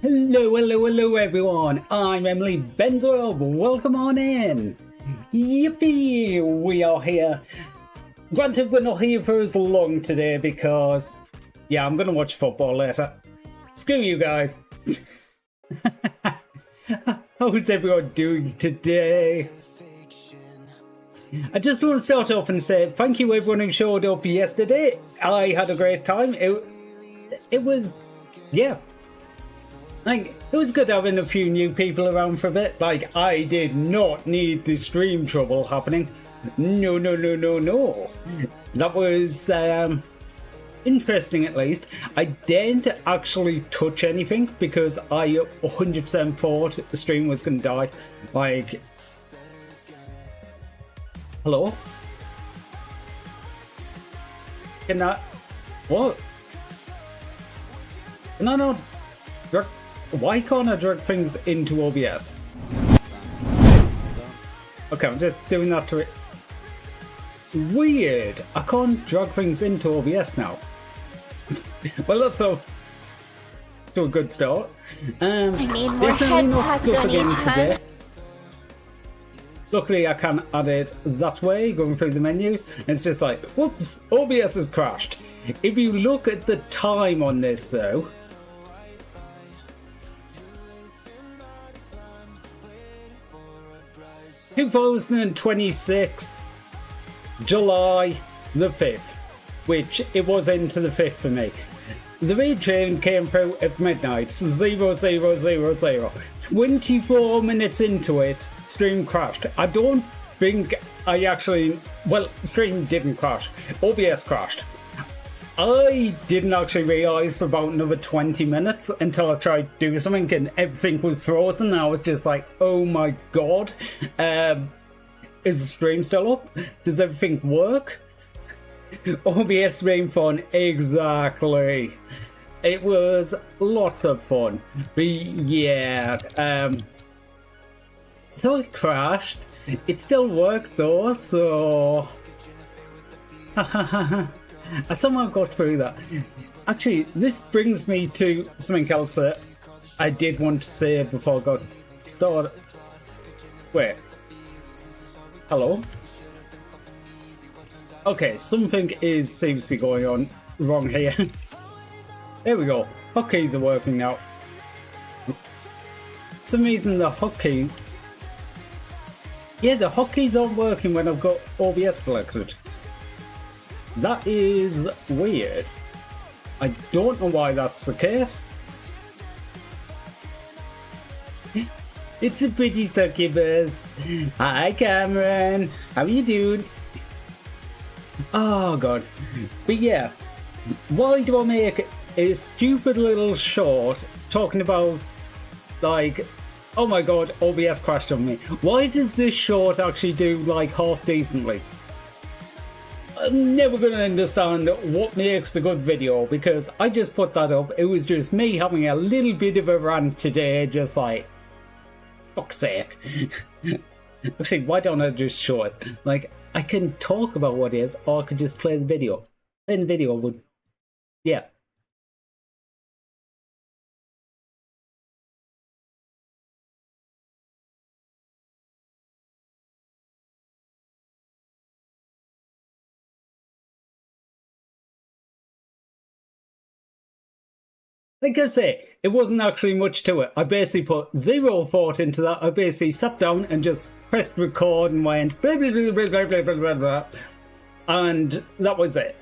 Hello everyone, I'm Emily Benzoil, welcome on in. Yippee, we are here. Granted, we're not here for as long today because, yeah, I'm gonna watch football later. Screw you guys. How's everyone doing today? I just want to start off and say thank you everyone who showed up yesterday. I had a great time. It was, yeah. Like, it was good having a few new people around for a bit. Like, I did not need the stream trouble happening. No. That was interesting, at least. I didn't actually touch anything because I 100% thought the stream was going to die. Like, hello? Can I... What? Can I not... Why can't I drag things into OBS? Okay, I'm just doing that to it. Weird. I can't drag things into OBS now. Well, that's off to a good start. I need more definitely not head Scuff pats on again each today. head. Luckily, I can add it that way, going through the menus. And it's just like, whoops, OBS has crashed. If you look at the time on this, though, 2026, July the 5th, which it was into the 5th for me. The raid train came through at midnight, 0000. 24 minutes into it, stream crashed. I don't think I actually... Well, stream didn't crash. OBS crashed. I didn't actually realise for about another 20 minutes until I tried to do something and everything was frozen. I was just like, oh my god. Is the stream still up? Does everything work? OBS stream fun, exactly. It was lots of fun. But yeah, so it crashed. It still worked though, so I somehow got through that. Actually, this brings me to something else that I did want to say before I got started. Wait. Hello? Okay, something is seriously going on wrong here. There we go. Hotkeys are working now. For some reason the hotkey... Yeah, the hotkeys aren't working when I've got OBS selected. That is weird. I don't know why that's the case. It's a pretty succubus. Hi Cameron, how you doing? Oh god. But yeah, why do I make a stupid little short talking about, like, oh my god, OBS crashed on me? Why does this short actually do like half decently? I'm never going to understand what makes a good video, because I just put that up. It was just me having a little bit of a rant today, just like, fuck's sake. Actually, why don't I just show it? Like, I can talk about what it is, or I could just play the video. Playing the video would... Yeah. Like I say, it wasn't actually much to it. I basically put zero thought into that. I basically sat down and just pressed record and went blah blah blah blah blah blah blah blah blah, and that was it.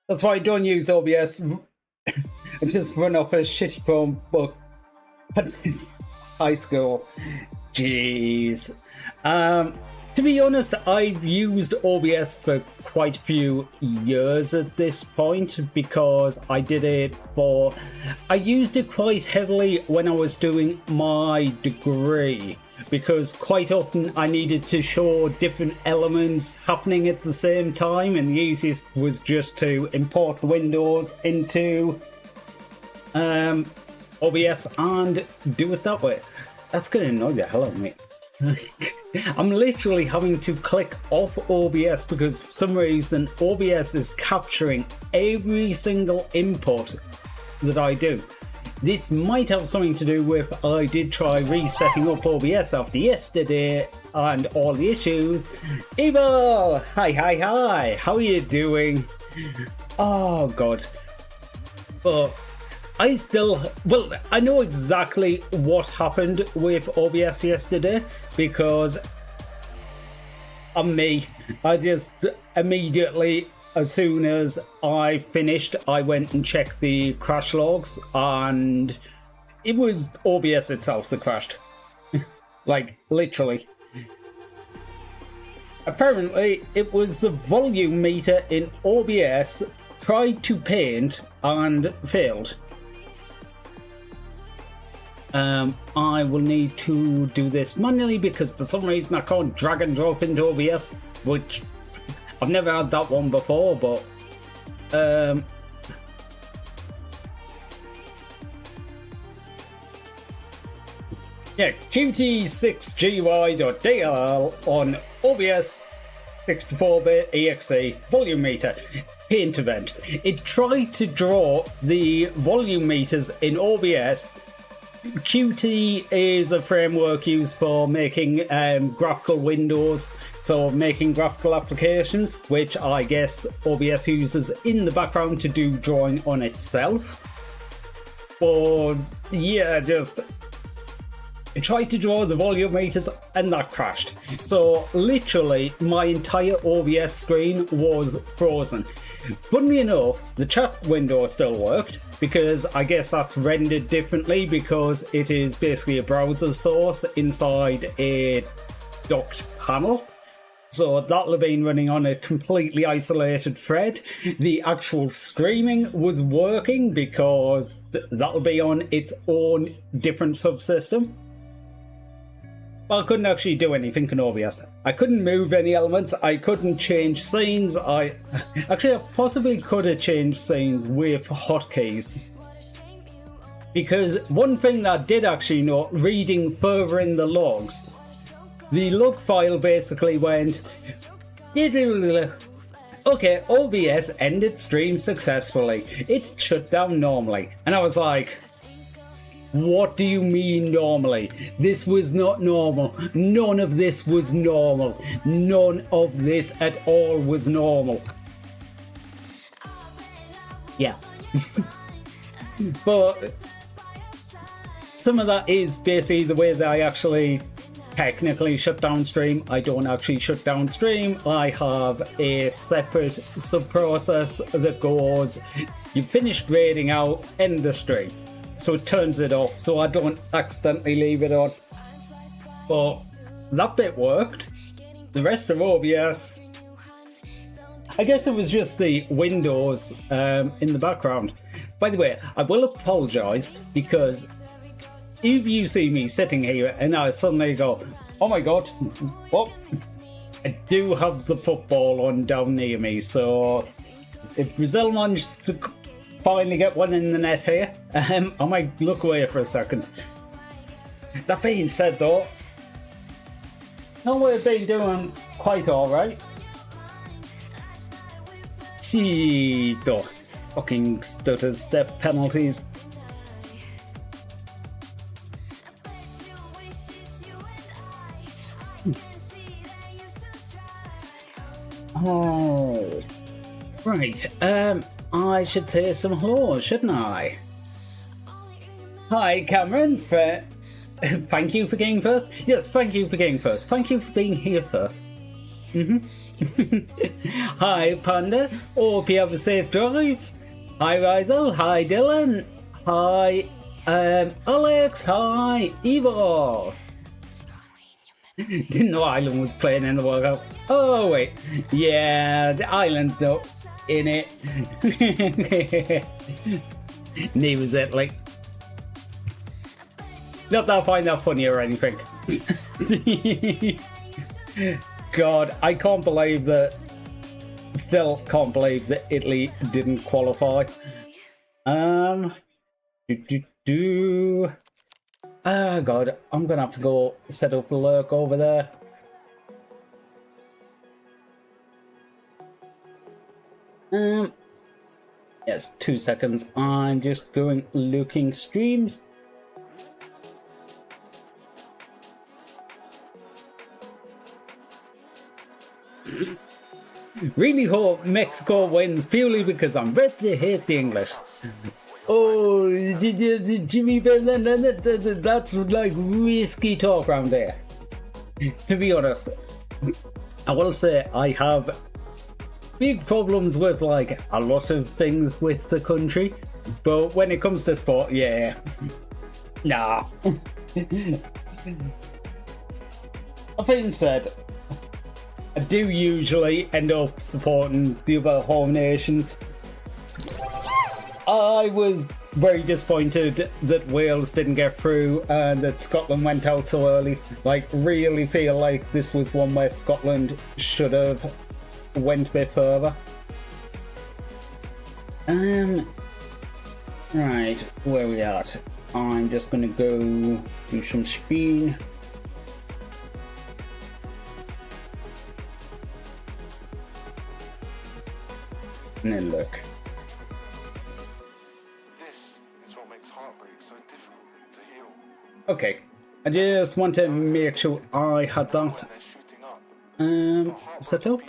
That's why I don't use OBS. I just run off a shitty phone book. Since high school. Jeez. To be honest, I've used OBS for quite a few years at this point, because I did it for... I used it quite heavily when I was doing my degree, because quite often I needed to show different elements happening at the same time, and the easiest was just to import Windows into OBS and do it that way. That's going to annoy the hell out of me. I'm literally having to click off OBS because for some reason OBS is capturing every single input that I do. This might have something to do with I did try resetting up OBS after yesterday and all the issues. Evil! Hi, how are you doing? Oh god. But I still, well, I know exactly what happened with OBS yesterday, because I just immediately, as soon as I finished, I went and checked the crash logs, and it was OBS itself that crashed. Like, literally. Apparently, it was the volume meter in OBS tried to paint and failed. I will need to do this manually because for some reason I can't drag and drop into OBS, which I've never had that one before, but yeah, qt6gy.dll on OBS 64-bit exe volume meter paint event. It tried to draw the volume meters in OBS Qt is a framework used for making graphical windows, so making graphical applications, which I guess OBS uses in the background to do drawing on itself. But yeah, just I tried to draw the volume meters and that crashed. So literally my entire OBS screen was frozen. Funnily enough, the chat window still worked, because I guess that's rendered differently because it is basically a browser source inside a docked panel. So that'll have been running on a completely isolated thread. The actual streaming was working because that'll be on its own different subsystem. But I couldn't actually do anything in OBS. I couldn't move any elements, I couldn't change scenes. I possibly could have changed scenes with hotkeys. Because one thing that I did actually note, reading further in the logs, the log file basically went, okay, OBS ended stream successfully. It shut down normally. And I was like, what do you mean normally? This was not normal. None of this was normal. None of this at all was normal. Yeah. But some of that is basically the way that I actually technically shut down stream. I don't actually shut down stream. I have a separate sub-process that goes, you finished grading out, end the stream. So it turns it off so I don't accidentally leave it on. But that bit worked. The rest of OBS, I guess it was just the windows in the background. By the way, I will apologise because if you see me sitting here and I suddenly go, oh my god, oh, I do have the football on down near me, so if Brazil manages to finally get one in the net here, I might look away for a second. That being said though, no, we've been doing quite alright. Gee, though, fucking stutter step penalties. Oh, right. I should say some hello, shouldn't I? Hi, Cameron. Thank you for getting first. Yes, thank you for getting first. Thank you for being here first. Hi, Panda. Hope you have a safe drive. Hi, Rizel. Hi, Dylan. Hi, Alex. Hi, Evo. Didn't know Ireland was playing in the World Cup. Oh wait, yeah, the Ireland's not in it. Neither was Italy. Not that I find that funny or anything. God, I can't believe that. Still can't believe that Italy didn't qualify. Oh god, I'm gonna have to go set up a lurk over there. Yes, 2 seconds. I'm just going looking streams. Really hope Mexico wins purely because I'm ready to hate the English. Oh, Jimmy, that's like risky talk around there. To be honest, I will say I have big problems with like a lot of things with the country, but when it comes to sport, yeah, nah. That being said, I do usually end up supporting the other home nations. I was very disappointed that Wales didn't get through and that Scotland went out so early. Like, really feel like this was one where Scotland should have went a bit further. Right, where are we at? I'm just gonna go do some spin. And then look. This is what makes heartbreak so difficult to heal. Okay. I just want to make sure I had that set up.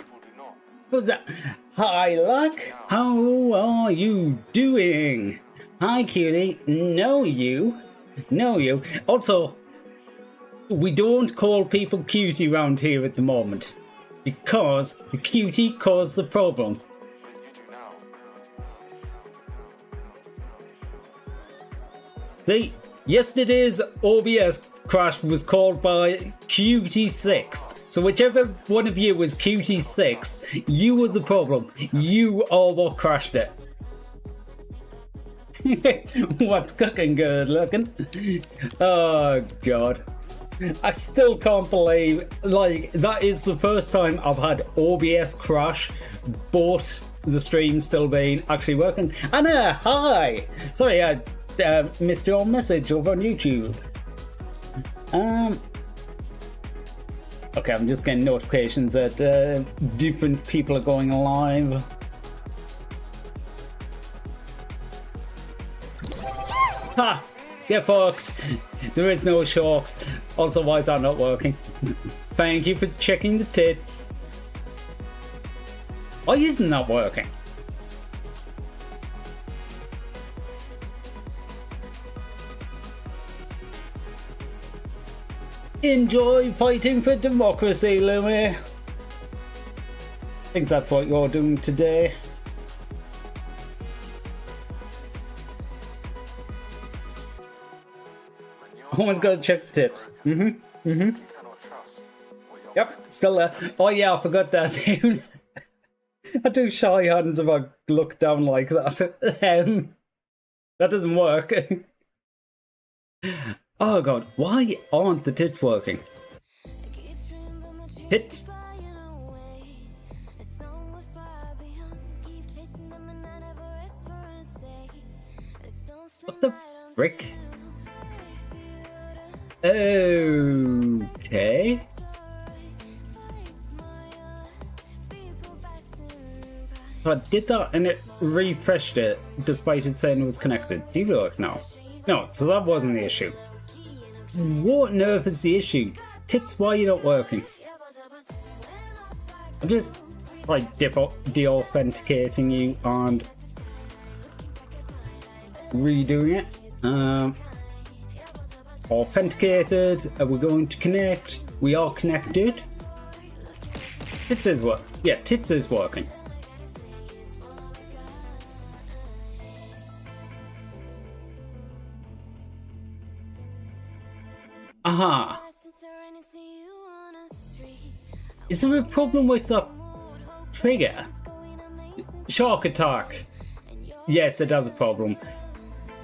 What's that? Hi, Luck. How are you doing? Hi, cutie. Know you. Also, we don't call people cutie round here at the moment because the cutie caused the problem. See, yesterday's OBS crash was caused by Cutie6. So whichever one of you was Cutie6, you were the problem. You are what crashed it. What's cooking good looking? Oh god. I still can't believe, like, that is the first time I've had OBS crash, but the stream's still been actually working. Anna, hi! Sorry, I missed your message over on YouTube. Okay, I'm just getting notifications that different people are going live. Ha! Get fucked! There is no sharks. Also, why is that not working? Thank you for checking the tits. Why isn't that working? Enjoy fighting for democracy, Louie. I think that's what you're doing today. Always gotta check the tits. Yep, still there. Oh yeah, I forgot that. I do shy hands if I look down like that. That doesn't work. Oh god, why aren't the tits working? Tits? What the frick? Okay. I did that and it refreshed it despite it saying it was connected. Do you look now? No, so that wasn't the issue. What on earth is the issue? Tits, why are you not working? I'm just like de-authenticating you and redoing it. Authenticated. We're going to connect. We are connected. Tits is what? Yeah, tits is working. Aha. Is there a problem with the trigger? Shark attack. Yes, it has a problem.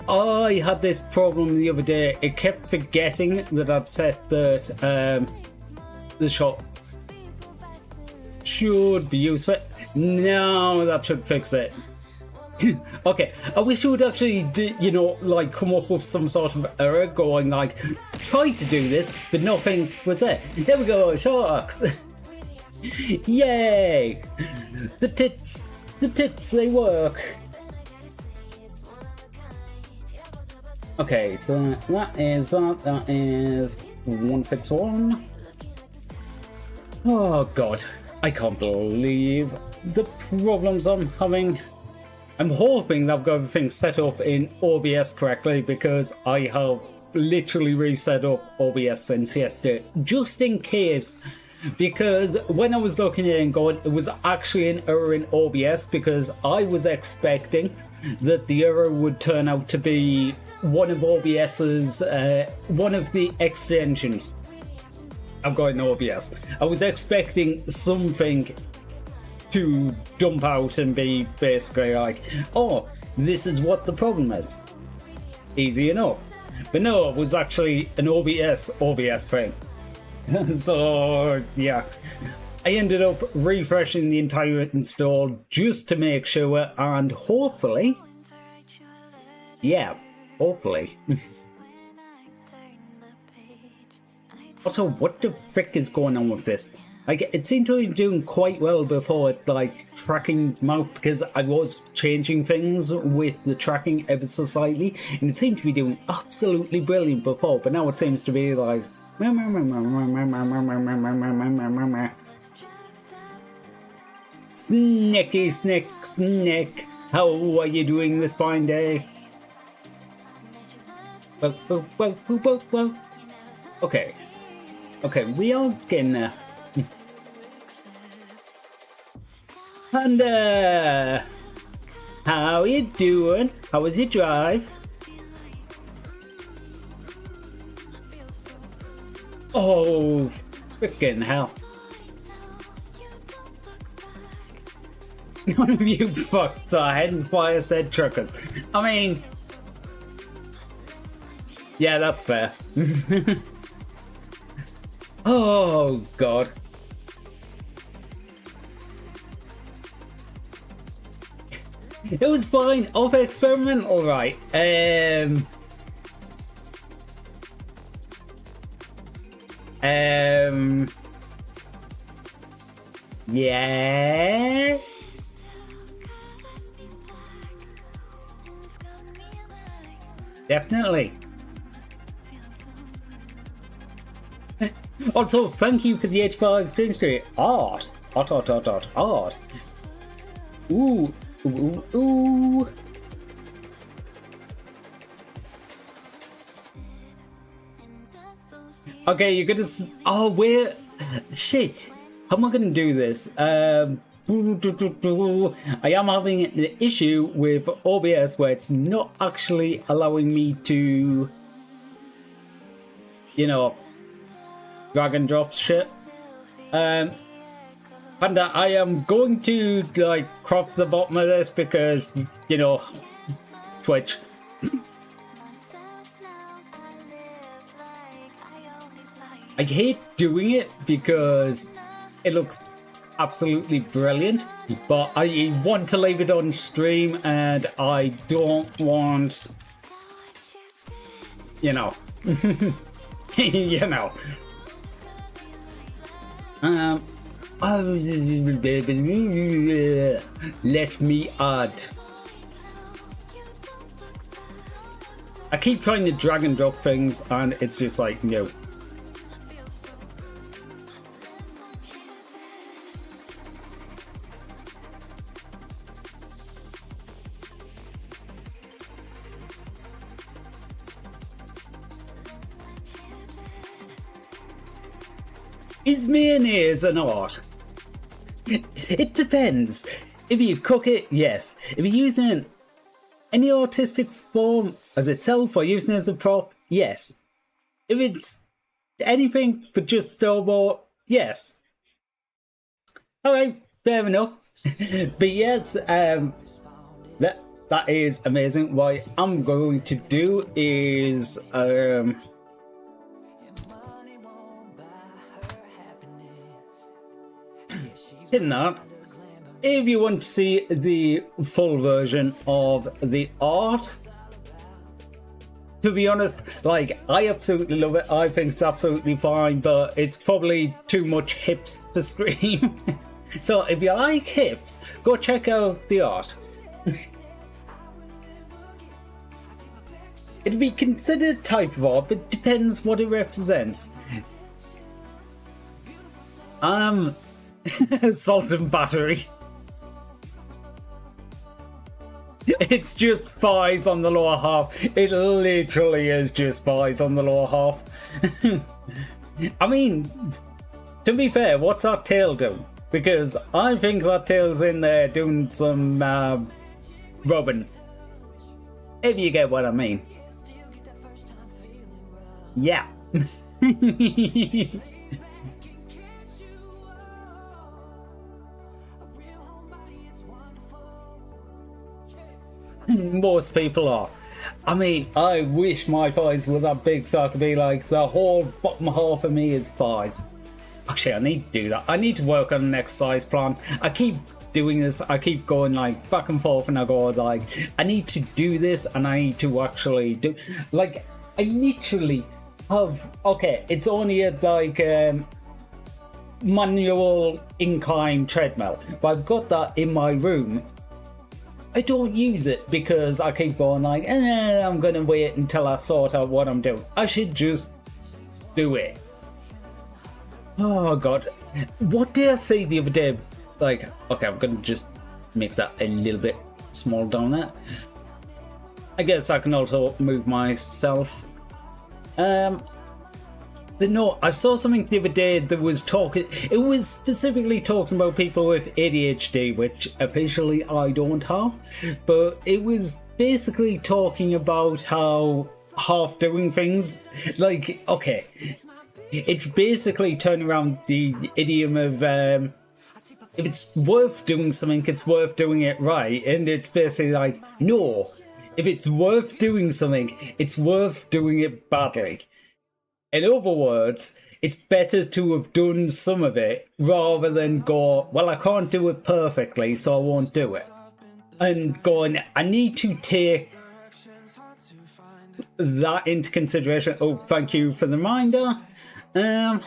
I had this problem the other day. It kept forgetting that I'd set that the shot should be used for it. No, that should fix it. Okay, I wish you would actually, you know, like come up with some sort of error going like, try to do this, but nothing was there. There we go, sharks. Yay! The tits, they work. Okay, so that is 161. Oh god, I can't believe the problems I'm having. I'm hoping that I've got everything set up in OBS correctly because I have literally reset up OBS since yesterday, just in case. Because when I was looking at it and going, it was actually an error in OBS because I was expecting that the error would turn out to be one of OBS's, one of the extensions I've got in OBS. I was expecting something to dump out and be basically like, oh, this is what the problem is. Easy enough. But no, it was actually an OBS thing. So, yeah. I ended up refreshing the entire install just to make sure, and hopefully, yeah, hopefully. Also, what the frick is going on with this? Like, it seemed to be doing quite well before it, like, tracking mouth, because I was changing things with the tracking ever so slightly, and it seemed to be doing absolutely brilliant before, but now it seems to be like... Snicky, snick, snick. How are you doing this fine day? Well. Okay. Okay, we are getting there. And, how you doing? How was your drive? Oh, frickin' hell. None of you fucked our hens by said truckers. I mean... Yeah, that's fair. Oh, God. It was fine. Off experimental, right? Yes. Definitely. Also, thank you for the 85 stream street. Art. Art. Ooh. Ooh. Okay, you're gonna... Oh, where... Shit. How am I gonna do this? I am having an issue with OBS where it's not actually allowing me to... You know... drag and drop shit. And I am going to like crop the bottom of this because, you know, Twitch. I hate doing it because it looks absolutely brilliant, but I want to leave it on stream and I don't want, you know, you know. Let me add. I keep trying to drag and drop things and it's just like, no. Is mayonnaise an art? It depends. If you cook it, yes. If you're using any artistic form as itself or using it as a prop, yes. If it's anything but just store-bought, yes. Alright, fair enough. But yes, that is amazing. What I'm going to do is in that, if you want to see the full version of the art, to be honest, like, I absolutely love it. I think it's absolutely fine, but it's probably too much hips for stream. So if you like hips, go check out the art. It'd be considered a type of art, but it depends what it represents. Salt and battery. It's just thighs on the lower half. It literally is just thighs on the lower half. I mean, to be fair, what's that tail doing? Because I think that tail's in there doing some rubbing. If you get what I mean. Yeah. Most people are. I mean, I wish my thighs were that big so I could be like, the whole bottom half of me is thighs. Actually, I need to do that. I need to work on an exercise plan. I keep doing this. I keep going like back and forth and I go like, I need to do this and I need to actually do... Like, I literally have... Okay, it's only at like... manual incline treadmill. But I've got that in my room. I don't use it because I keep going like, I'm gonna wait until I sort out what I'm doing. I should just do it. Oh god. What did I say the other day? Like, okay, I'm gonna just make that a little bit small down there. I guess I can also move myself. But no, I saw something the other day that was talking. It was specifically talking about people with ADHD, which officially I don't have. But it was basically talking about how half doing things, like, okay, it's basically turning around the idiom of if it's worth doing something, it's worth doing it right. And it's basically like, no, if it's worth doing something, it's worth doing it badly. In other words, it's better to have done some of it rather than go, well, I can't do it perfectly, so I won't do it. And going, I need to take that into consideration. Oh, thank you for the reminder. I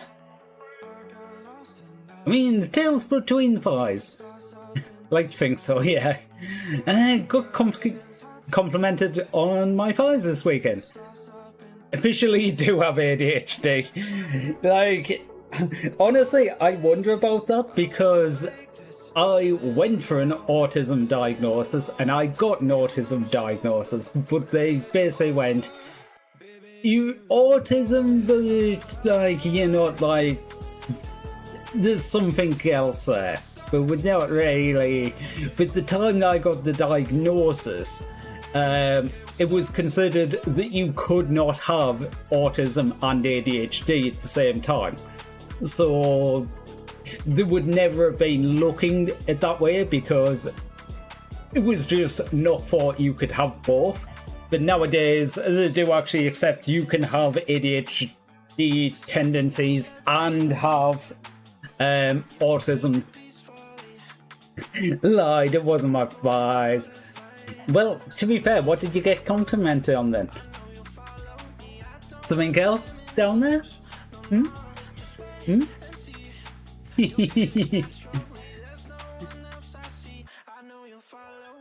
mean, the tail's between the thighs. Like to think so, yeah. Got complimented on my thighs this weekend. Officially do have ADHD. Like, honestly, I wonder about that because I went for an autism diagnosis and I got an autism diagnosis, but they basically went, you autism, but like, you're not like, there's something else there. But we're not really. But the time that I got the diagnosis, it was considered that you could not have autism and ADHD at the same time. So they would never have been looking at that way because it was just not thought you could have both. But nowadays, they do actually accept you can have ADHD tendencies and have autism. Lied, it wasn't my thighs. Well, to be fair, what did you get complimented on then? Something else down there?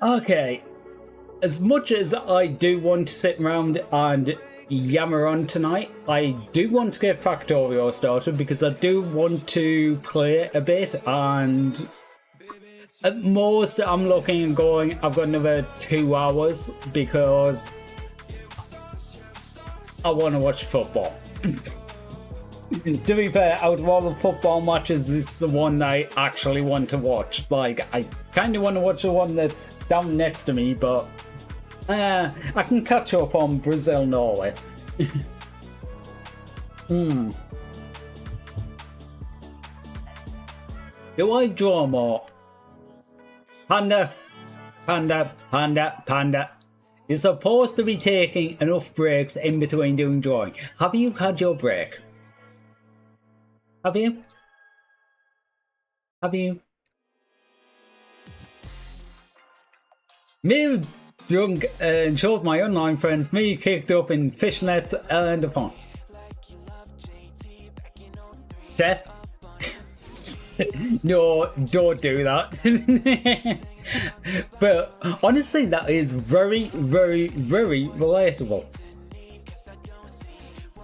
Okay. As much as I do want to sit around and yammer on tonight, I do want to get Factorio started because I do want to play a bit, and at most I'm looking and going, I've got another 2 hours because I want to watch football. To be fair, out of all the football matches, this is the one I actually want to watch. Like, I kind of want to watch the one that's down next to me, but I can catch up on Brazil-Norway. Do I draw more? Panda, panda, panda, panda. You're supposed to be taking enough breaks in between doing drawing. Have you had your break? Have you? Have you? Me drunk and showed my online friends me kicked up in fishnets and a phone. Chef? No, don't do that. But honestly, that is very, very, very relatable.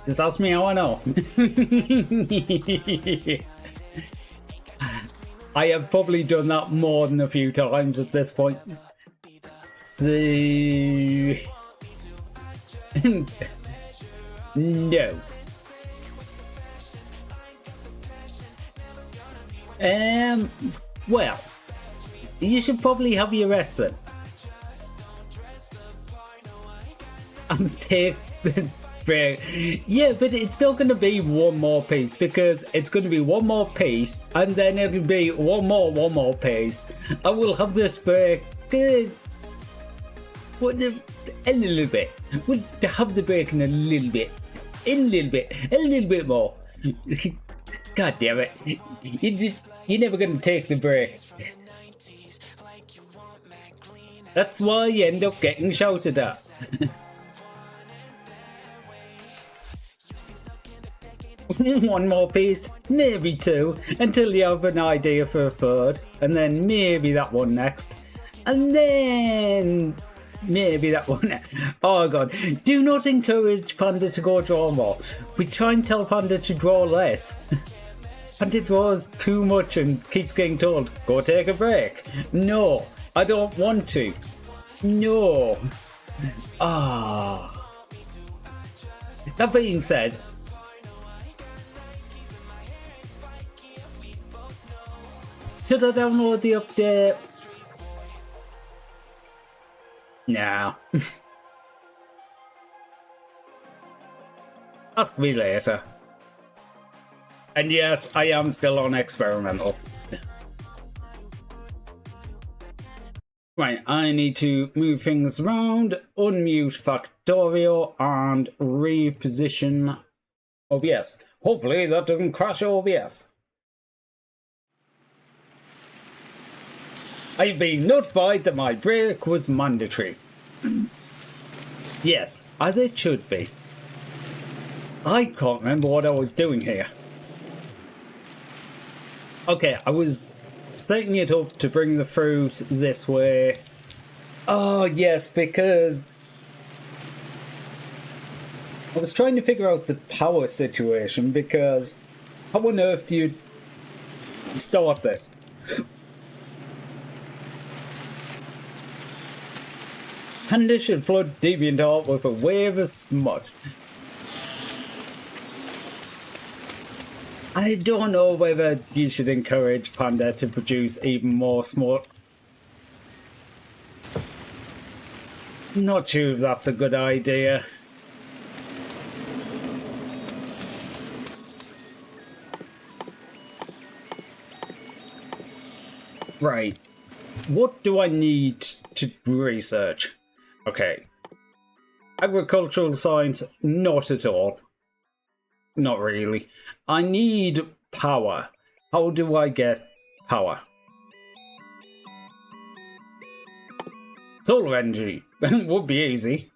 Just ask me how I know. I have probably done that more than a few times at this point. So... no. Well, you should probably have your rest then. And take the break. Yeah, but it's still going to be one more piece because it's going to be one more piece and then it'll be one more piece. I will have this break a little bit. We'll have the break in a little bit. A little bit more. God damn it. You're never going to take the break. That's why you end up getting shouted at. One more piece, maybe two, until you have an idea for a third, and then maybe that one next, and then maybe that one. Oh god, do not encourage Panda to go draw more. We try and tell Panda to draw less. Panda draws too much and keeps getting told, go take a break. No, I don't want to. No. Ah. That being said, should I download the update? No. Ask me later. And yes, I am still on experimental. Right, I need to move things around, unmute Factorio, and reposition OBS. Hopefully that doesn't crash OBS. I've been notified that my break was mandatory. Yes, as it should be. I can't remember what I was doing here. Okay, I was setting it up to bring the fruit this way. Oh yes, because I was trying to figure out the power situation, because how on earth do you start this? Panda should flood DeviantArt with a wave of smut. I don't know whether you should encourage Panda to produce even more smut. Not sure if that's a good idea. Right. What do I need to research? Okay. Agricultural science, not at all. Not really. I need power. How do I get power? Solar energy would be easy.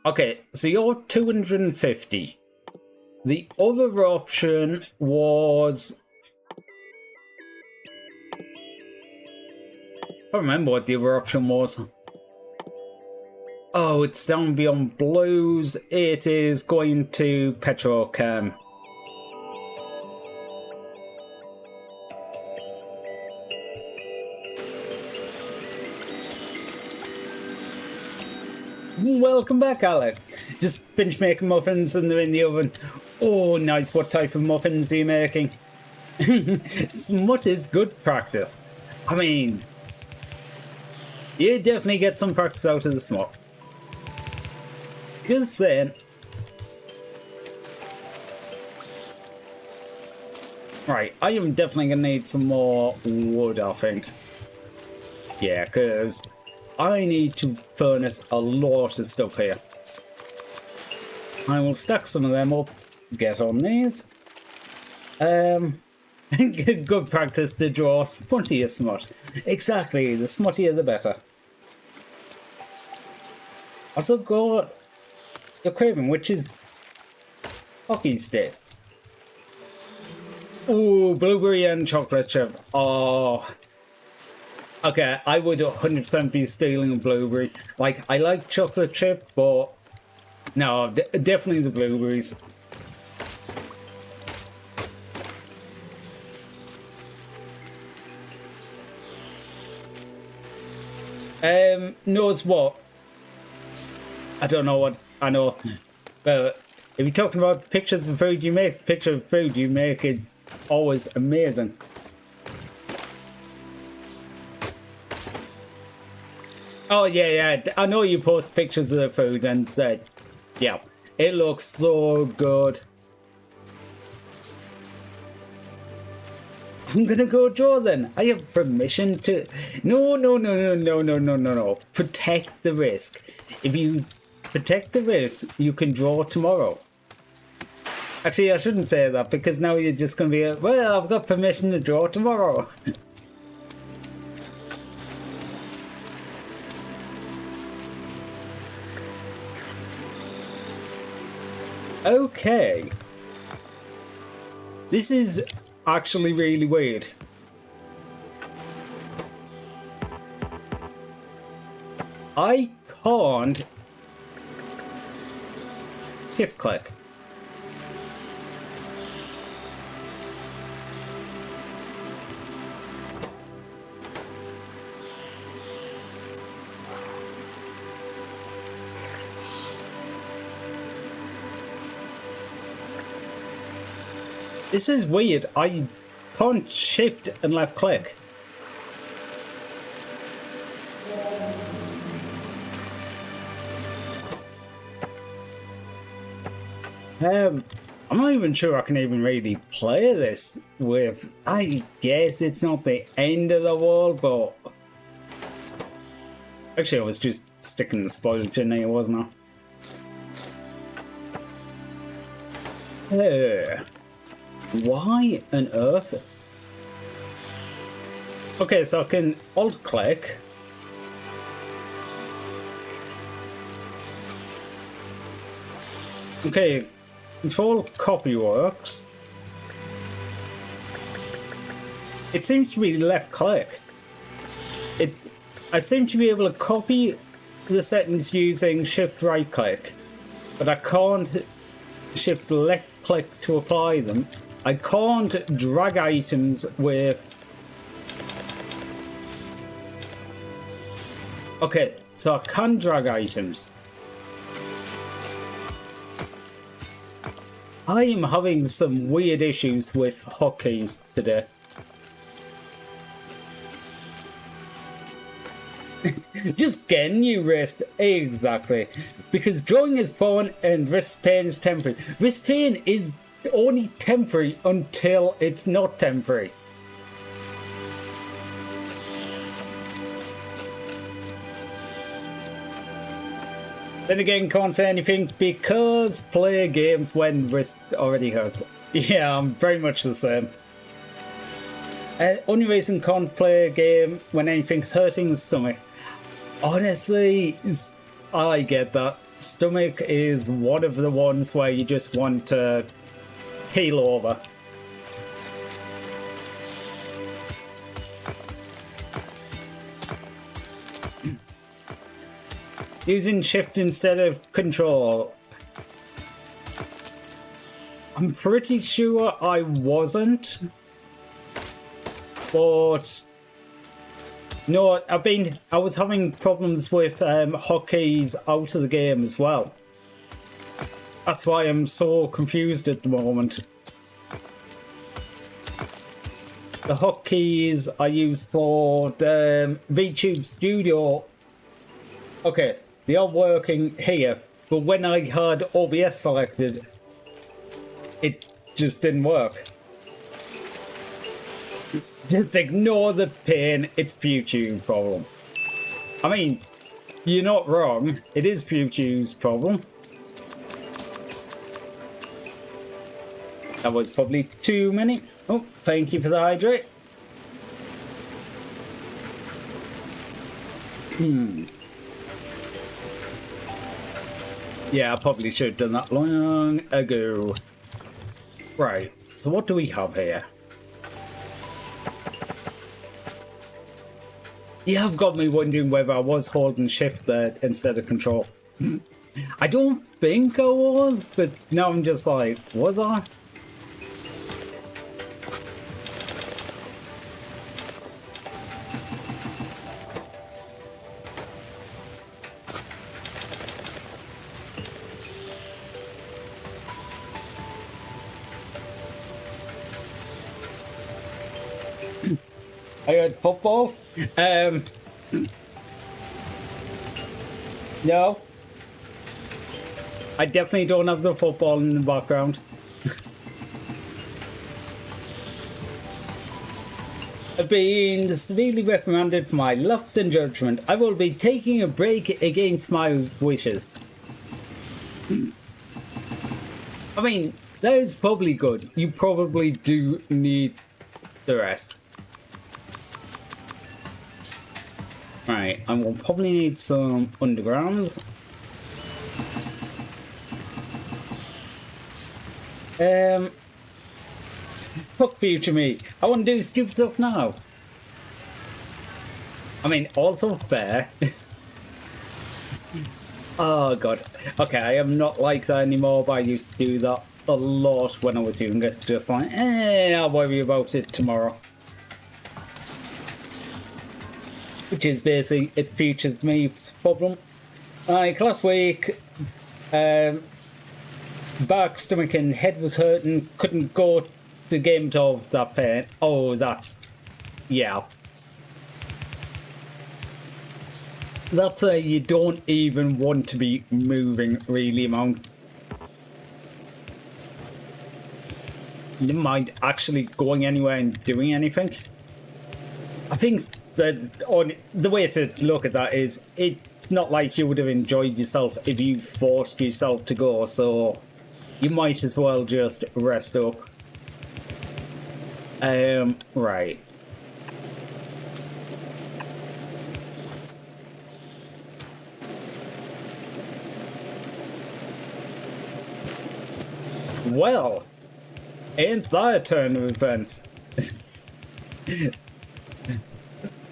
Okay, so you're 250. The other option was... I can't remember what the other option was. Oh, it's down beyond blues. It is going to Petrochem. Welcome back, Alex. Just finished making muffins and they're in the oven. Oh, nice. What type of muffins are you making? Smut is good practice. I mean, you definitely get some practice out of the smut. Just saying. Right, I am definitely going to need some more wood, I think. Yeah, because I need to furnace a lot of stuff here. I will stack some of them up, get on these. Good practice to draw smuttier smut. Exactly, the smuttier the better. Also got the craving, which is hockey sticks. Ooh, blueberry and chocolate chip. Oh. Okay, I would 100% be stealing a blueberry. Like, I like chocolate chip, but no, definitely the blueberries. Knows what? I don't know what I know. But if you're talking about the pictures of food you make, the picture of food you make is always amazing. Oh yeah, I know you post pictures of the food and yeah, it looks so good. I'm gonna go draw then. I have permission to... No. Protect the risk. If you protect the risk, you can draw tomorrow. Actually, I shouldn't say that, because now you're just gonna be, well, I've got permission to draw tomorrow. Okay. This is actually really weird. I can't shift click. This is weird. I can't shift and left click. I'm not even sure I can even really play this with. I guess it's not the end of the world, but actually I was just sticking the spoilage in there, wasn't I? Why on earth? Okay, so I can alt click. Okay, control copy works. It seems to be left click. I seem to be able to copy the settings using shift right click, but I can't shift left click to apply them. I can't drag items with... Okay, so I can drag items. I am having some weird issues with hotkeys today. Just getting you wrist, exactly. Because drawing is fun and wrist pain is temporary. Wrist pain is only temporary until it's not temporary. Then again, can't say anything because play games when wrist already hurts. Yeah, I'm very much the same. Only reason can't play a game when anything's hurting the stomach. Honestly, I get that. Stomach is one of the ones where you just want to keel over. Using shift instead of control. I'm pretty sure I wasn't. But no, I was having problems with hotkeys out of the game as well. That's why I'm so confused at the moment. The hotkeys I use for the VTube Studio, okay, they are working here, but when I had OBS selected, it just didn't work. Just ignore the pain, it's VTube's problem. I mean, you're not wrong, it is VTube's problem. That was probably too many. Oh, thank you for the hydrate. Yeah, I probably should have done that long ago. Right, so what do we have here? You have got me wondering whether I was holding shift there instead of control. I don't think I was, but now I'm just like, was I? I heard football. No. I definitely don't have the football in the background. I've been severely reprimanded for my lapse in judgment. I will be taking a break against my wishes. I mean, that is probably good. You probably do need the rest. Right, I will probably need some undergrounds. Fuck future me. I want to do stupid stuff now. I mean, also fair. Oh god. Okay, I am not like that anymore, but I used to do that a lot when I was younger. Just like, I'll worry about it tomorrow. Which is basically, it's future me's problem. Like last week, back, stomach and head was hurting, couldn't go to the game at all, that pain. Oh, that's, yeah. That's you don't even want to be moving, really, amount. Never mind actually going anywhere and doing anything. I think that the way to look at that is it's not like you would have enjoyed yourself if you forced yourself to go, so you might as well just rest up. Right. Well, ain't that a turn of events?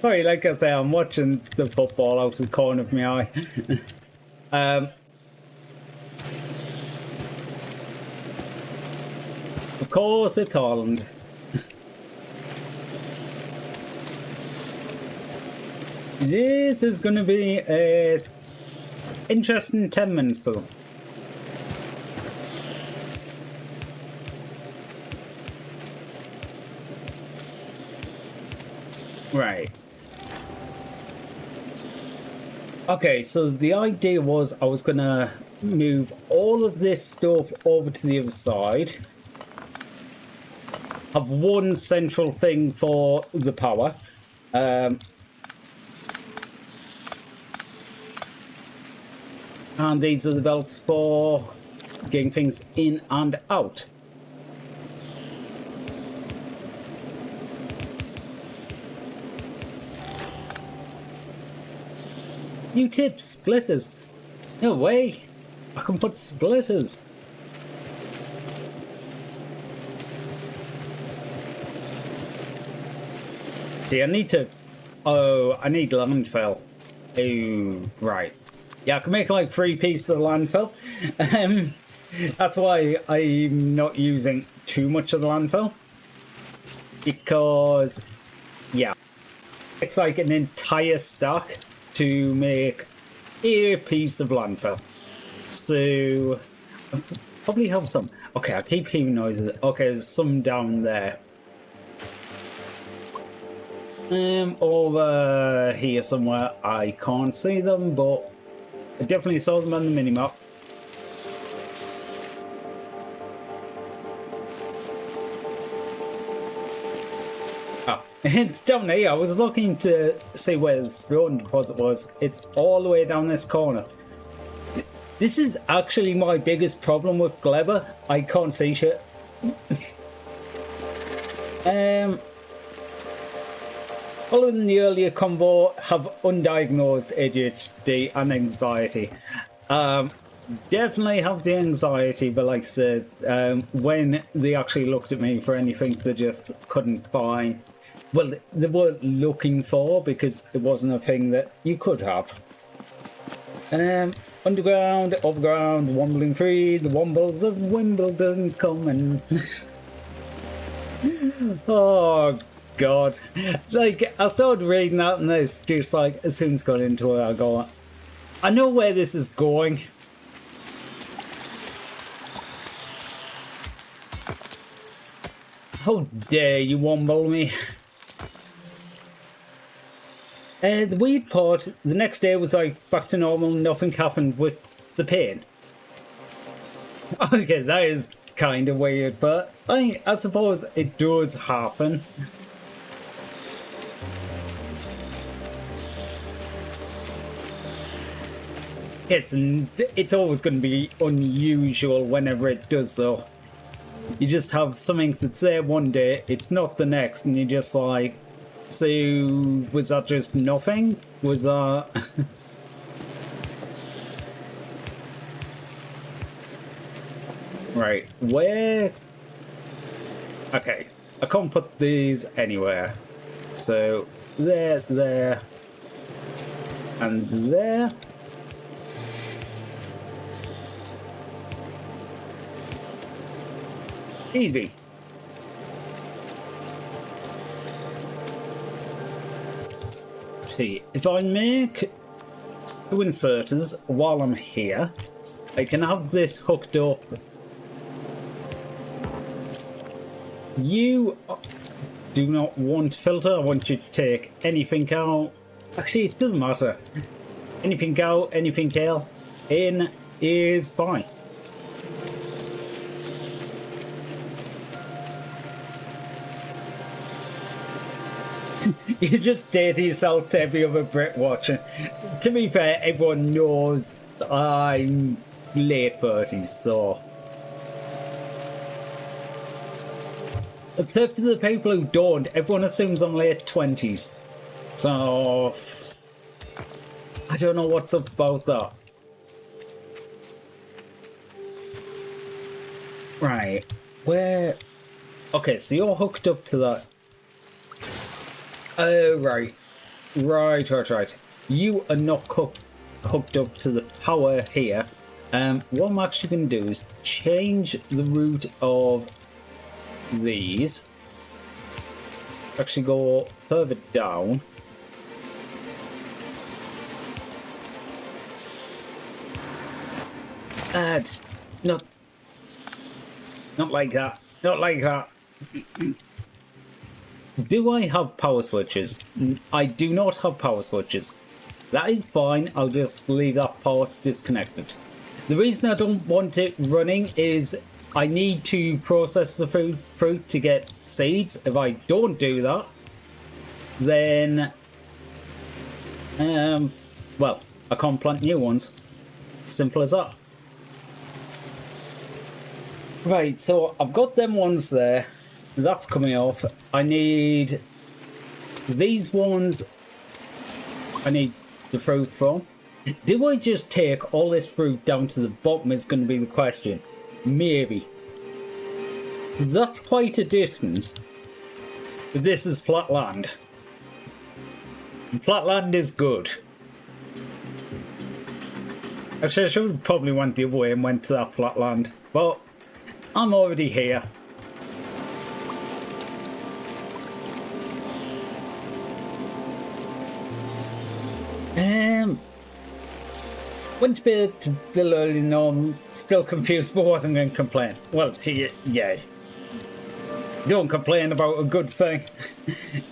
Sorry, like I say, I'm watching the football out of the corner of my eye. Of course, it's Holland. This is going to be a interesting 10 minutes film. Right. Okay, so the idea was I was gonna move all of this stuff over to the other side. Have one central thing for the power. And these are the belts for getting things in and out. New tips, splitters. No way. I can put splitters. See, I need to... Oh, I need landfill. Oh, right. Yeah, I can make like 3 pieces of landfill. That's why I'm not using too much of the landfill. Because, yeah. It's like an entire stack to make a piece of landfill. So, I'll probably have some. Okay, I keep hearing noises. Okay, there's some down there. Over here somewhere. I can't see them, but I definitely saw them on the minimap. It's down here. I was looking to see where the stone deposit was. It's all the way down this corner. This is actually my biggest problem with Gleba. I can't see shit. Following the earlier convo, have undiagnosed ADHD and anxiety. Definitely have the anxiety, but like I said, when they actually looked at me for anything, they just couldn't find. Well, they weren't looking for because it wasn't a thing that you could have. Underground, overground, wombling free, the wombles of Wimbledon coming. Oh god. Like, I started reading that and it's just like, as soon as I got into it, I go, I know where this is going. How dare you womble me? The weird part, the next day was like back to normal, nothing happened with the pain. Okay, that is kind of weird, but I suppose it does happen. Yes, and it's always going to be unusual whenever it does so. You just have something that's there one day, it's not the next, and you're just like, so was that just nothing? Was that... Right, where... Okay, I can't put these anywhere. So there, and there. Easy. See, if I make 2 inserters while I'm here, I can have this hooked up. You do not want filter. I want you to take anything out. Actually, it doesn't matter. Anything out, anything in is fine. You just dare to yourself to every other Brit watching. To be fair, everyone knows I'm late 30s, so. Except for the people who don't, everyone assumes I'm late 20s. So. I don't know what's up about that. Right. Where. Okay, so you're hooked up to that. Oh, right. Right. You are not hooked up to the power here. What I'm actually going to do is change the route of these. Actually go further down. Add. Not like that. Not like that. Do I have power switches? I do not have power switches. That is fine. I'll just leave that part disconnected. The reason I don't want it running is I need to process the fruit to get seeds. If I don't do that, then well, I can't plant new ones. Simple as that. Right, so I've got them ones there. That's coming off. I need these ones. I need the fruit from. Do I just take all this fruit down to the bottom is going to be the question. Maybe. That's quite a distance. But this is flat land. And flat land is good. Actually, I should probably went the other way and went to that flat land. But I'm already here. Went to bed a little early, no, I'm still confused, but wasn't going to complain. Well, see, yeah. Don't complain about a good thing.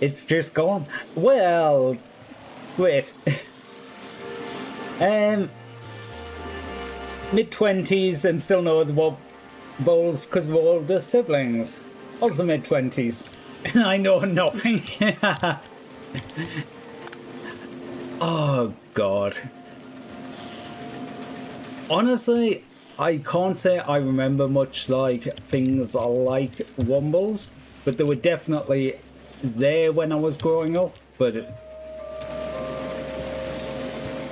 It's just gone. Well, wait. Mid-20s and still no other bowls because of all the siblings. Also mid-20s. I know nothing. Oh, God. Honestly, I can't say I remember much like things like Wombles, but they were definitely there when I was growing up, but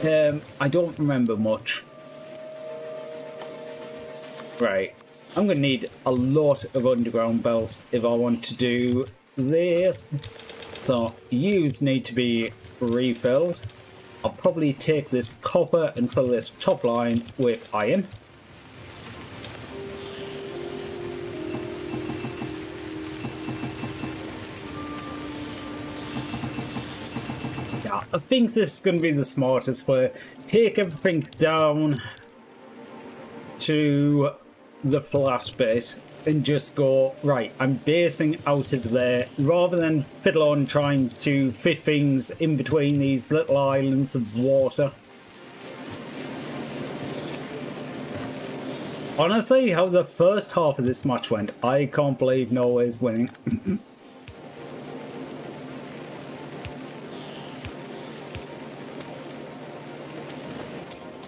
I don't remember much. Right, I'm going to need a lot of underground belts if I want to do this, so U's need to be refilled. I'll probably take this copper and fill this top line with iron. Yeah, I think this is going to be the smartest way. Take everything down to the flat bit and just go, right, I'm basing out of there, rather than fiddle on trying to fit things in between these little islands of water. Honestly, how the first half of this match went, I can't believe Norway's winning.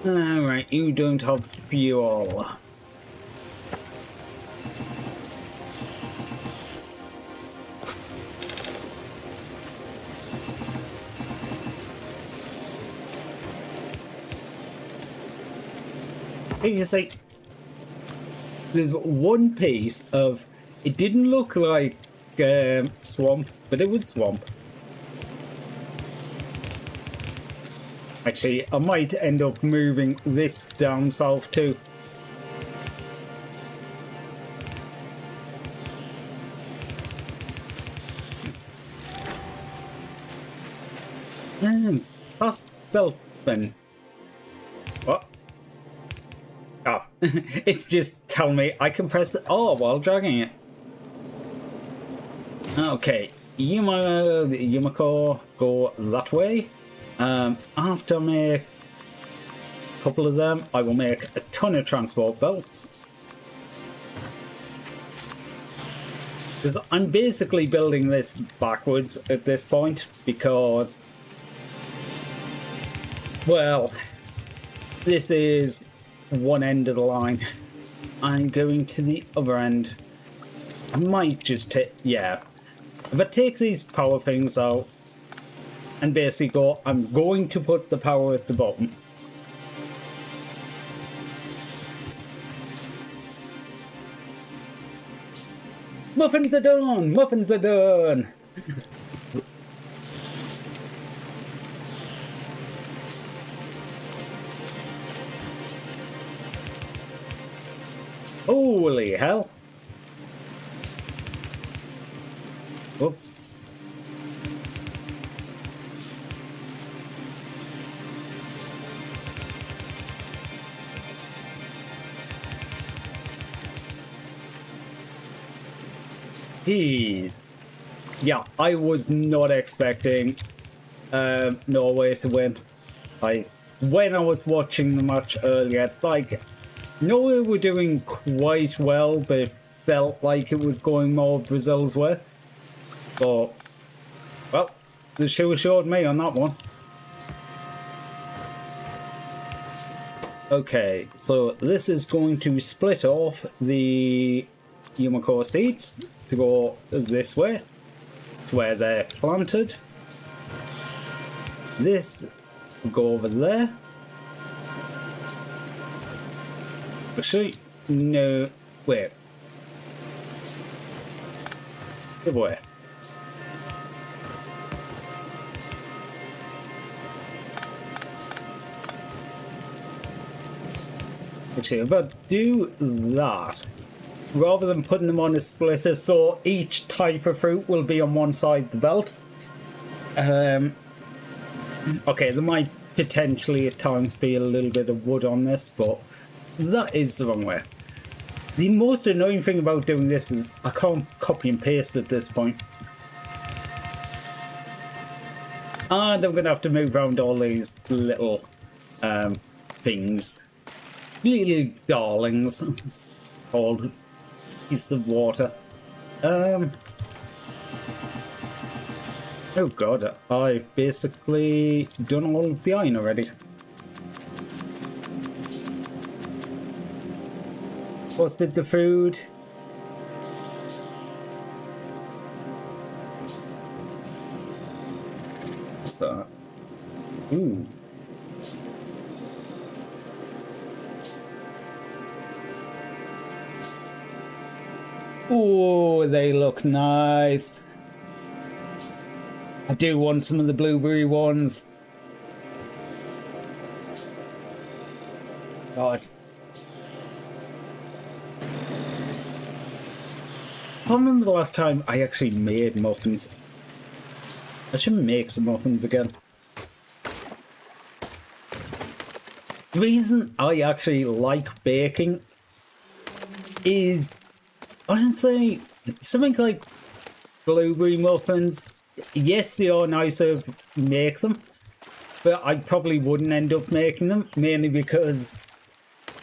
Alright, you don't have fuel. You see, there's one piece of It didn't look like swamp, but it was swamp. Actually, I might end up moving this down south too. Fast belt then. What? Oh, it's just telling me I can press R while dragging it. Okay, Yumako, go that way. After I make a couple of them, I will make a ton of transport belts. Because I'm basically building this backwards at this point, because, well, this is one end of the line. I'm going to the other end. I might just take, yeah. If I take these power things out and basically go, I'm going to put the power at the bottom. Muffins are done! Muffins are done! Holy hell! Whoops. Jeez. Yeah, I was not expecting Norway to win. When I was watching the match earlier, like, Norway were doing quite well, but it felt like it was going more Brazil's way. But, well, the show showed me on that one. Okay, so this is going to split off the Yumako seeds to go this way, to where they're planted. This will go over there. Actually, no, wait. Good way. Actually, if I do that, rather than putting them on a splitter, so each type of fruit will be on one side of the belt. Okay, there might potentially at times be a little bit of wood on this, but that is the wrong way. The most annoying thing about doing this is I can't copy and paste at this point. And I'm going to have to move around all these little things. Little darlings called pieces of water. Oh god, I've basically done all of the iron already. Busted the food. What's that? Ooh. Oh, they look nice. I do want some of the blueberry ones. God. I can't remember the last time I actually made muffins. I should make some muffins again. The reason I actually like baking is, honestly, something like blueberry muffins. Yes, they are nicer to make them, but I probably wouldn't end up making them, mainly because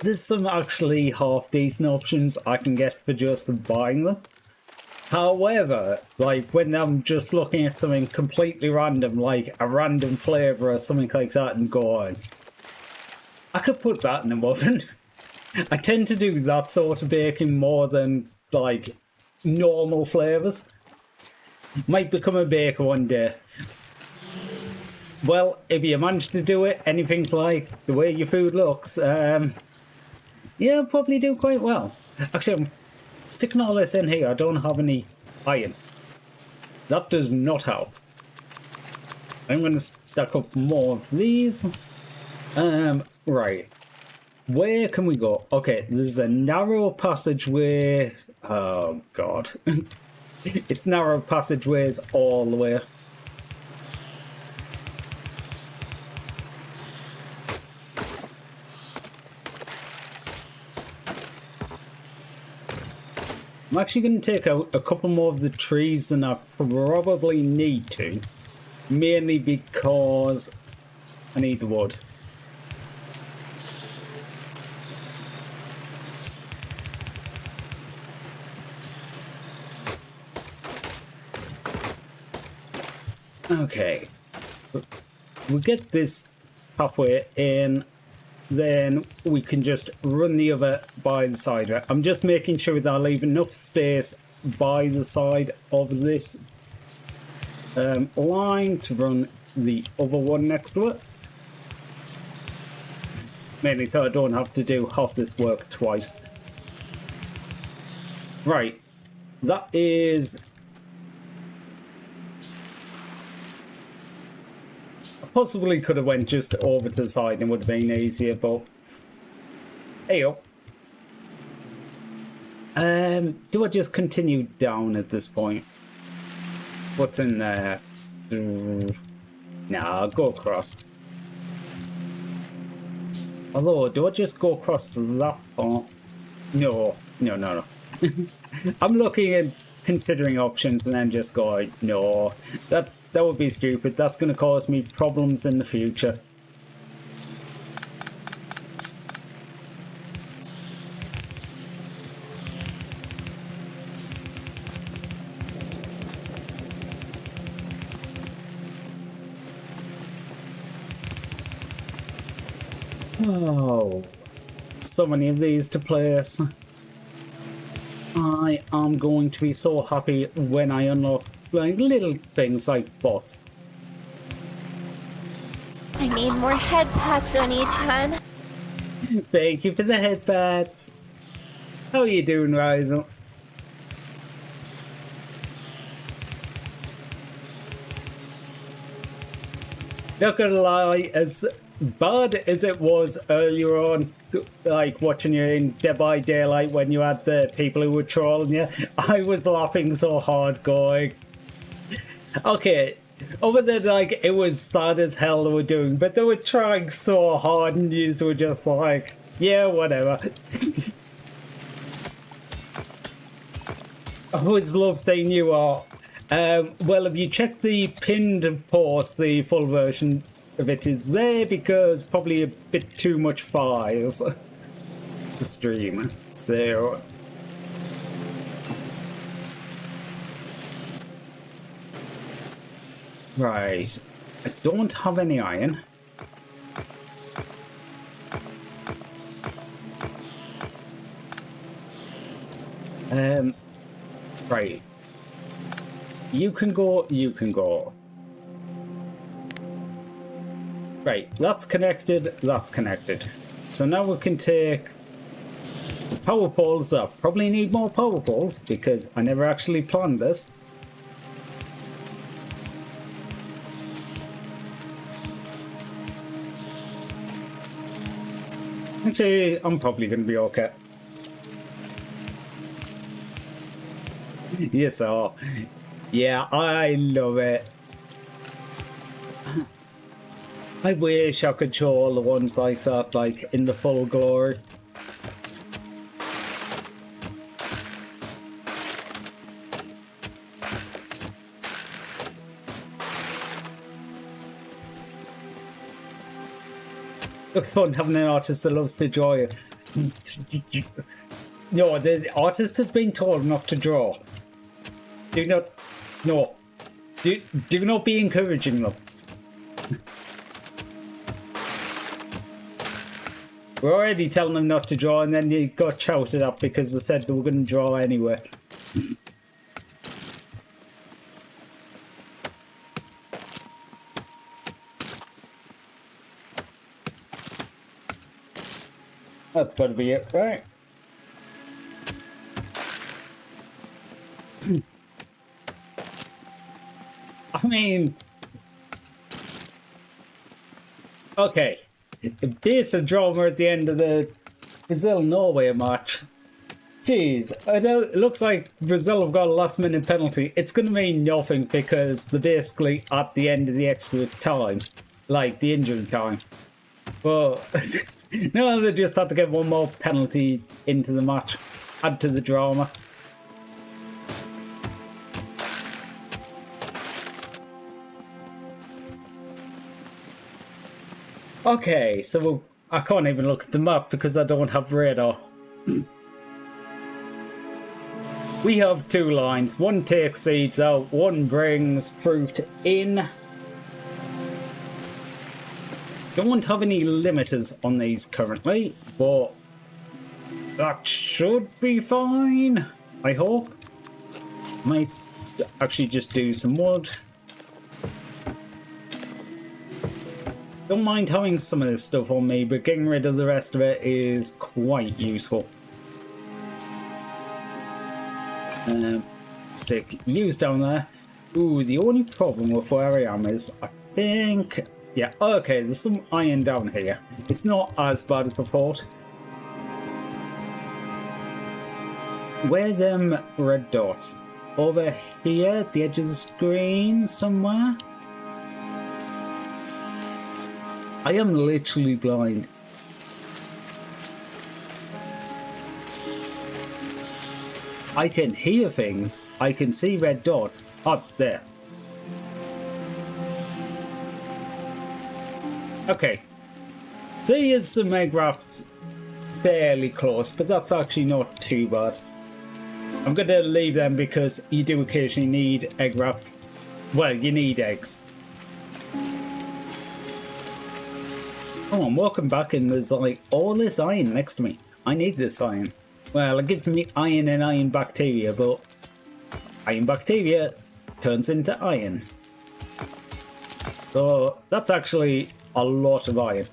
there's some actually half decent options I can get for just buying them. However, like when I'm just looking at something completely random, like a random flavour or something like that, and going, I could put that in a muffin. I tend to do that sort of baking more than like normal flavours. Might become a baker one day. Well, if you manage to do it, anything like the way your food looks, yeah, probably do quite well. Actually, I'm Sticking all this in here, I don't have any iron. That does not help. I'm going to stack up more of these. Right. Where can we go? Okay, there's a narrow passageway. Oh, God. It's narrow passageways all the way. I'm actually going to take out a couple more of the trees than I probably need to. Mainly because I need the wood. Okay. We'll get this halfway in. Then we can just run the other by the side. I'm just making sure that I leave enough space by the side of this line to run the other one next to it. Mainly so I don't have to do half this work twice. Right. That is... Possibly could have went just over to the side and would have been easier, but hey up. Do I just continue down at this point? What's in there? Nah, I'll go across. Although, do I just go across that part? No. I'm looking at considering options and then just going, no, that would be stupid. That's going to cause me problems in the future. Oh, so many of these to place. I am going to be so happy when I unlock like little things like bots. I need more head pats, Oni-chan. Thank you for the head pats. How are you doing, Ryzel? Not gonna lie, as bad as it was earlier on, like watching you in Dead by Daylight when you had the people who were trolling you, I was laughing so hard going, okay, other than like it was sad as hell they were doing, but they were trying so hard and you were just like, yeah, whatever. I always love seeing you all. Well, have you checked the pinned post, the full version of it is there, because probably a bit too much files to stream, so... Right, I don't have any iron. Right. You can go, you can go. Right, that's connected, that's connected. So now we can take the power poles up. Probably need more power poles because I never actually planned this. Actually, I'm probably going to be okay. Yes, sir. Yeah, I love it. I wish I could show all the ones like that, like, in the full glory. Looks fun having an artist that loves to draw you. No, the artist has been told not to draw. Do not... No. Do not be encouraging them. We're already telling them not to draw, and then you got shouted at because they said they were going to draw anyway. That's got to be it, right? I mean... Okay. A bit of drama at the end of the Brazil-Norway match. Jeez, it looks like Brazil have got a last-minute penalty. It's going to mean nothing because they're basically at the end of the extra time. Like, the injury time. But... no, they just had to get one more penalty into the match. Add to the drama. Okay, so I can't even look at the map because I don't have radar. We have two lines. One takes seeds out, one brings fruit in. Don't have any limiters on these currently, but that should be fine, I hope. Might actually just do some wood. Don't mind having some of this stuff on me, but getting rid of the rest of it is quite useful. Stick use down there. Ooh, the only problem with where I am is I think... yeah, okay, there's some iron down here. It's not as bad as I thought. Where are them red dots? Over here at the edge of the screen somewhere? I am literally blind. I can hear things. I can see red dots up there. Okay. So here's some egg rafts fairly close, but that's actually not too bad. I'm going to leave them because you do occasionally need egg raft. Well, you need eggs. Oh, I'm walking back and there's like all this iron next to me. I need this iron. Well, it gives me iron and iron bacteria, but iron bacteria turns into iron. So that's actually a lot of iron.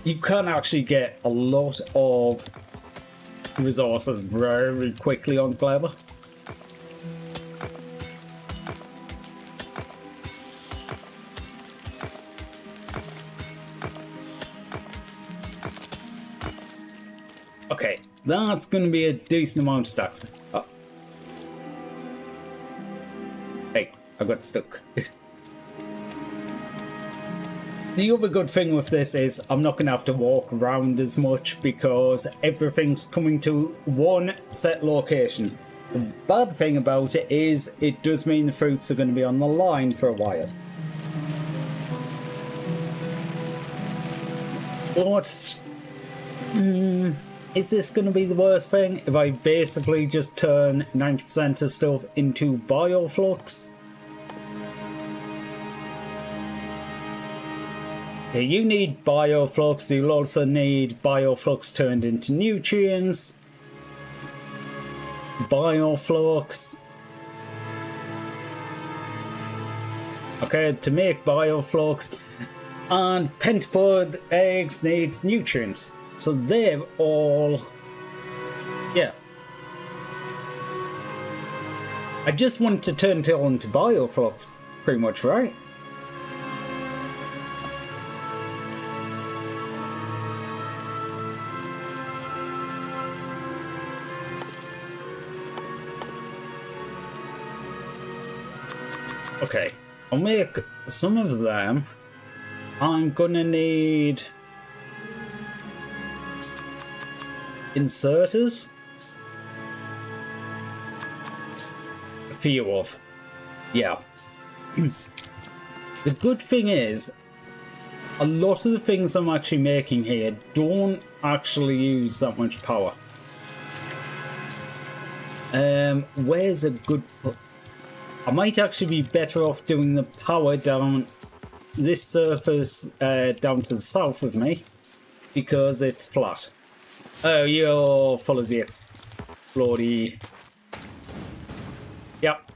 You can actually get a lot of resources very quickly on Gleba. Okay, that's going to be a decent amount of stacks. Oh. Hey, I got stuck. The other good thing with this is I'm not going to have to walk around as much because everything's coming to one set location. The bad thing about it is it does mean the fruits are going to be on the line for a while. But... is this going to be the worst thing if I basically just turn 90% of stuff into bioflux? Yeah, you need bioflux, you'll also need bioflux turned into nutrients. Bioflux. Okay, to make bioflux. And pentapod eggs needs nutrients. So they're all... yeah. I just want to turn it on to bioflux, pretty much, right? Okay, I'll make some of them. I'm gonna need... inserters? A few of. Yeah. The good thing is, a lot of the things I'm actually making here don't actually use that much power. Where's a good... I might actually be better off doing the power down this surface down to the south of me because it's flat. Oh, you're full of the explodey. Yep.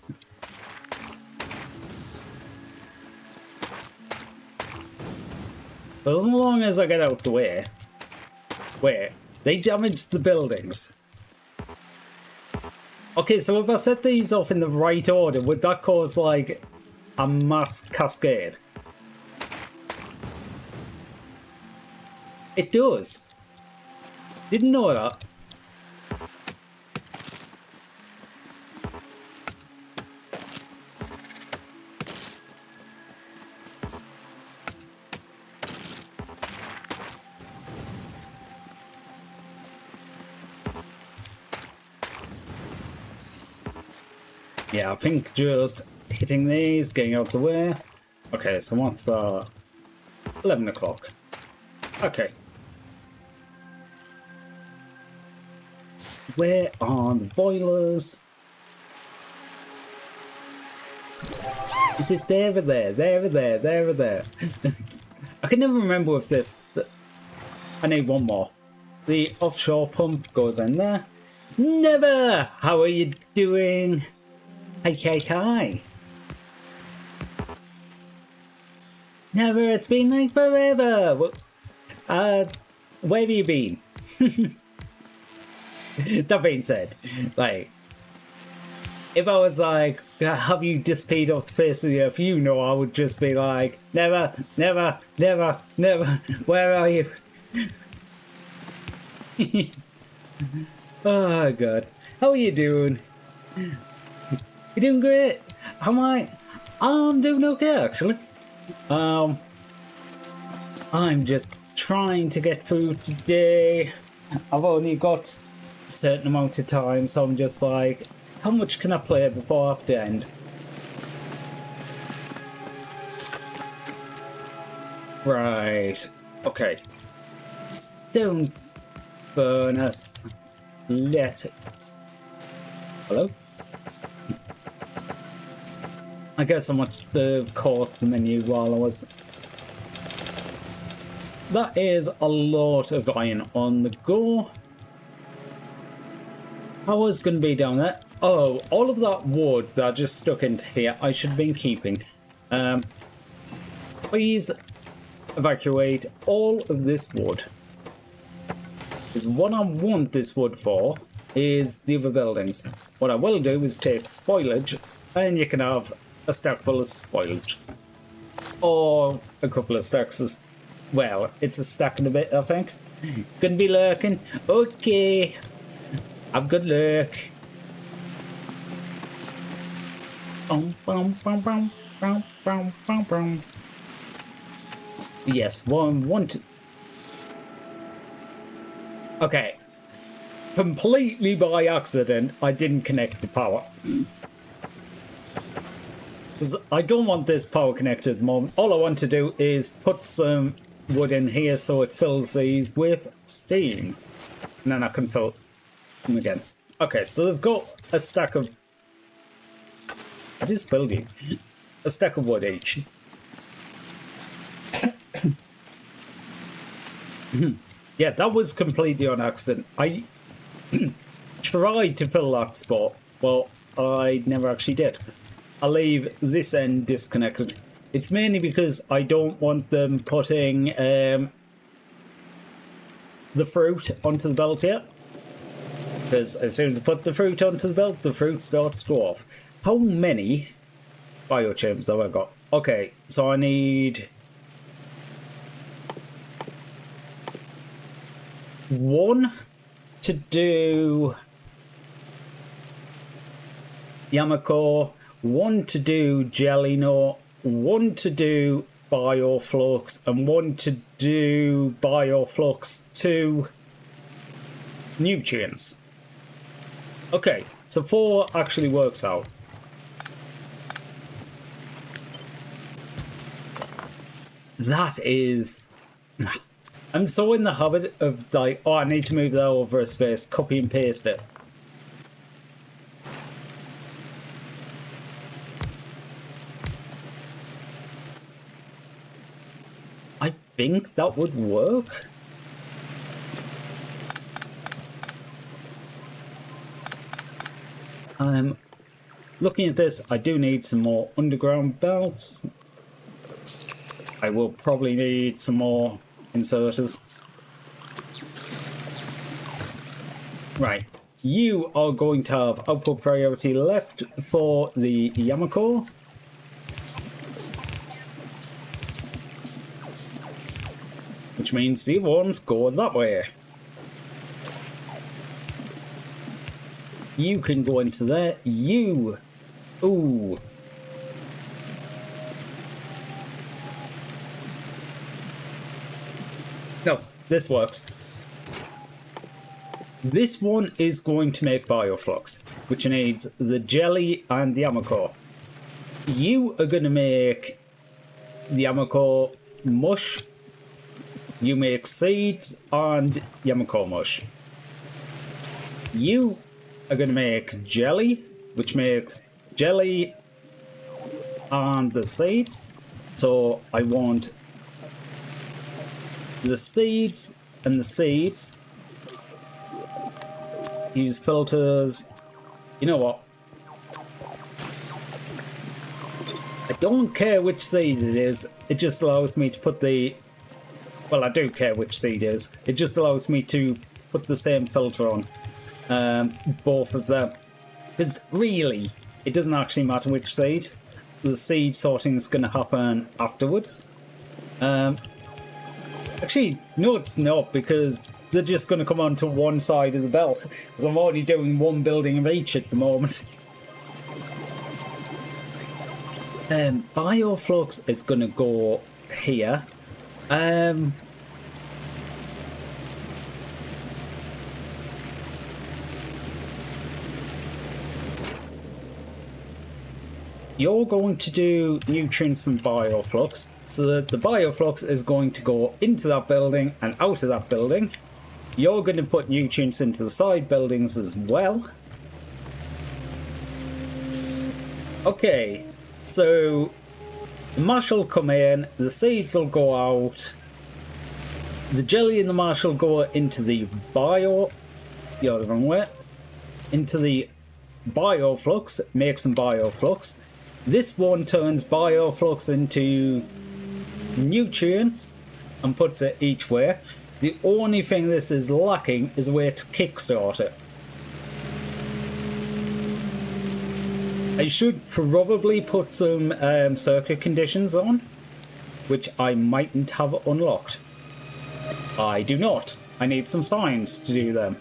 But as long as I get out the way. Where? They damaged the buildings. Okay, so if I set these off in the right order, would that cause, like, a mass cascade. It does. Didn't know that. Yeah, I think just hitting these, getting out the way. Okay, so what's 11 o'clock. Okay. Where are the boilers? Is it there or there? There or there? There or there? I can never remember if this... I need one more. The offshore pump goes in there. Never! How are you doing? Hi. Never, it's been like forever. Where have you been? That being said, like, if I was like, have you disappeared off the face of the earth, you know I would just be like, never, where are you? Oh god, how are you doing? You doing great? I'm doing okay actually. I'm just trying to get food today. I've only got a certain amount of time, so I'm just like, how much can I play before I have to end? Right. Okay. Stone furnace. Let it. Hello? I guess I must have caught the menu while I was... That is a lot of iron on the go. I was going to be down there. Oh, all of that wood that I just stuck into here, I should have been keeping. Please evacuate all of this wood. Because what I want this wood for is the other buildings. What I will do is take spoilage, and you can have a stack full of spoilage. Or a couple of stacks of... Well, it's a stack and a bit, I think. Gonna be lurking. Okay. Have good luck. Yes, one. Okay. Completely by accident, I didn't connect the power. Because I don't want this power connected at the moment. All I want to do is put some wood in here so it fills these with steam. And then I can fill them again. Okay, so they've got a stack of... I just filled you. A stack of wood each. Yeah, that was completely on accident. I tried to fill that spot, but I never actually did. I'll leave this end disconnected. It's mainly because I don't want them putting the fruit onto the belt here. Because as soon as I put the fruit onto the belt, the fruit starts to go off. How many biochips have I got? Okay, so I need... 1 to do Yamako, 1 to do Jelly-Nut, 1 to do Bioflux, and 1 to do Bioflux 2 nutrients. Okay, so 4 actually works out. That is... I'm so in the habit of like, oh, I need to move that over a space, copy and paste it. I think that would work. Looking at this, I do need some more underground belts. I will probably need some more inserters. Right, you are going to have output priority left for the Yamako. which means the other ones go that way. You can go into there. You. Ooh. No, this works. This one is going to make bioflux, which needs the jelly and the Amacore. You are going to make the Amacore mush. You make seeds and Yamacore mush. You are going to make jelly, which makes jelly and the seeds. So I want the seeds and the seeds. Use filters. You know what? I don't care which seed it is. It just allows me to put the... Well, I do care which seed it is. It just allows me to put the same filter on both of them. Because really, it doesn't actually matter which seed. The seed sorting is going to happen afterwards. Actually, no, it's not, because they're just going to come onto one side of the belt. Because I'm already doing one building of each at the moment. Bioflux is going to go here. You're going to do nutrients from bioflux, so that the bioflux is going to go into that building and out of that building. You're going to put nutrients into the side buildings as well. Okay, so the mash will come in, the seeds will go out, the jelly and the mash will go into the you're the wrong way, into the bioflux, make some bioflux. This one turns bioflux into nutrients and puts it each way. The only thing this is lacking is a way to kickstart it. I should probably put some circuit conditions on, which I mightn't have unlocked. I do not. I need some signs to do them.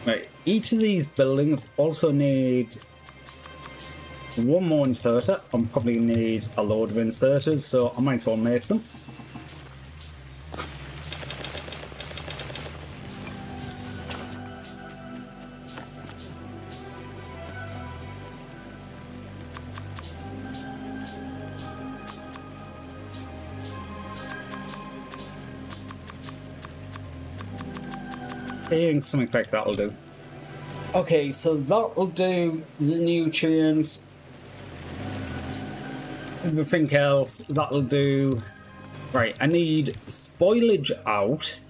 Right, each of these buildings also needs one more inserter. I'm probably going to need a load of inserters, so I might as well make them. I think something like that'll do. Okay, so that'll do the nutrients. Everything else, that'll do. Right, I need spoilage out.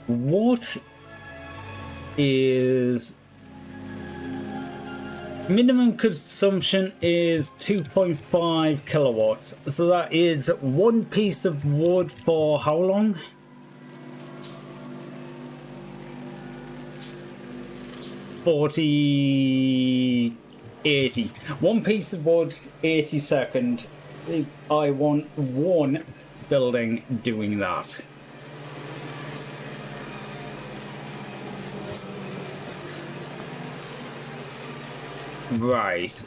What is... Minimum consumption is 2.5 kilowatts, so that is one piece of wood for how long? $40, $80. One piece of wood, 80 seconds. I want one building doing that. Right.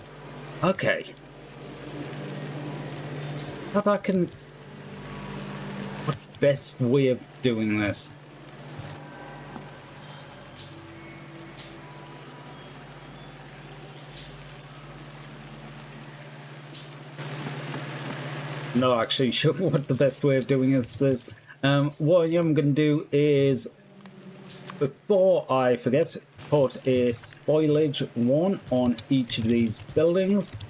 Okay. But I can... What's the best way of doing this? I'm not actually sure what the best way of doing this is. What I'm going to do is, before I forget, put a spoilage 1 on each of these buildings.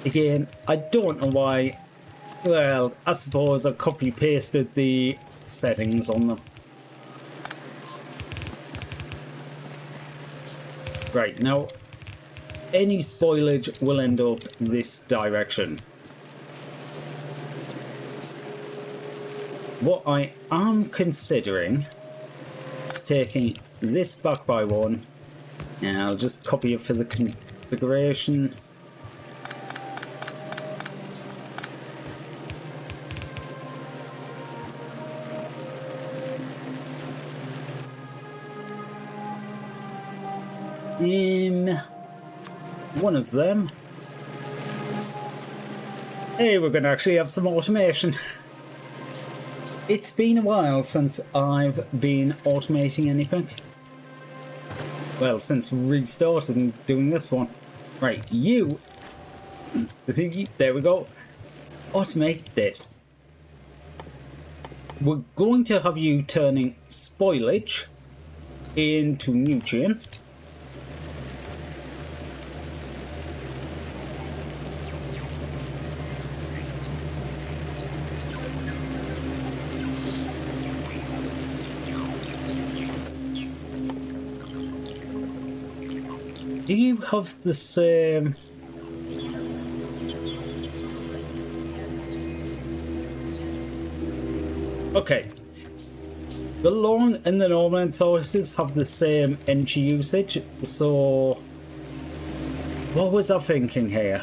Again, I don't know why. Well, I suppose I copy pasted the settings on them. Right, now any spoilage will end up this direction. What I am considering is taking this back by one, and I'll just copy it for the configuration. One of them. Hey, we're going to actually have some automation. It's been a while since I've been automating anything. Well, since restarted and doing this one. Right, you. There we go. Automate this. We're going to have you turning spoilage into nutrients. Do you have the same? Okay. The lawn and the normal sources have the same energy usage, so what was I thinking here?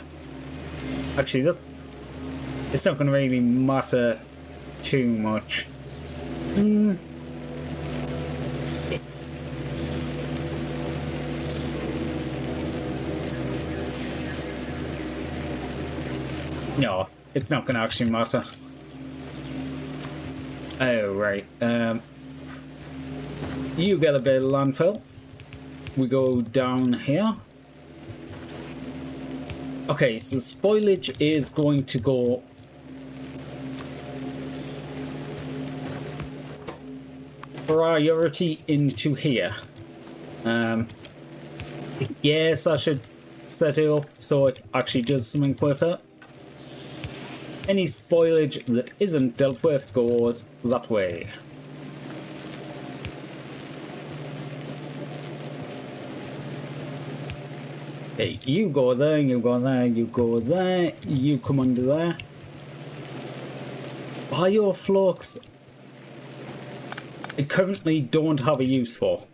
Actually, it's not going to really matter too much. No, it's not going to actually matter. Oh, right. You get a bit of landfill. We go down here. Okay, so the spoilage is going to go priority into here. Yes, I should set it up so it actually does something with it. Any spoilage that isn't dealt with goes that way. Okay, you go there, you go there, you go there, you come under there. Bioflux, I currently don't have a use for.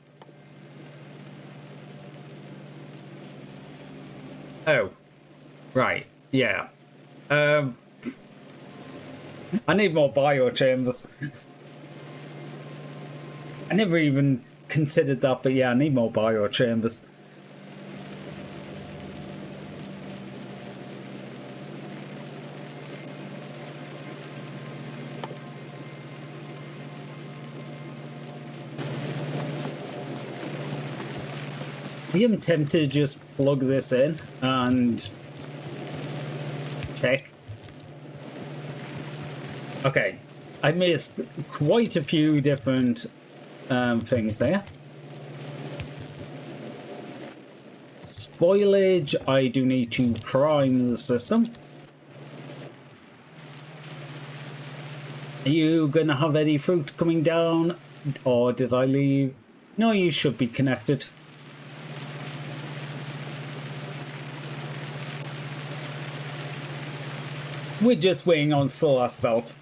Oh, right, yeah. I need more biochambers. I never even considered that, but yeah, I need more biochambers. I am tempted to just plug this in and check. Okay, I missed quite a few different things there. Spoilage, I do need to prime the system. Are you gonna have any fruit coming down? Or did I leave? No, you should be connected. We're just waiting on soul asphalt.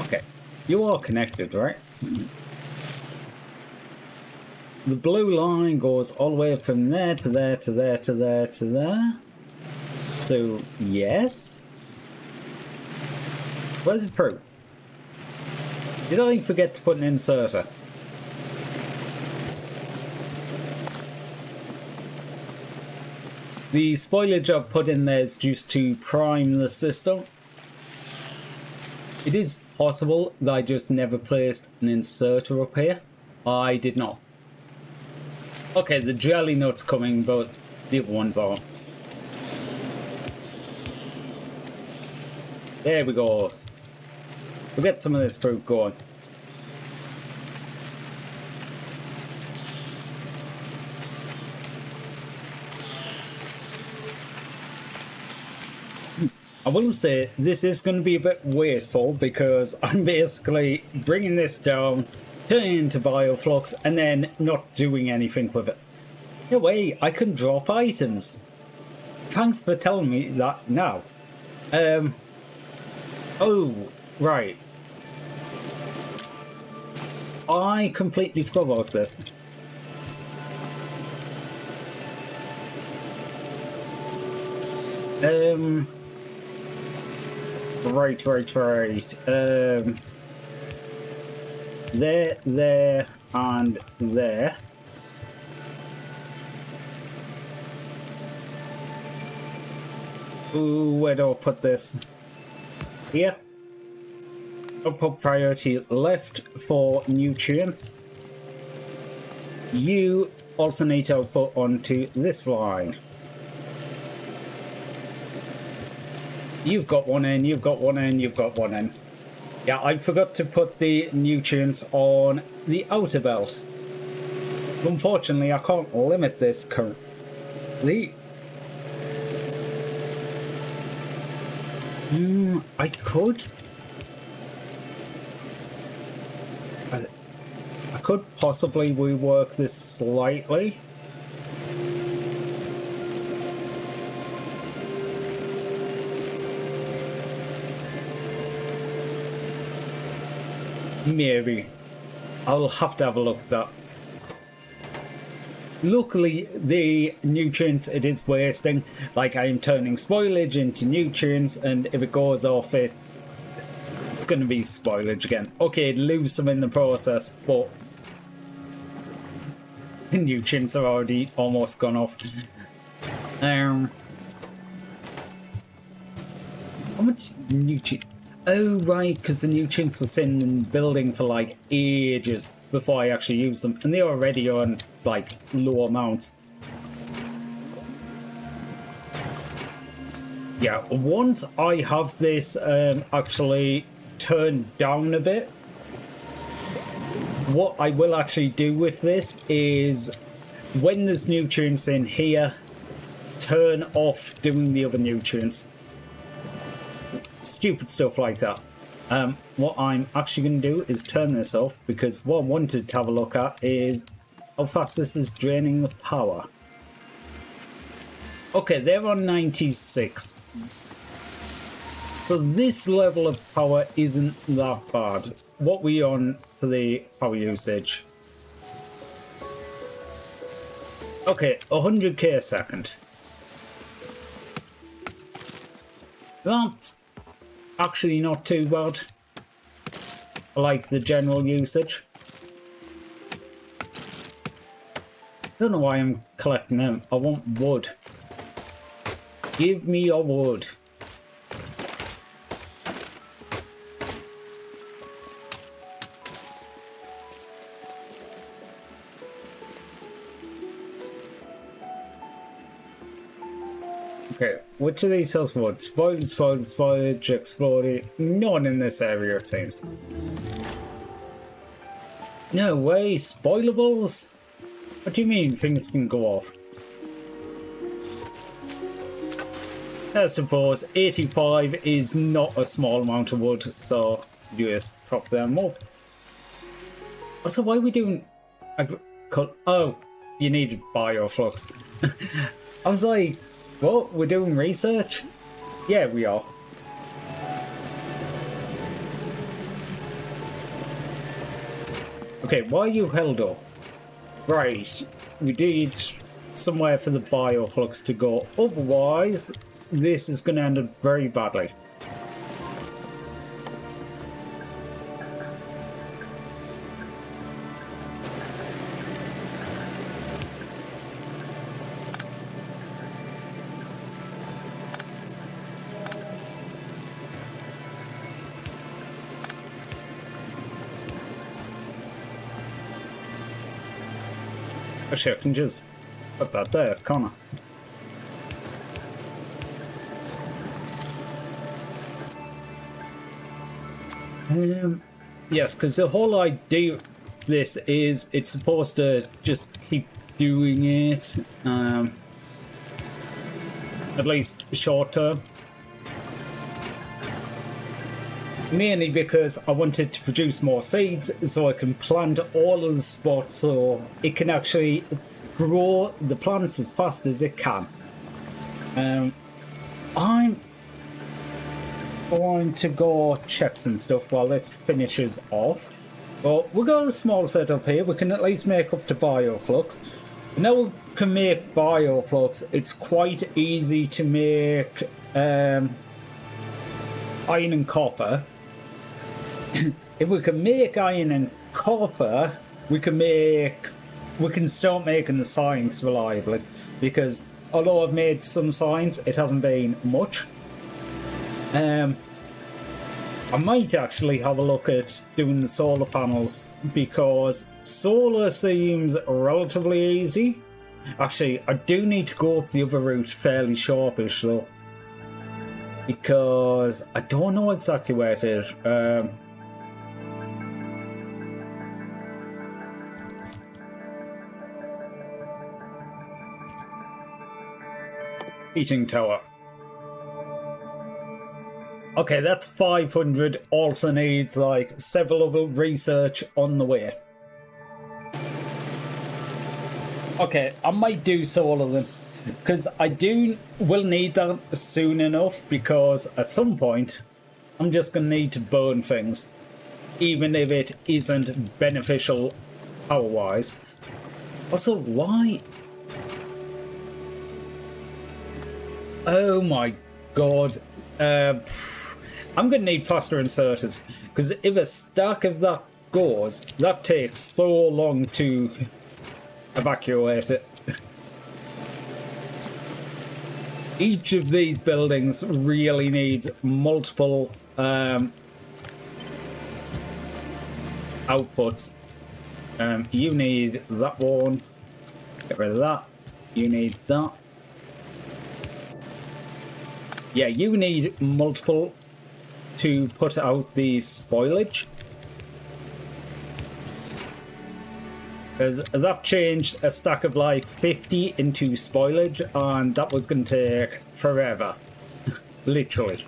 Okay, you are connected, right? The blue line goes all the way from there to there to there to there to there. So, yes. Where's the fruit? Did I forget to put an inserter? The spoilage I've put in there is just to prime the system. It is possible that I just never placed an inserter up here. I did not. Okay, the jelly nut's coming, but the other ones aren't. There we go. We'll get some of this fruit going. I will say this is going to be a bit wasteful because I'm basically bringing this down, turning it into bioflux, and then not doing anything with it. No way, I can drop items. Thanks for telling me that now. Oh, right. I completely forgot about this. Right. There, and there. Ooh, where do I put this? Here. I'll put priority left for nutrients. You also need to put onto this line. You've got one in, you've got one in, you've got one in. Yeah, I forgot to put the nutrients on the outer belt. Unfortunately, I can't limit this currently. I could. I could possibly rework this slightly. Maybe. I'll have to have a look at that. Luckily, the nutrients it is wasting, like I am turning spoilage into nutrients, and if it goes off it's going to be spoilage again. Okay, lose some in the process, but the nutrients are already almost gone off. How much nutrient? Oh, right, because the nutrients were sitting in the building for like ages before I actually used them, and they're already on like low amounts. Yeah, once I have this actually turned down a bit, what I will actually do with this is when there's nutrients in here, turn off doing the other nutrients. Stupid stuff like that. What I'm actually going to do is turn this off, because what I wanted to have a look at is how fast this is draining the power. Okay, they're on 96. So this level of power isn't that bad. What we on for the power usage? Okay, 100k a second. That's actually not too bad. I like the general usage. Don't know why I'm collecting them. I want wood. Give me your wood. Okay, which of these sells wood? Spoilage, exploded. None in this area, it seems. No way, spoilables? What do you mean things can go off? I suppose 85 is not a small amount of wood, so you just top them up. Also, why are we doing... Oh, you needed bioflux. I was like, what? We're doing research? Yeah, we are. Okay, why are you held up? Right, we need somewhere for the bioflux to go. Otherwise, this is going to end up very badly. Actually, I can just put that there, can't I? Yes, because the whole idea of this is it's supposed to just keep doing it, at least short term. Mainly because I wanted to produce more seeds so I can plant all of the spots so it can actually grow the plants as fast as it can. I'm going to go check some stuff while this finishes off. But we've got a small setup here. We can at least make up to bioflux. Now we can make bioflux. It's quite easy to make iron and copper. If we can make iron and copper, we can start making the science reliably. Because although I've made some science, it hasn't been much. I might actually have a look at doing the solar panels because solar seems relatively easy. Actually, I do need to go up the other route fairly sharpish though, because I don't know exactly where it is. Heating tower. Okay, that's 500. Also needs like several other research on the way. Okay, I might do solar then, because I will need that soon enough, because at some point I'm just going to need to burn things, even if it isn't beneficial power-wise. Also, why? Oh my god. I'm going to need faster inserters, because if a stack of that goes, that takes so long to evacuate it. Each of these buildings really needs multiple outputs. You need that one. Get rid of that. You need that. Yeah, you need multiple to put out the spoilage. Because that changed a stack of like 50 into spoilage, and that was going to take forever. Literally.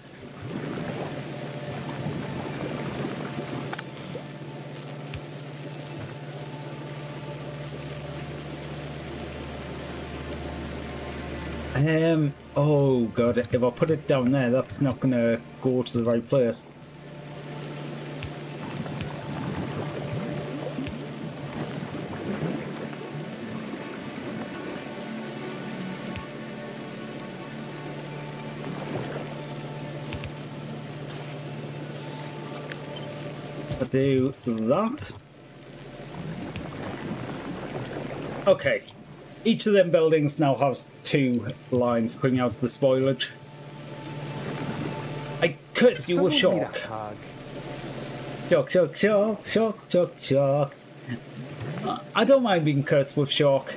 Oh god, if I put it down there, that's not gonna go to the right place. I'll do that. Okay. Each of them buildings now has 2 lines putting out the spoilage. I curse you with shock. Shock, shock, shock, shock, shock, shock. I don't mind being cursed with shock.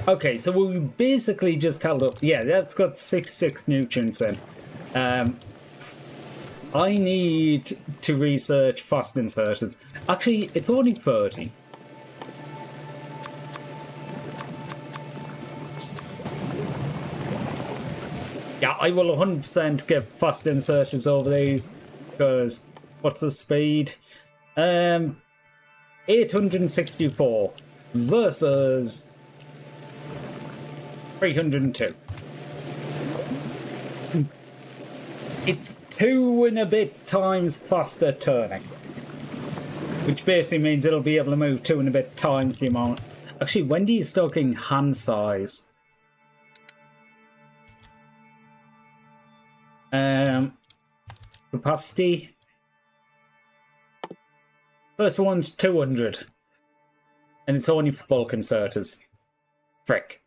Okay, so we basically just held up. Yeah, that's got 6 nutrients in. I need to research fast inserters. Actually, it's only 30. Yeah, I will 100% get fast inserters over these, because what's the speed? 864 versus 302. It's 2 and a bit times faster turning, which basically means it'll be able to move 2 and a bit times the amount. Actually, when do you start getting hand size? Capacity. First one's 200, and it's only for bulk inserters. Frick.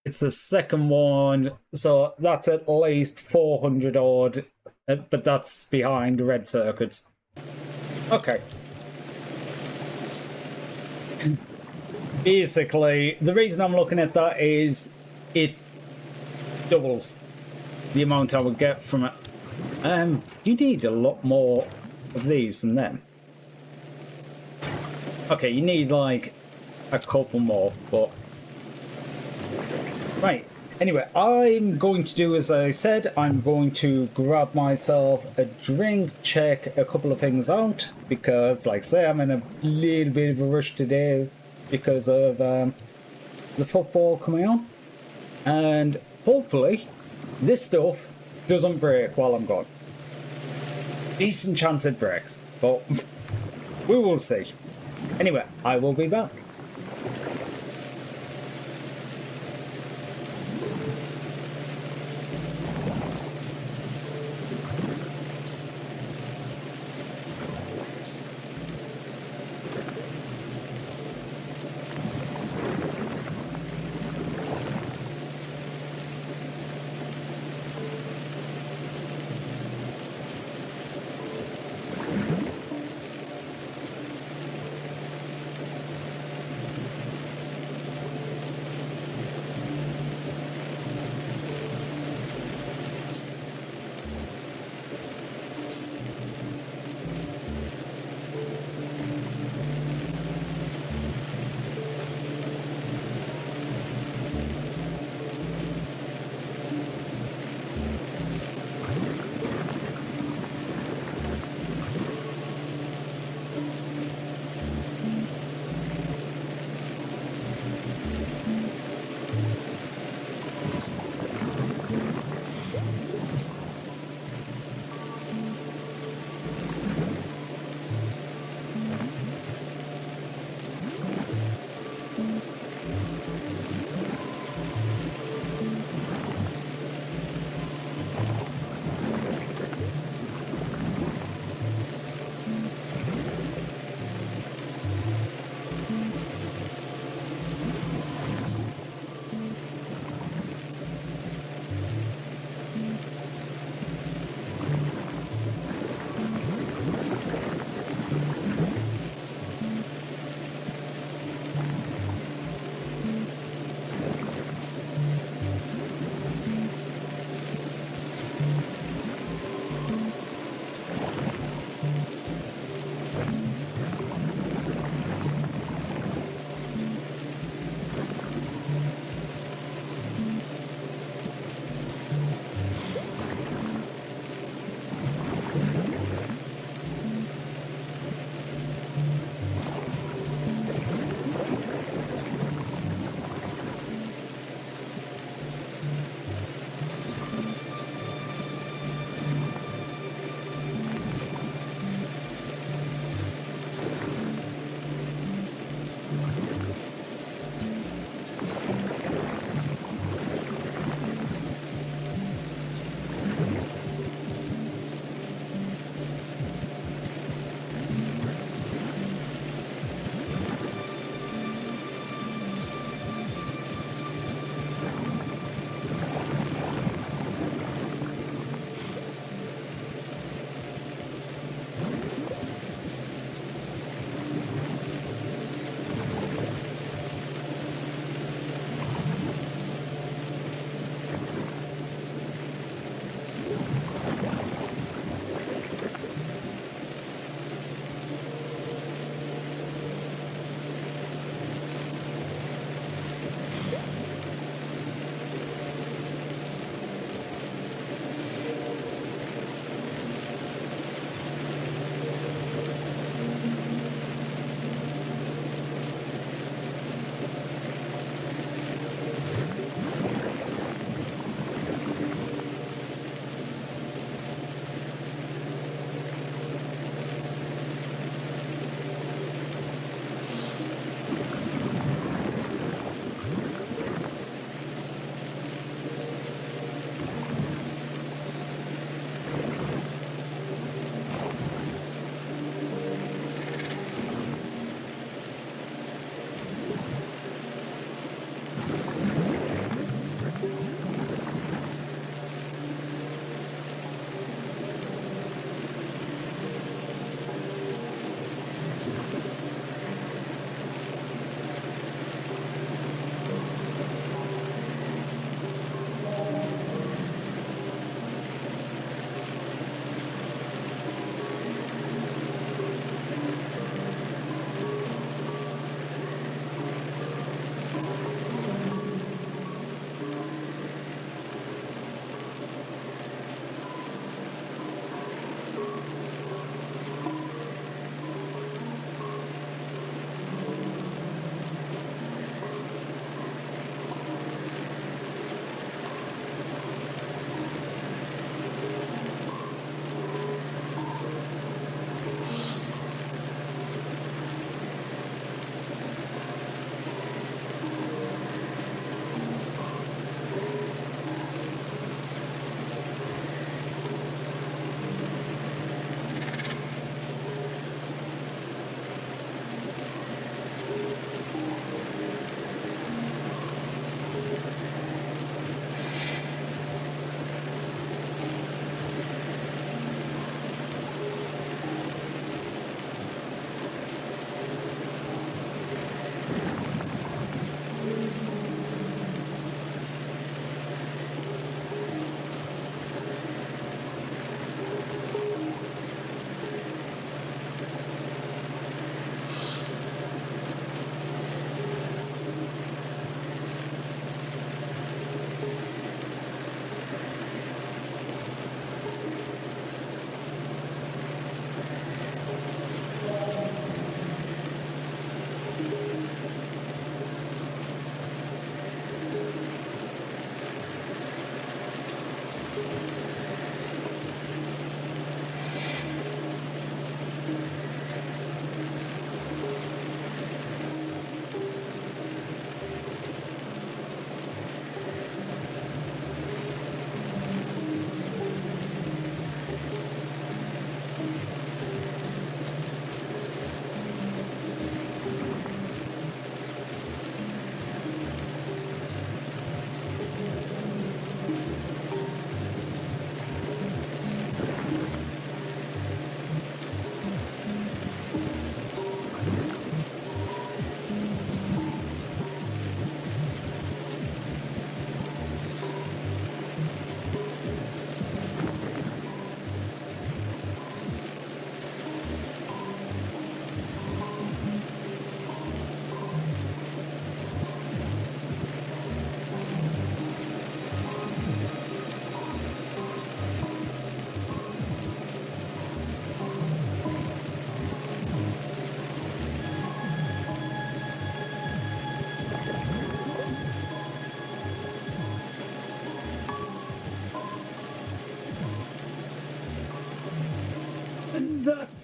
It's the second one, so that's at least 400 odd, but that's behind red circuits. Okay. basically, the reason I'm looking at that is it doubles the amount I would get from it. You need a lot more of these than them. Okay, you need like a couple more, but right. Anyway, I'm going to do as I said. I'm going to grab myself a drink, check a couple of things out, because like I say, I'm in a little bit of a rush today because of the football coming on, and hopefully this stuff doesn't break while I'm gone. Decent chance it breaks, but we will see. Anyway, I will be back.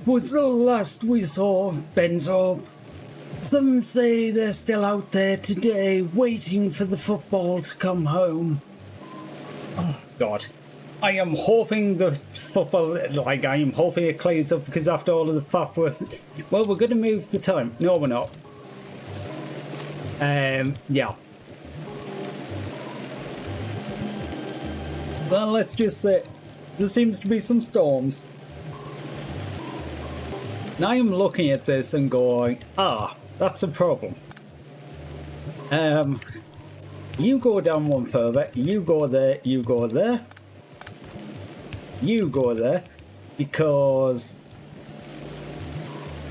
was the last we saw of Benzo. Some say they're still out there today, waiting for the football to come home. Oh, God. I am hoping the football, like, I am hoping it clears up, because after all of the faff with... Well, we're going to move the time. No, we're not. Yeah. Well, let's just say there seems to be some storms. Now I'm looking at this and going, that's a problem. You go down one further, you go there, you go there. You go there, because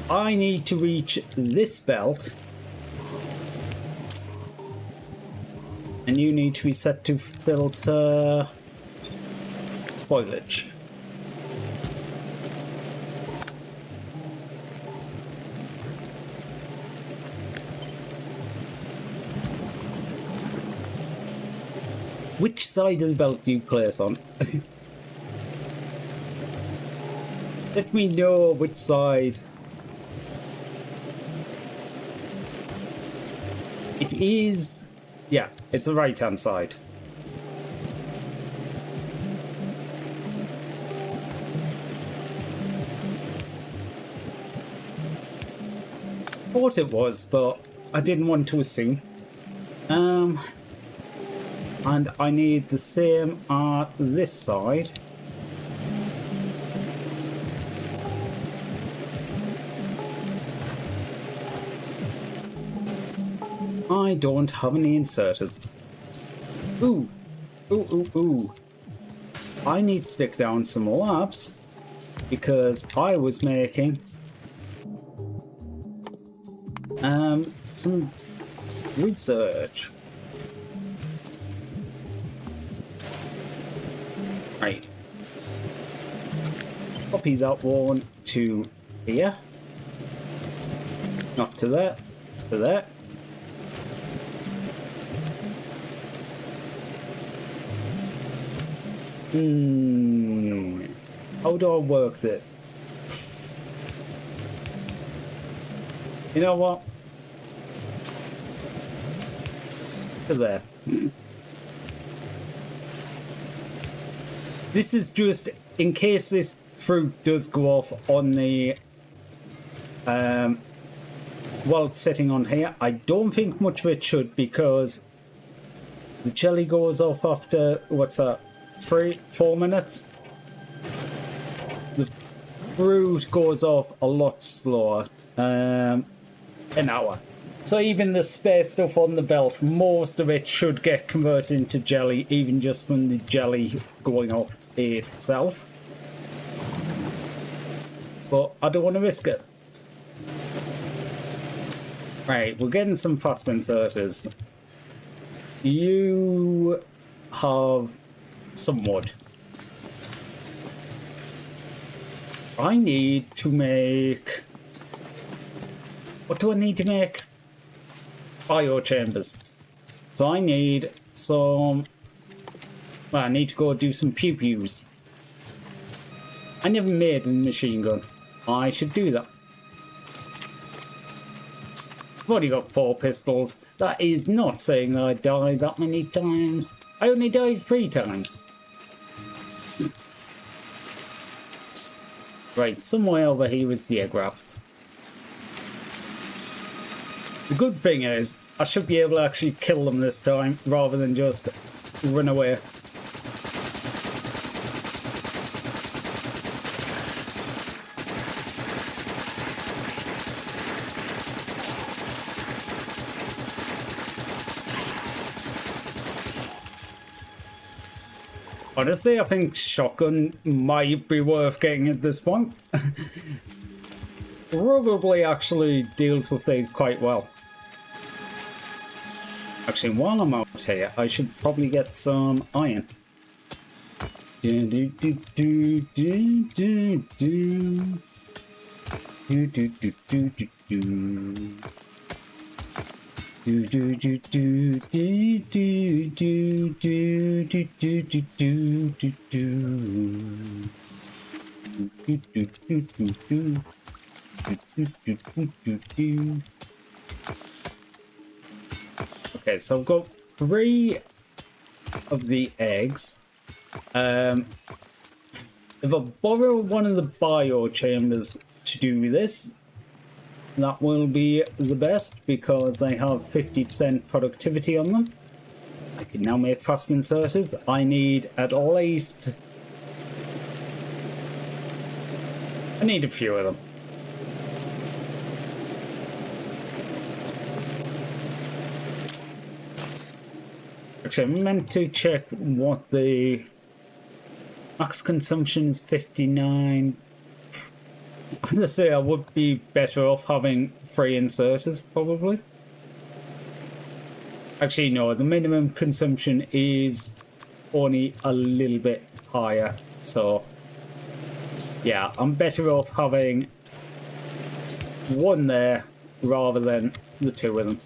I need to reach this belt. And you need to be set to filter spoilage. Which side of the belt do you place on? Let me know which side. It is... Yeah, it's the right-hand side. Thought it was, but I didn't want to assume. And I need the same on this side. I don't have any inserters. Ooh. I need to stick down some labs because I was making some research. Right. Copy that one to here. Not to that. To that. How do I work it? You know what? To there. This is just in case this fruit does go off on the while it's sitting on here. I don't think much of it should, because the jelly goes off after, what's that, 3-4 minutes. The fruit goes off a lot slower, an hour. So even the spare stuff on the belt, most of it should get converted into jelly, even just from the jelly going off itself. But I don't want to risk it. Right, we're getting some fast inserters. You have some wood. I need to make... What do I need to make? Biochambers. So I need some... Well, I need to go do some pew-pews. I never made a machine gun. I should do that. I've already got 4 pistols. That is not saying that I died that many times. I only died 3 times. Right, somewhere over here is the aircraft. The good thing is, I should be able to actually kill them this time, rather than just run away. Honestly, I think shotgun might be worth getting at this point. Probably actually deals with these quite well. Actually, while I'm out here, I should probably get some iron. Okay, so I've got 3 of the eggs. If I borrow one of the bio chambers to do this, that will be the best because I have 50% productivity on them. I can now make fast inserters. I need at least... I need a few of them. Actually, I meant to check what the max consumption is. 59. As I say, I would be better off having 3 inserters, probably. Actually, no, the minimum consumption is only a little bit higher. So, yeah, I'm better off having 1 there rather than the 2 of them.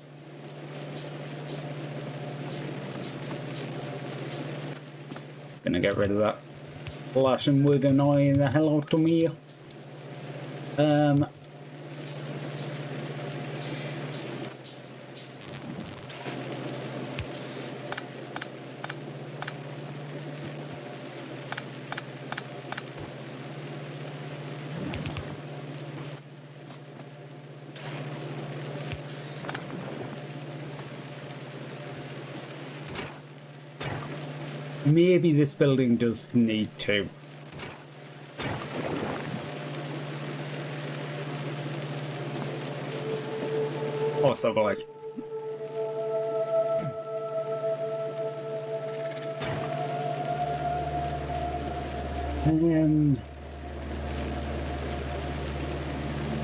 Just gonna get rid of that flashing wood annoying the hell out of me. Maybe this building does need 2. Possibly.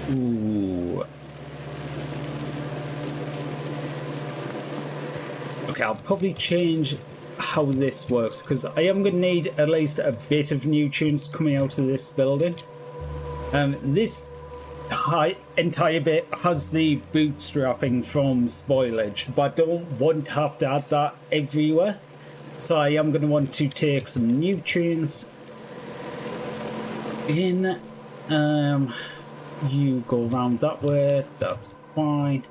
Ooh. Okay, I'll probably change how this works because I am going to need at least a bit of nutrients coming out of this building. This entire bit has the bootstrapping from spoilage, but I don't want to have to add that everywhere. So I am going to want to take some nutrients in. You go around that way, that's fine.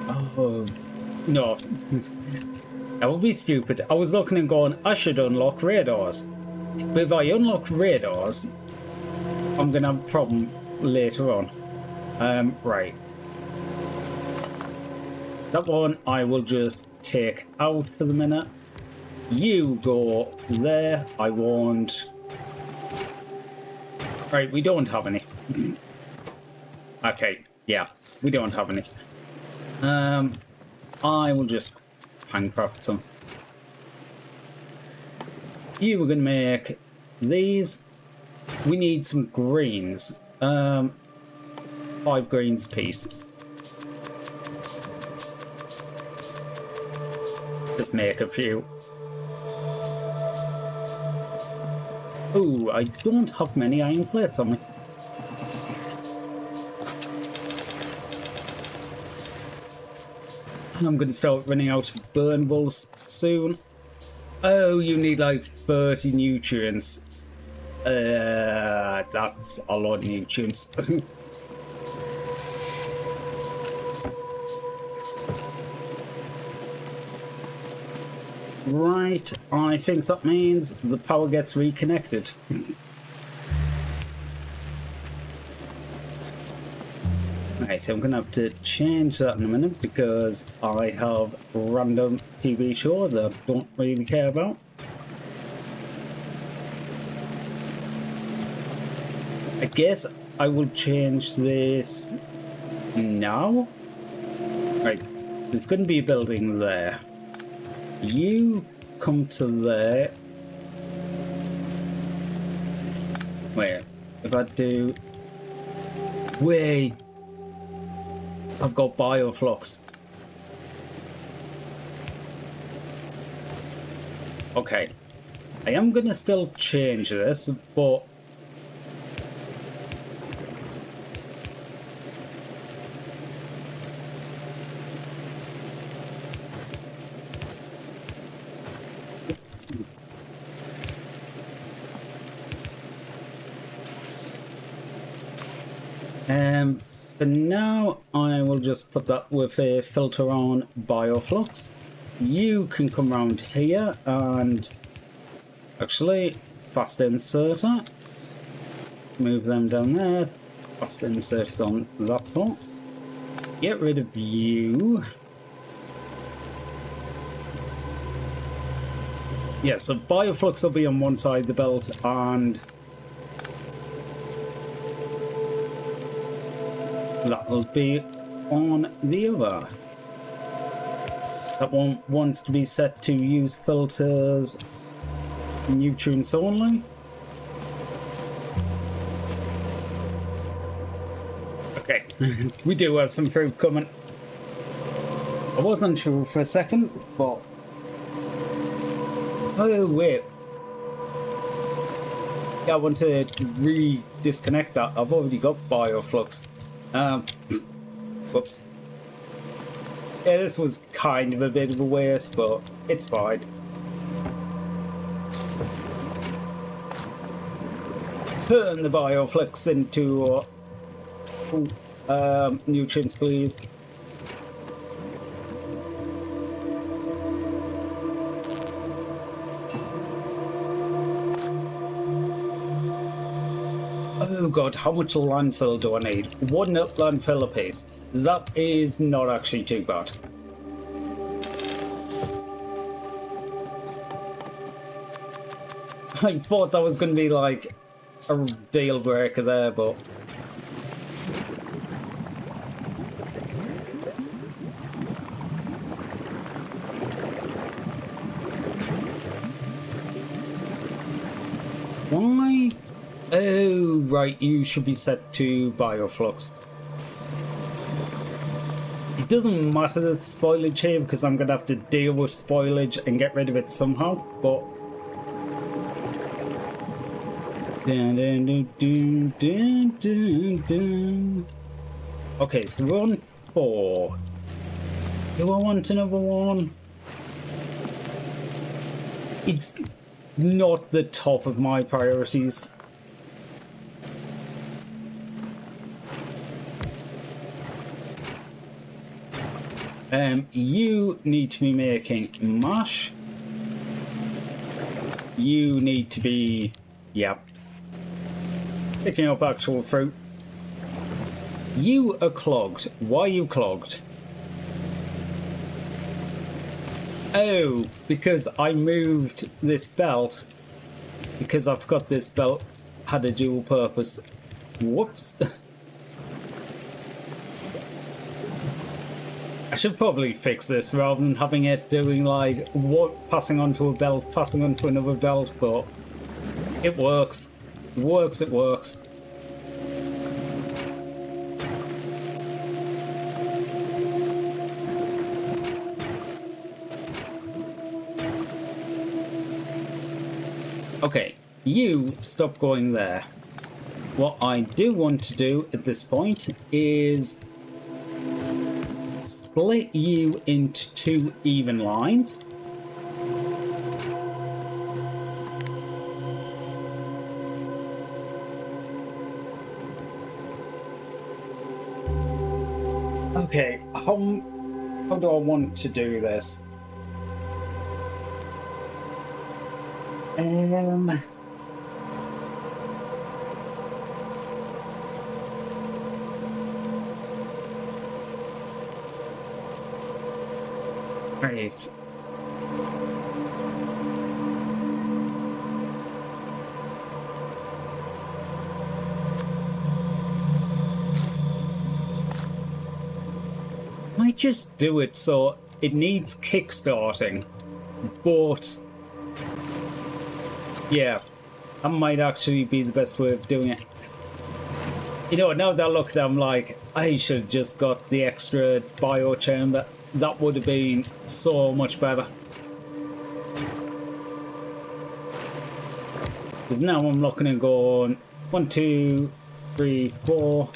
Oh, no. That would be stupid. I was looking and going, I should unlock radars. But if I unlock radars, I'm going to have a problem later on. Right. That one I will just take out for the minute. You go there. I won't. Right, we don't have any. Okay, yeah, we don't have any. I will just handcraft some. You were going to make these. We need some greens. 5 greens apiece. Just make a few. Ooh, I don't have many iron plates on me. I'm going to start running out of burnables soon. Oh, you need like 30 nutrients. That's a lot of nutrients. Right, I think that means the power gets reconnected. Right, so I'm going to have to change that in a minute because I have a random TV show that I don't really care about. I guess I will change this now. Right, there's going to be a building there. You come to there. Wait, if I do... Wait! I've got bioflux. Okay. I am going to still change this, but... Oops. For now, I will just put that with a filter on bioflux. You can come around here and actually fast inserter. Move them down there. Fast inserts on that sort. Get rid of you. Yeah, so bioflux will be on one side of the belt and that'll be on the other. That one wants to be set to use filters, nutrients only. Okay, we do have some fruit coming. I wasn't sure for a second, but... Oh, wait. Yeah, I want to re-disconnect that. I've already got bioflux. Whoops. Yeah, this was kind of a bit of a waste, but it's fine. Turn the bioflux into nutrients, please. Oh god, how much landfill do I need? One landfill apiece. That is not actually too bad. I thought that was going to be like a deal breaker there, but... Why? Oh, right, you should be set to bioflux. It doesn't matter the spoilage here because I'm going to have to deal with spoilage and get rid of it somehow, but... Okay, so we're on 4. Do I want another one? It's not the top of my priorities. You need to be making mash. You need to be, picking up actual fruit. You are clogged. Why are you clogged? Oh, because I moved this belt. Because I forgot this belt had a dual purpose. Whoops. I should probably fix this rather than having it doing like what passing onto a belt, passing onto another belt, but it works. It works, it works. Okay, you stop going there. What I do want to do at this point is split you into 2 even lines. Okay, how do I want to do this? Right. Might just do it so it needs kickstarting, but yeah, that might actually be the best way of doing it. You know, now that I look at it, I'm like, I should have just got the extra biochamber. That would have been so much better. Because now I'm looking and going 1, 2, 3, 4.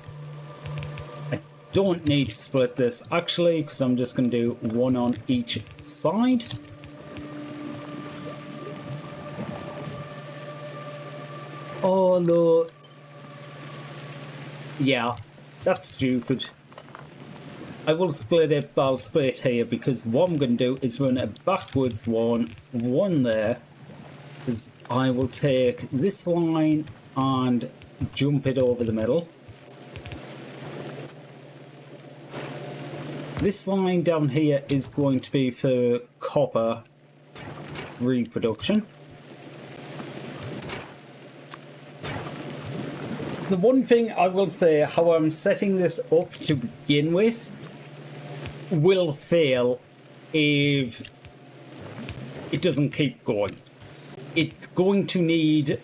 I don't need to split this actually, because I'm just going to do 1 on each side. Although, yeah, That's stupid. I will split it, but I'll split it here because what I'm going to do is run a backwards one there. Because I will take this line and jump it over the middle. This line down here is going to be for copper reproduction. The one thing I will say, how I'm setting this up to begin with, will fail if it doesn't keep going. It's going to need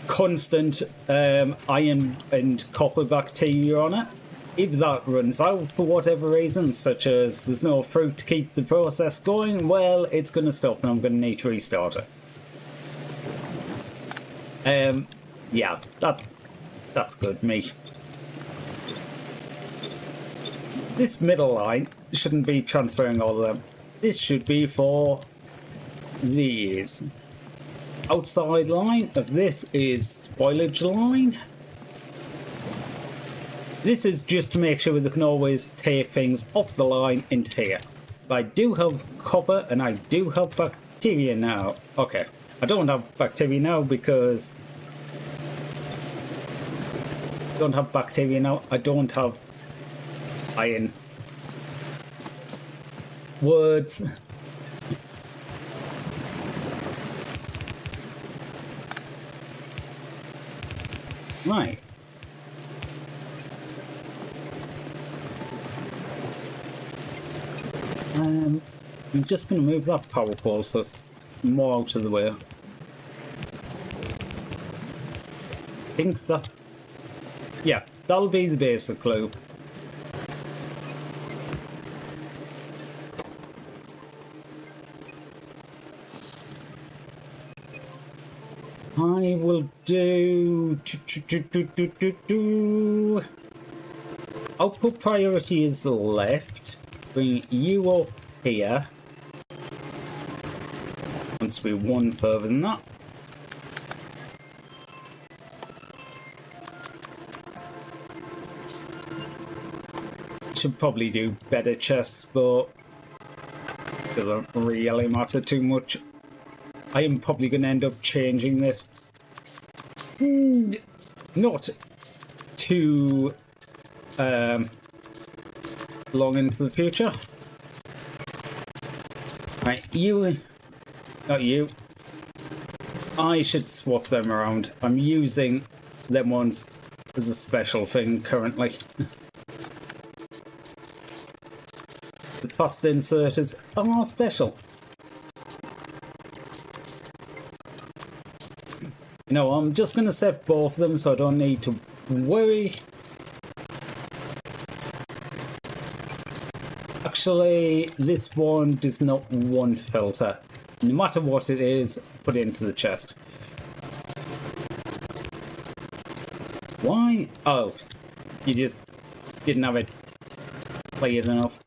constant iron and copper bacteria on it. If that runs out for whatever reason, such as there's no fruit to keep the process going, well, it's going to stop and I'm going to need to restart it. Yeah, that's good, me. This middle line shouldn't be transferring all of them. This should be for these. Outside line of this is spoilage line. This is just to make sure they can always take things off the line into here. But I do have copper and I do have bacteria now. Okay, I don't have bacteria now because... I don't have bacteria now. I don't have iron. Words. Right. I'm just going to move that power pole so it's more out of the way. I think that... yeah, that'll be the basic clue. I will do... output priority is the left. Bring you up here. Wants to be one further than that. Should probably do better chests, but it doesn't really matter too much. I am probably going to end up changing this. Not too long into the future. Right, you, not you. I should swap them around. I'm using them ones as a special thing currently. The fast inserters are special. You know, I'm just going to set both of them so I don't need to worry. Actually, this one does not want filter. No matter what it is, put it into the chest. Why? Oh, you just didn't have it played enough.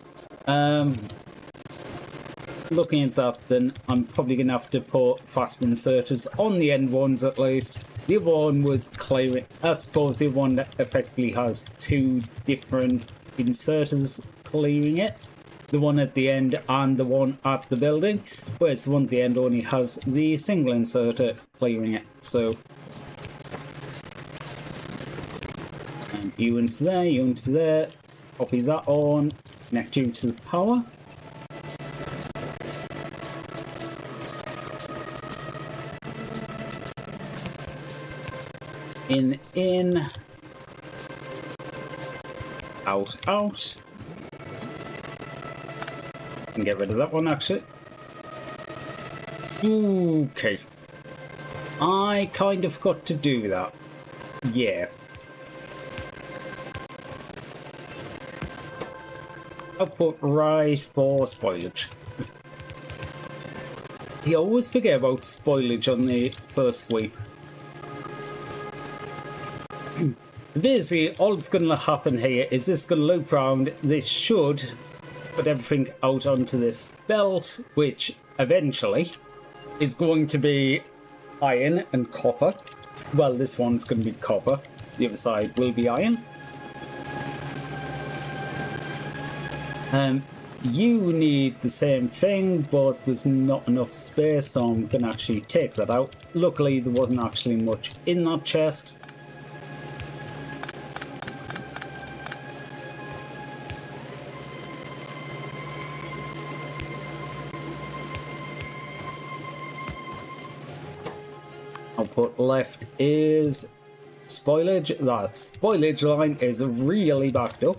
Looking at that, then I'm probably going to have to put fast inserters on the end ones at least. The other one was clearing. I suppose the one that effectively has two different inserters clearing it. The one at the end and the one at the building. Whereas the one at the end only has the single inserter clearing it. So, and you into there, you into there. Copy that on. Connect you to the power. In, out, out. Can get rid of that one actually. Okay. I kind of got to do that. Yeah. Output right for spoilage. You always forget about spoilage on the first sweep. Basically, all that's going to happen here is this going to loop around. This should put everything out onto this belt, which eventually is going to be iron and copper. Well, this one's going to be copper. The other side will be iron. You need the same thing, but there's not enough space, so I'm gonna actually take that out. Luckily, there wasn't actually much in that chest. I'll put left is spoilage. That spoilage line is really backed up.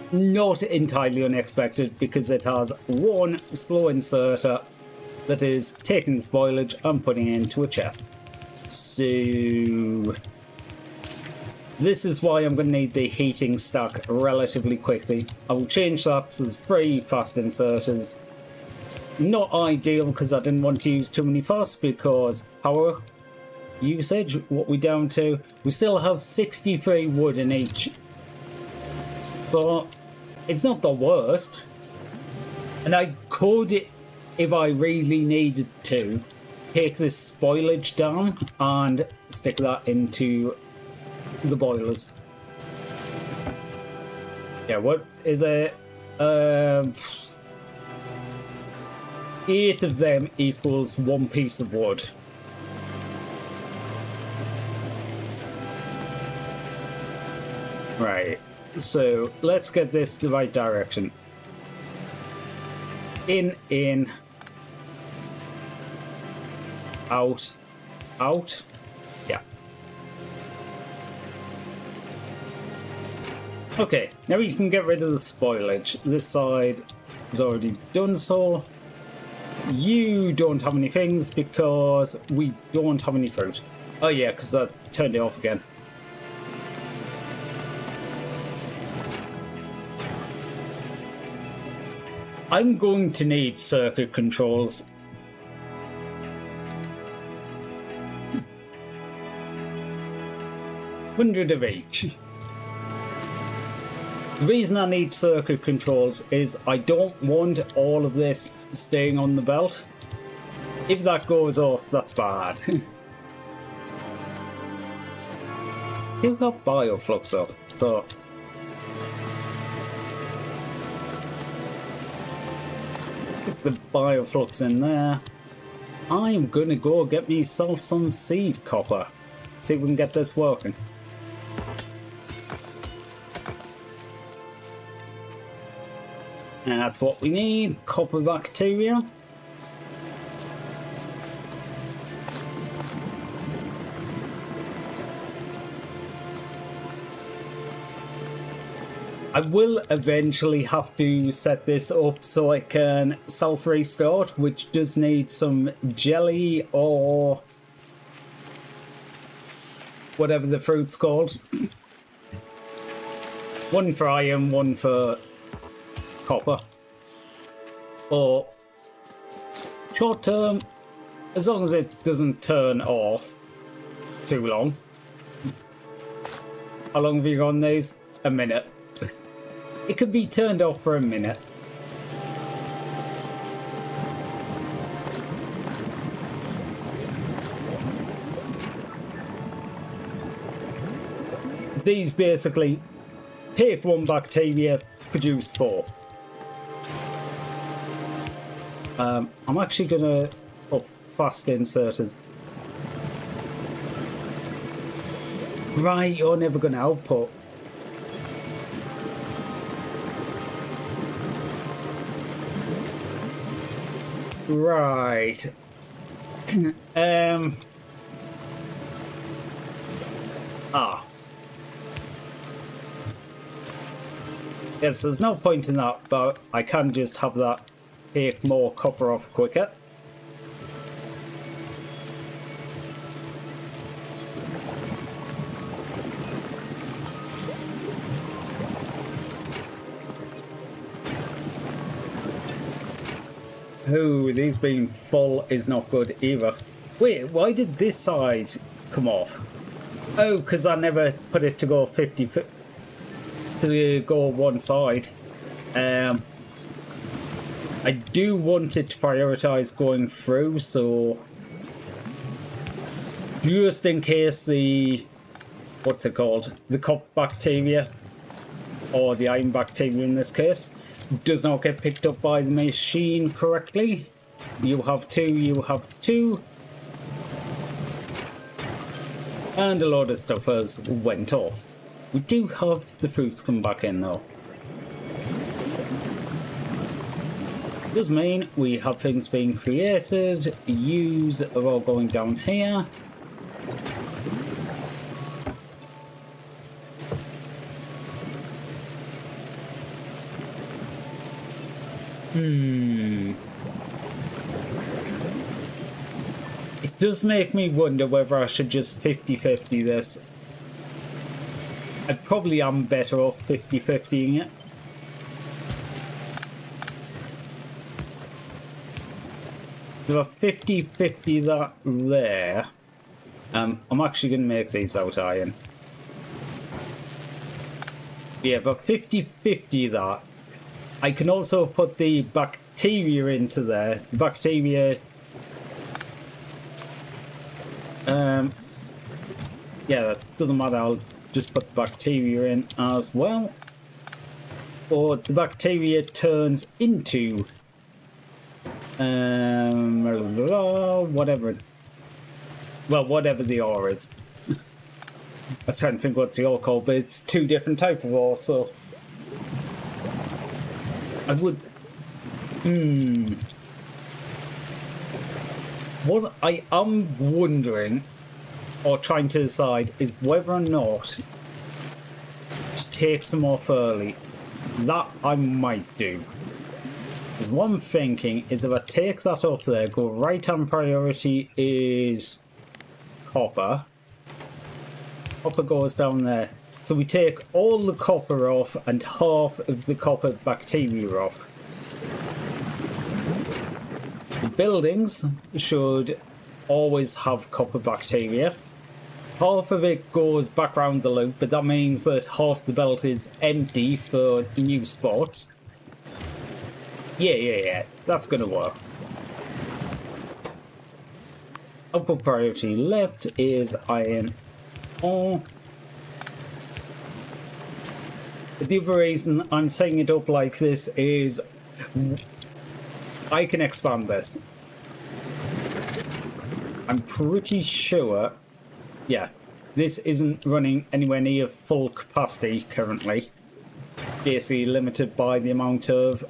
Not entirely unexpected, because it has one slow inserter that is taking the spoilage and putting it into a chest. So this is why I'm going to need the heating stack relatively quickly. I will change that to 3 fast inserters. Not ideal, because I didn't want to use too many fast, because power usage, what we down to? We still have 63 wood in each. So it's not the worst. And I could, if I really needed to, take this spoilage down and stick that into the boilers. Yeah, what is it? 8 of them equals 1 piece of wood. Right, so let's get this the right direction. In, out, out, yeah. Okay, now you can get rid of the spoilage. This side is already done so. You don't have any things because we don't have any fruit. Oh yeah, because I turned it off again. I'm going to need circuit controls. $100 of each. The reason I need circuit controls is I don't want all of this staying on the belt. If that goes off, that's bad. You've got bioflux up, so put the bioflux in there. I'm gonna go get myself some seed copper. See if we can get this working. And that's what we need, copper bacteria. I will eventually have to set this up so I can self-restart, which does need some jelly or whatever the fruit's called. One for iron, one for copper. Or short term, as long as it doesn't turn off too long. How long have you got on these? A minute. It could be turned off for a minute. These basically take 1 bacteria, produce 4. I'm actually gonna put fast inserters. Right, you're never gonna output. Right. Yes, there's no point in that, but I can just have that take more copper off quicker. Oh, these being full is not good either. Wait, why did this side come off? Oh, because I never put it to go 50 to go one side. I do want it to prioritize going through, so just in case the what's it called? The copper bacteria, or the iron bacteria in this case, does not get picked up by the machine correctly. You have two. And a lot of stuff has went off. We do have the fruits come back in though. Does mean we have things being created. Use are all going down here. It does make me wonder whether I should just 50-50 this. I probably am better off 50-50ing it. There are 50-50 that there. I'm actually going to make these out iron. Yeah, but 50-50 that. I can also put the bacteria into there. The bacteria... yeah, that doesn't matter. I'll just put the bacteria in as well. Or the bacteria turns into... whatever. Well, whatever the ore is. I was trying to think what's the ore called, but it's two different types of ore, so... I would... What I am wondering, or trying to decide, is whether or not to take some off early. That I might do. Because what I'm thinking is if I take that off there, go right hand priority is copper. Copper goes down there. So we take all the copper off and half of the copper bacteria off. The buildings should always have copper bacteria. Half of it goes back around the loop, but that means that half the belt is empty for new spots. Yeah, that's gonna work. Output priority left is iron ore. The other reason I'm setting it up like this is I can expand this. I'm pretty sure, yeah, this isn't running anywhere near full capacity currently. Basically limited by the amount of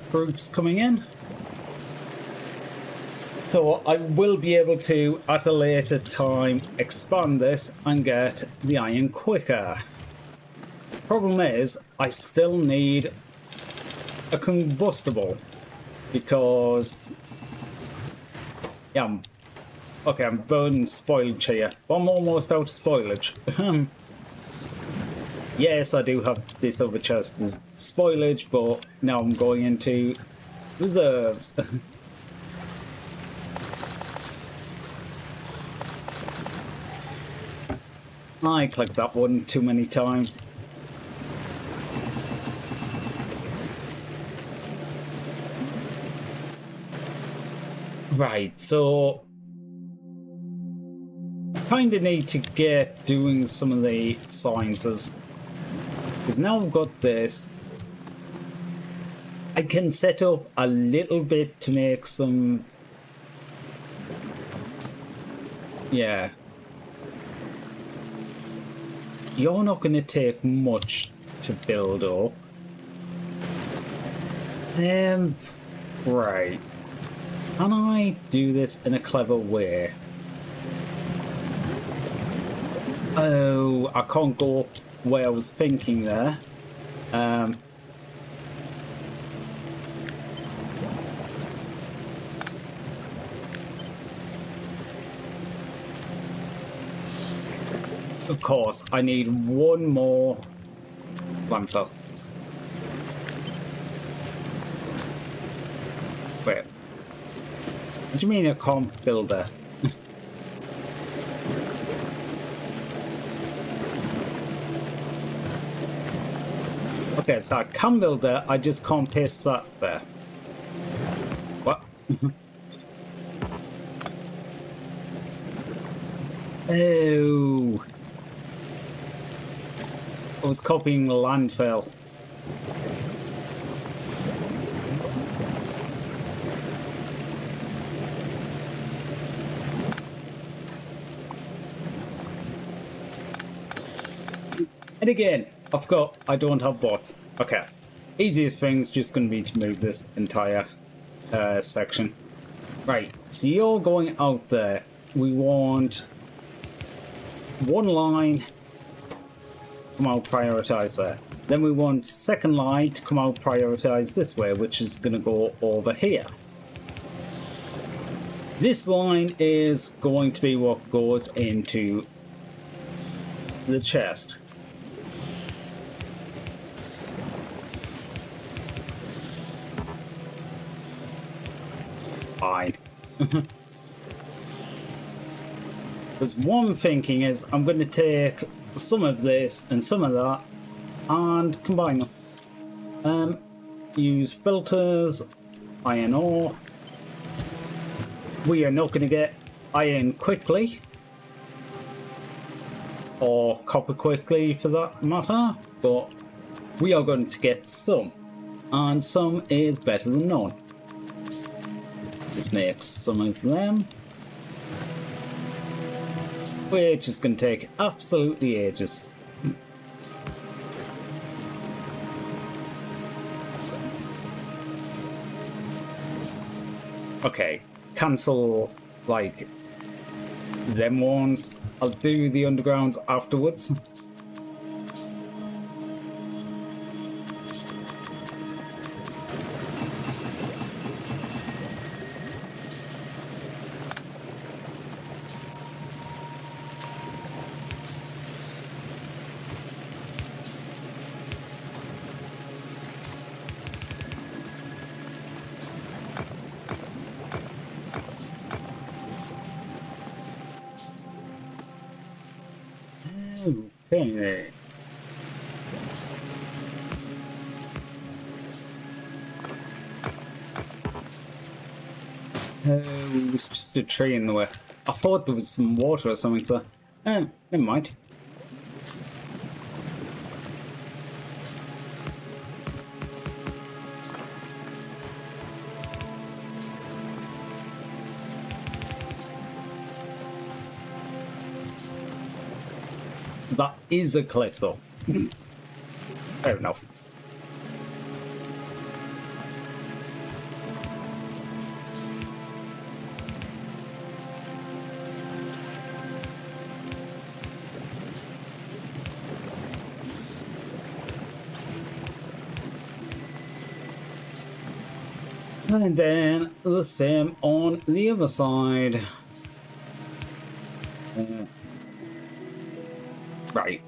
fruits coming in. So I will be able to, at a later time, expand this and get the iron quicker. Problem is, I still need a combustible because, yeah, I'm burning spoilage here. I'm almost out of spoilage. Yes, I do have this other chest as spoilage, but now I'm going into reserves. I clicked that one too many times. Right, so I kind of need to get doing some of the sciences. Because now I've got this, I can set up a little bit to make some... Yeah. You're not going to take much to build up. Right. Can I do this in a clever way? Oh, I can't go up where I was thinking there. Of course, I need one more landfill. Wait. What do you mean I can't build there? Okay, so I can build there, I just can't paste that there. What? Oh. I was copying the landfill. And again, I don't have bots. Okay. Easiest thing is just going to be to move this entire section. Right, so you're going out there. We want one line come out, prioritize there. Then we want second line to come out, prioritize this way, which is going to go over here. This line is going to be what goes into the chest. Fine. Because one thinking is I'm going to take some of this and some of that and combine them. Use filters, iron ore. We are not going to get iron quickly, or copper quickly for that matter, but we are going to get some, and some is better than none. Just make some of them, which is going to take absolutely ages. Okay, cancel like them ones. I'll do the undergrounds afterwards. Okay. It was just a tree in the way. I thought there was some water or something to that. Never mind. That is a cliff, though. Fair enough. And then the same on the other side. Right.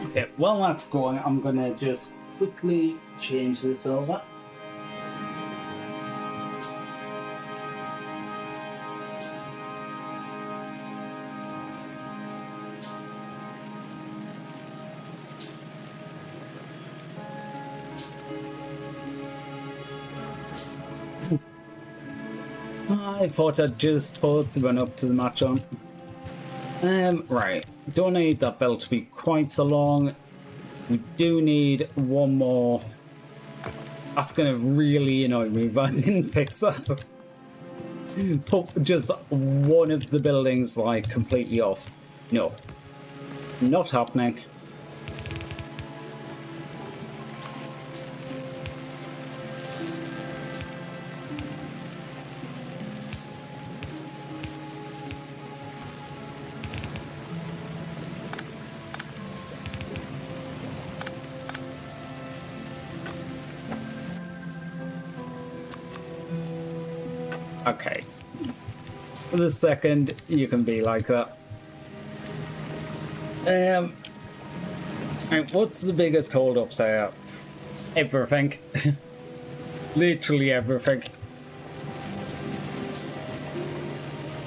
Okay, while that's going, I'm gonna just quickly change this over. I thought I'd just put the run up to the match on. Right. Don't need that belt to be quite so long. We do need one more. That's going to really annoy me if I didn't fix that. Put just one of the buildings like completely off. No. Not happening. Okay. For the second, you can be like that. And what's the biggest hold-ups I have? Everything. Literally everything.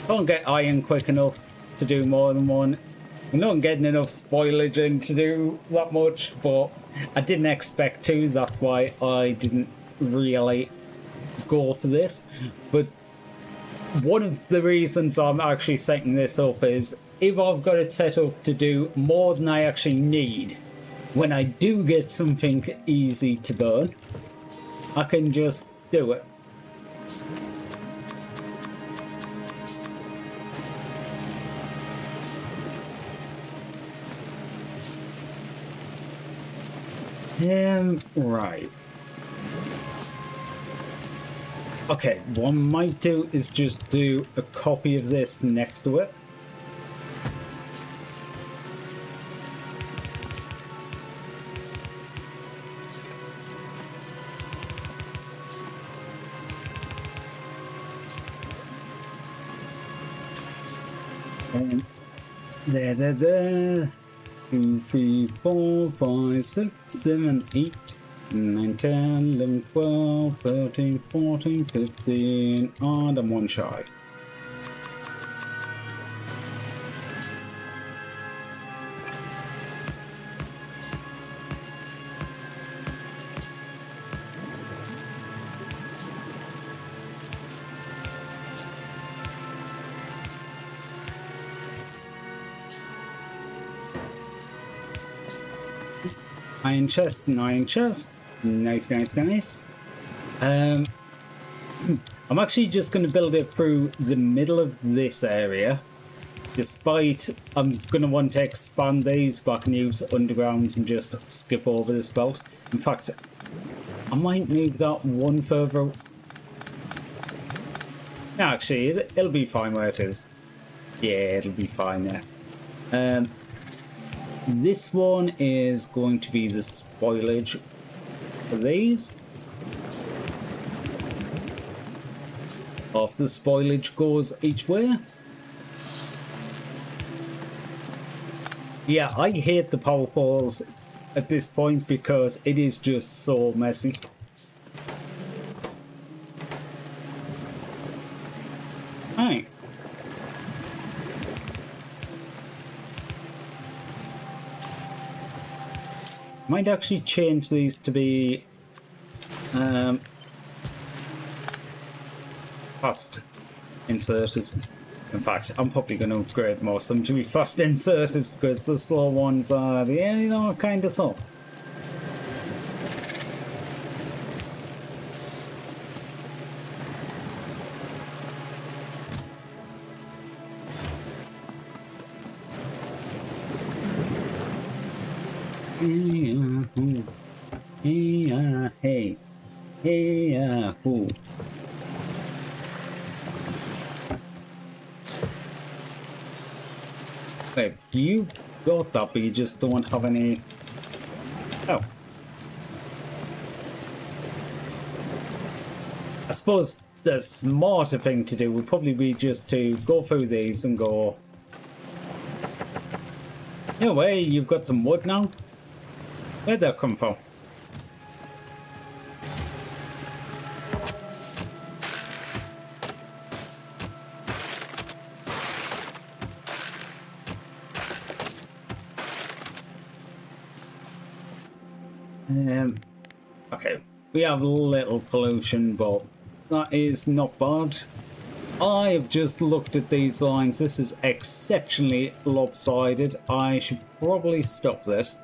Can't get iron quick enough to do more than one. I'm not getting enough spoilage in to do that much, but I didn't expect to. That's why I didn't really go for this. But one of the reasons I'm actually setting this up is if I've got it set up to do more than I actually need, when I do get something easy to burn, I can just do it. Right. Okay, what I might do is just do a copy of this next to it. And there. 2, 3, 4, 5, 6, 7, 8, 9, 10, 11, 12, 13, 14, 15, and I'm one shy. Iron chest, an iron chest. Nice, nice, nice. I'm actually just going to build it through the middle of this area. Despite I'm going to want to expand these, but I can use undergrounds and just skip over this belt. In fact, I might move that one further. Actually, it'll be fine where it is. Yeah, it'll be fine there. This one is going to be the spoilage for these. Half the spoilage goes each way. Yeah, I hate the power poles at this point because it is just so messy. Right. Might actually change these to be fast inserters. In fact, I'm probably going to upgrade most of them to be fast inserters because the slow ones are, yeah, you know, kind of so. Hey, who? Wait, you got that, but you just don't have any. Oh. I suppose the smarter thing to do would probably be just to go through these and go. No way, you've got some wood now? Where'd that come from? Okay, we have a little pollution, but that is not bad. I have just looked at these lines. This is exceptionally lopsided. I should probably stop this.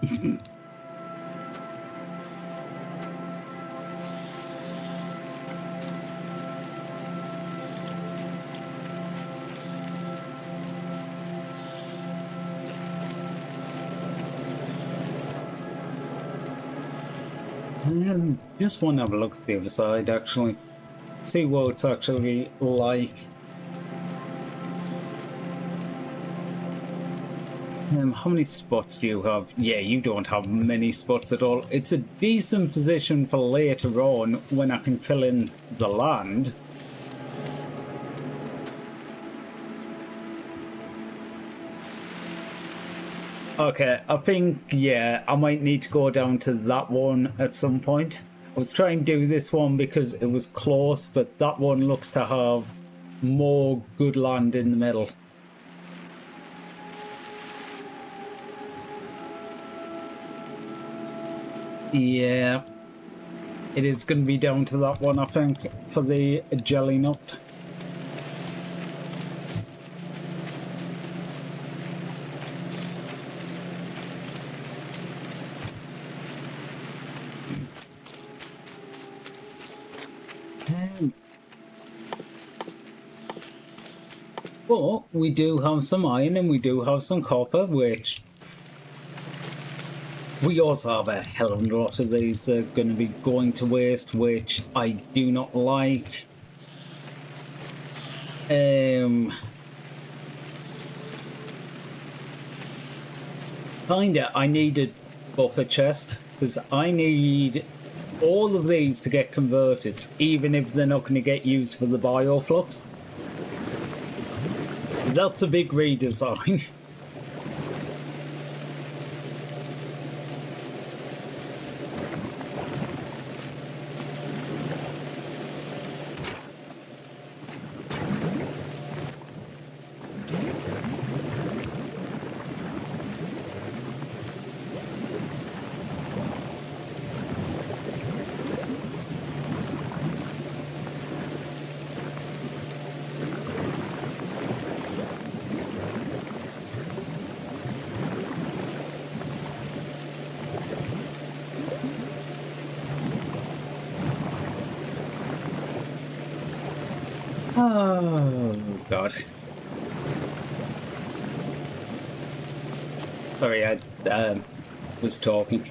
Just want to have a look at the other side, actually. See what it's actually like. How many spots do you have? Yeah, you don't have many spots at all. It's a decent position for later on when I can fill in the land. Okay, I think, yeah, I might need to go down to that one at some point. I was trying to do this one because it was close, but that one looks to have more good land in the middle. Yeah, it is going to be down to that one, I think, for the jelly nut. But we do have some iron and we do have some copper, which we also have a hell of a lot of these that are going to be going to waste, which I do not like. Kinda, I need a buffer chest because I need all of these to get converted, even if they're not going to get used for the bioflux. That's a big redesign. Oh, God. Sorry, I was talking.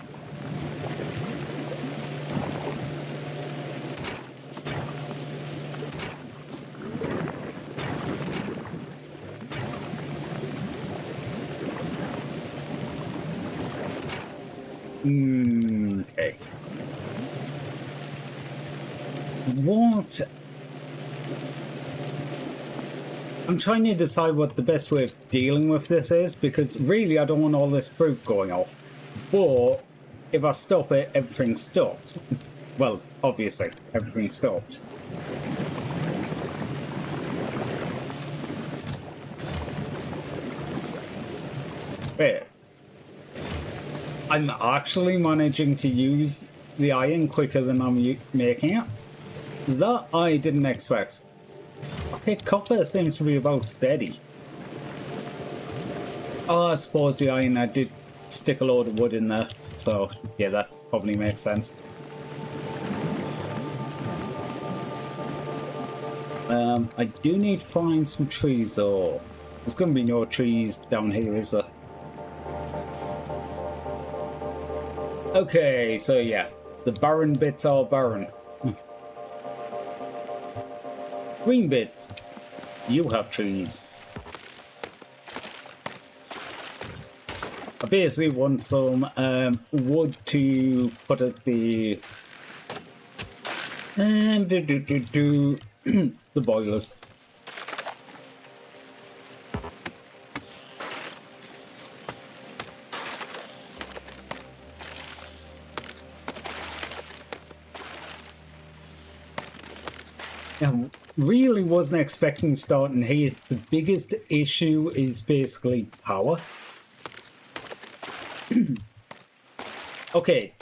Okay. What? I'm trying to decide what the best way of dealing with this is, because really I don't want all this fruit going off. But if I stop it, everything stops. Well, obviously, everything stops. Wait. I'm actually managing to use the iron quicker than I'm making it. That I didn't expect. Okay, copper seems to be about steady. Oh, I suppose the iron, I did stick a load of wood in there. So, yeah, that probably makes sense. I do need to find some trees, though. There's going to be no trees down here, is there? Okay, so yeah, the barren bits are barren. Green bits, you have trees. I basically want some wood to put at the the boilers. Yeah, really wasn't expecting starting here. The biggest issue is basically power. Okay,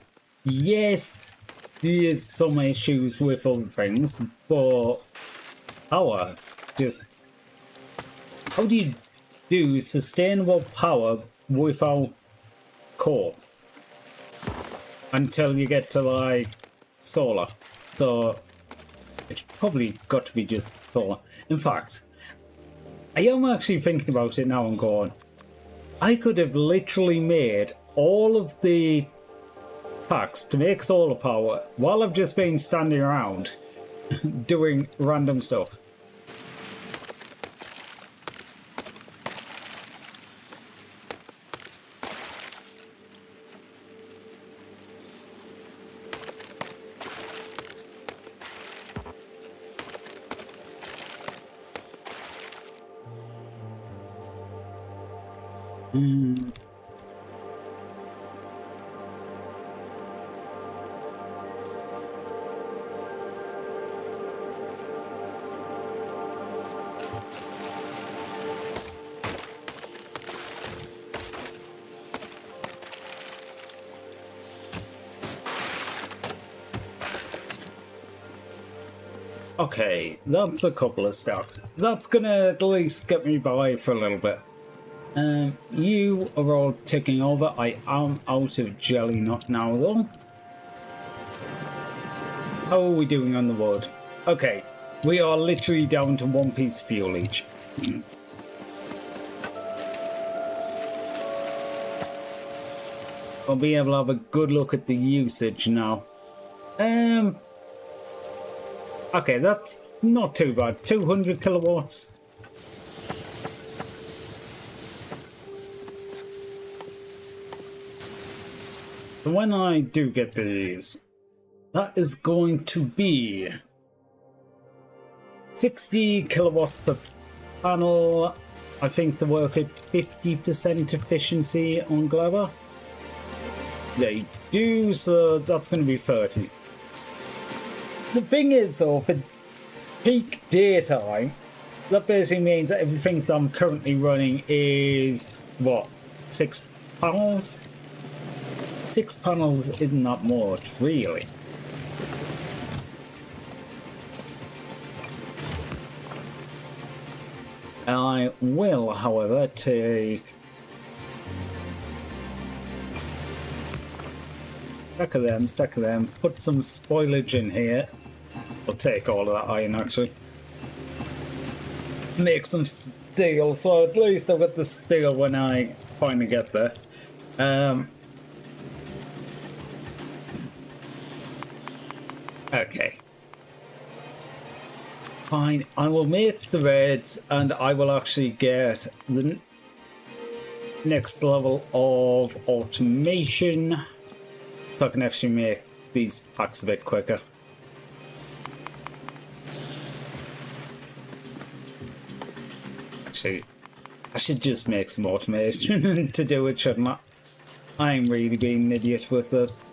yes, there's some issues with other things, but power, just how do you do sustainable power without coal until you get to like solar? So it's probably got to be just solar. In fact, I am actually thinking about it now and going, I could have literally made all of the packs to make solar power while I've just been standing around doing random stuff. Okay, that's a couple of stacks. That's gonna at least get me by for a little bit. You are all ticking over. I am out of jelly not now though. How are we doing on the wood? Okay, we are literally down to one piece of fuel each. I'll be able to have a good look at the usage now. Okay, that's not too bad. 200 kilowatts. So when I do get these, that is going to be 60 kilowatts per panel. I think they work at 50% efficiency on Gleba. They do, so that's going to be 30. The thing is, though, for peak daytime, that basically means that everything that I'm currently running is, what, 6 panels? 6 panels isn't that much, really. I will, however, take... stack of them, put some spoilage in here. I'll take all of that iron, actually. Make some steel, so at least I've got the steel when I finally get there. Okay. Fine, I will make the reds, and I will actually get the next level of automation, so I can actually make these packs a bit quicker. Actually, I should just make some automation to do it, shouldn't I? I'm really being an idiot with this.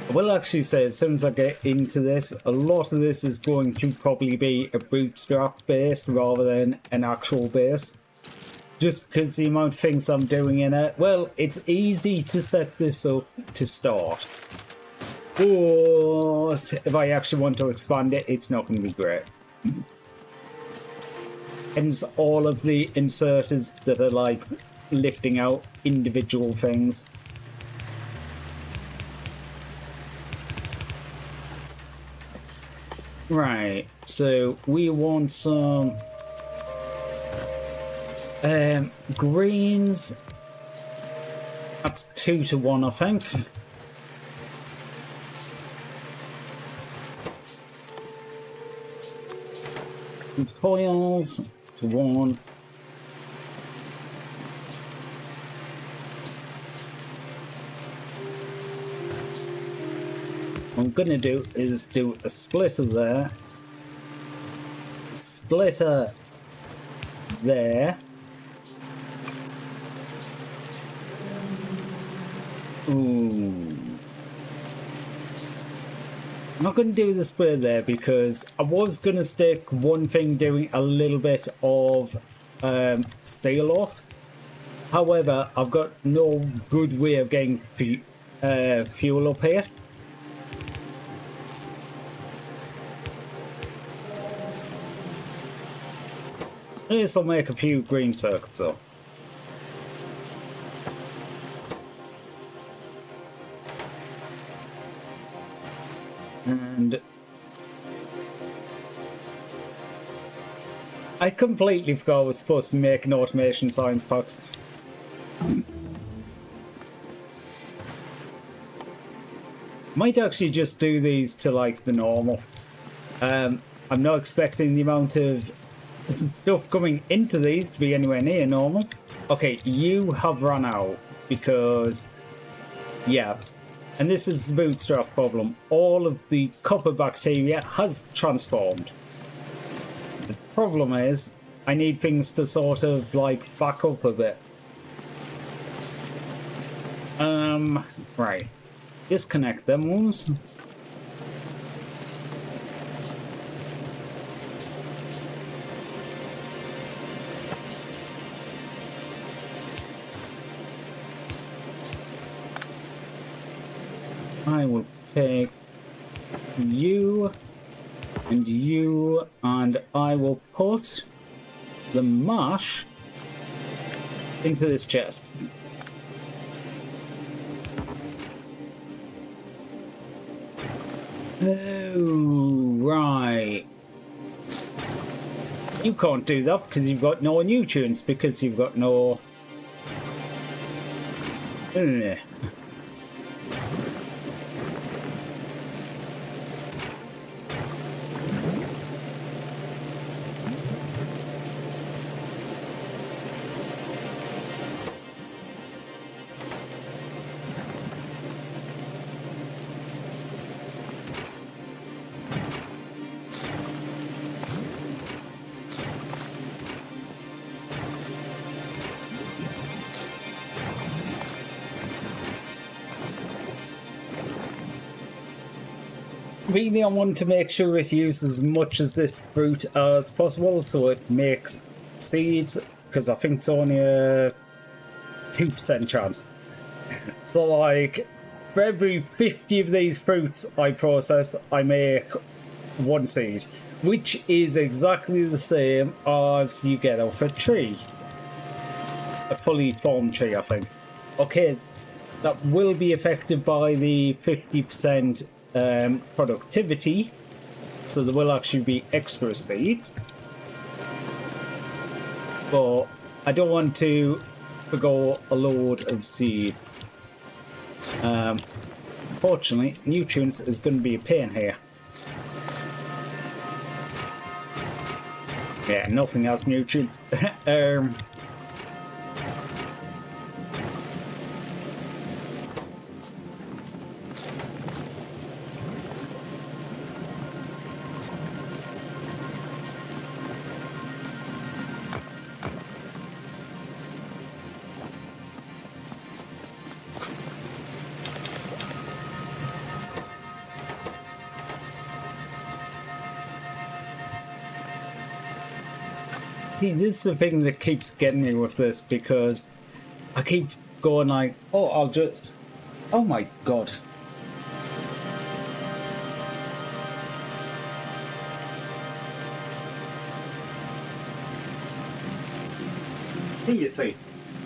I will actually say, as soon as I get into this, a lot of this is going to probably be a bootstrap based rather than an actual base. Just because the amount of things I'm doing in it, well, it's easy to set this up to start. But if I actually want to expand it, it's not going to be great. Hence all of the inserters that are like lifting out individual things. Right, so we want some greens. That's 2 to 1, I think. And coils to 1. What I'm gonna do is do a splitter there, splitter there. Ooh. I'm not going to do the splitter there because I was going to stick one thing doing a little bit of steel off. However, I've got no good way of getting fuel up here. This will make a few green circuits though. And I completely forgot I was supposed to be making automation science packs. Might actually just do these to like the normal. I'm not expecting the amount of stuff coming into these to be anywhere near normal. Okay, you have run out because, yeah, and this is the bootstrap problem. All of the copper bacteria has transformed. The problem is I need things to sort of like back up a bit. Right. Disconnect them ones. take you and you, and I will put the mash into this chest. Oh, right. You can't do that because you've got no nutrients, because you've got no... Ugh. Really, I want to make sure it uses as much of this fruit as possible, so it makes seeds, because I think it's only a 2% chance. So, like, for every 50 of these fruits I process, I make 1 seed, which is exactly the same as you get off a tree. A fully formed tree, I think. Okay, that will be affected by the 50% productivity, so there will actually be extra seeds, but I don't want to go a load of seeds. Unfortunately, nutrients is going to be a pain here. Yeah, nothing has nutrients. See, this is the thing that keeps getting me with this, because I keep going like, oh, I'll just... Oh my god. Seriously,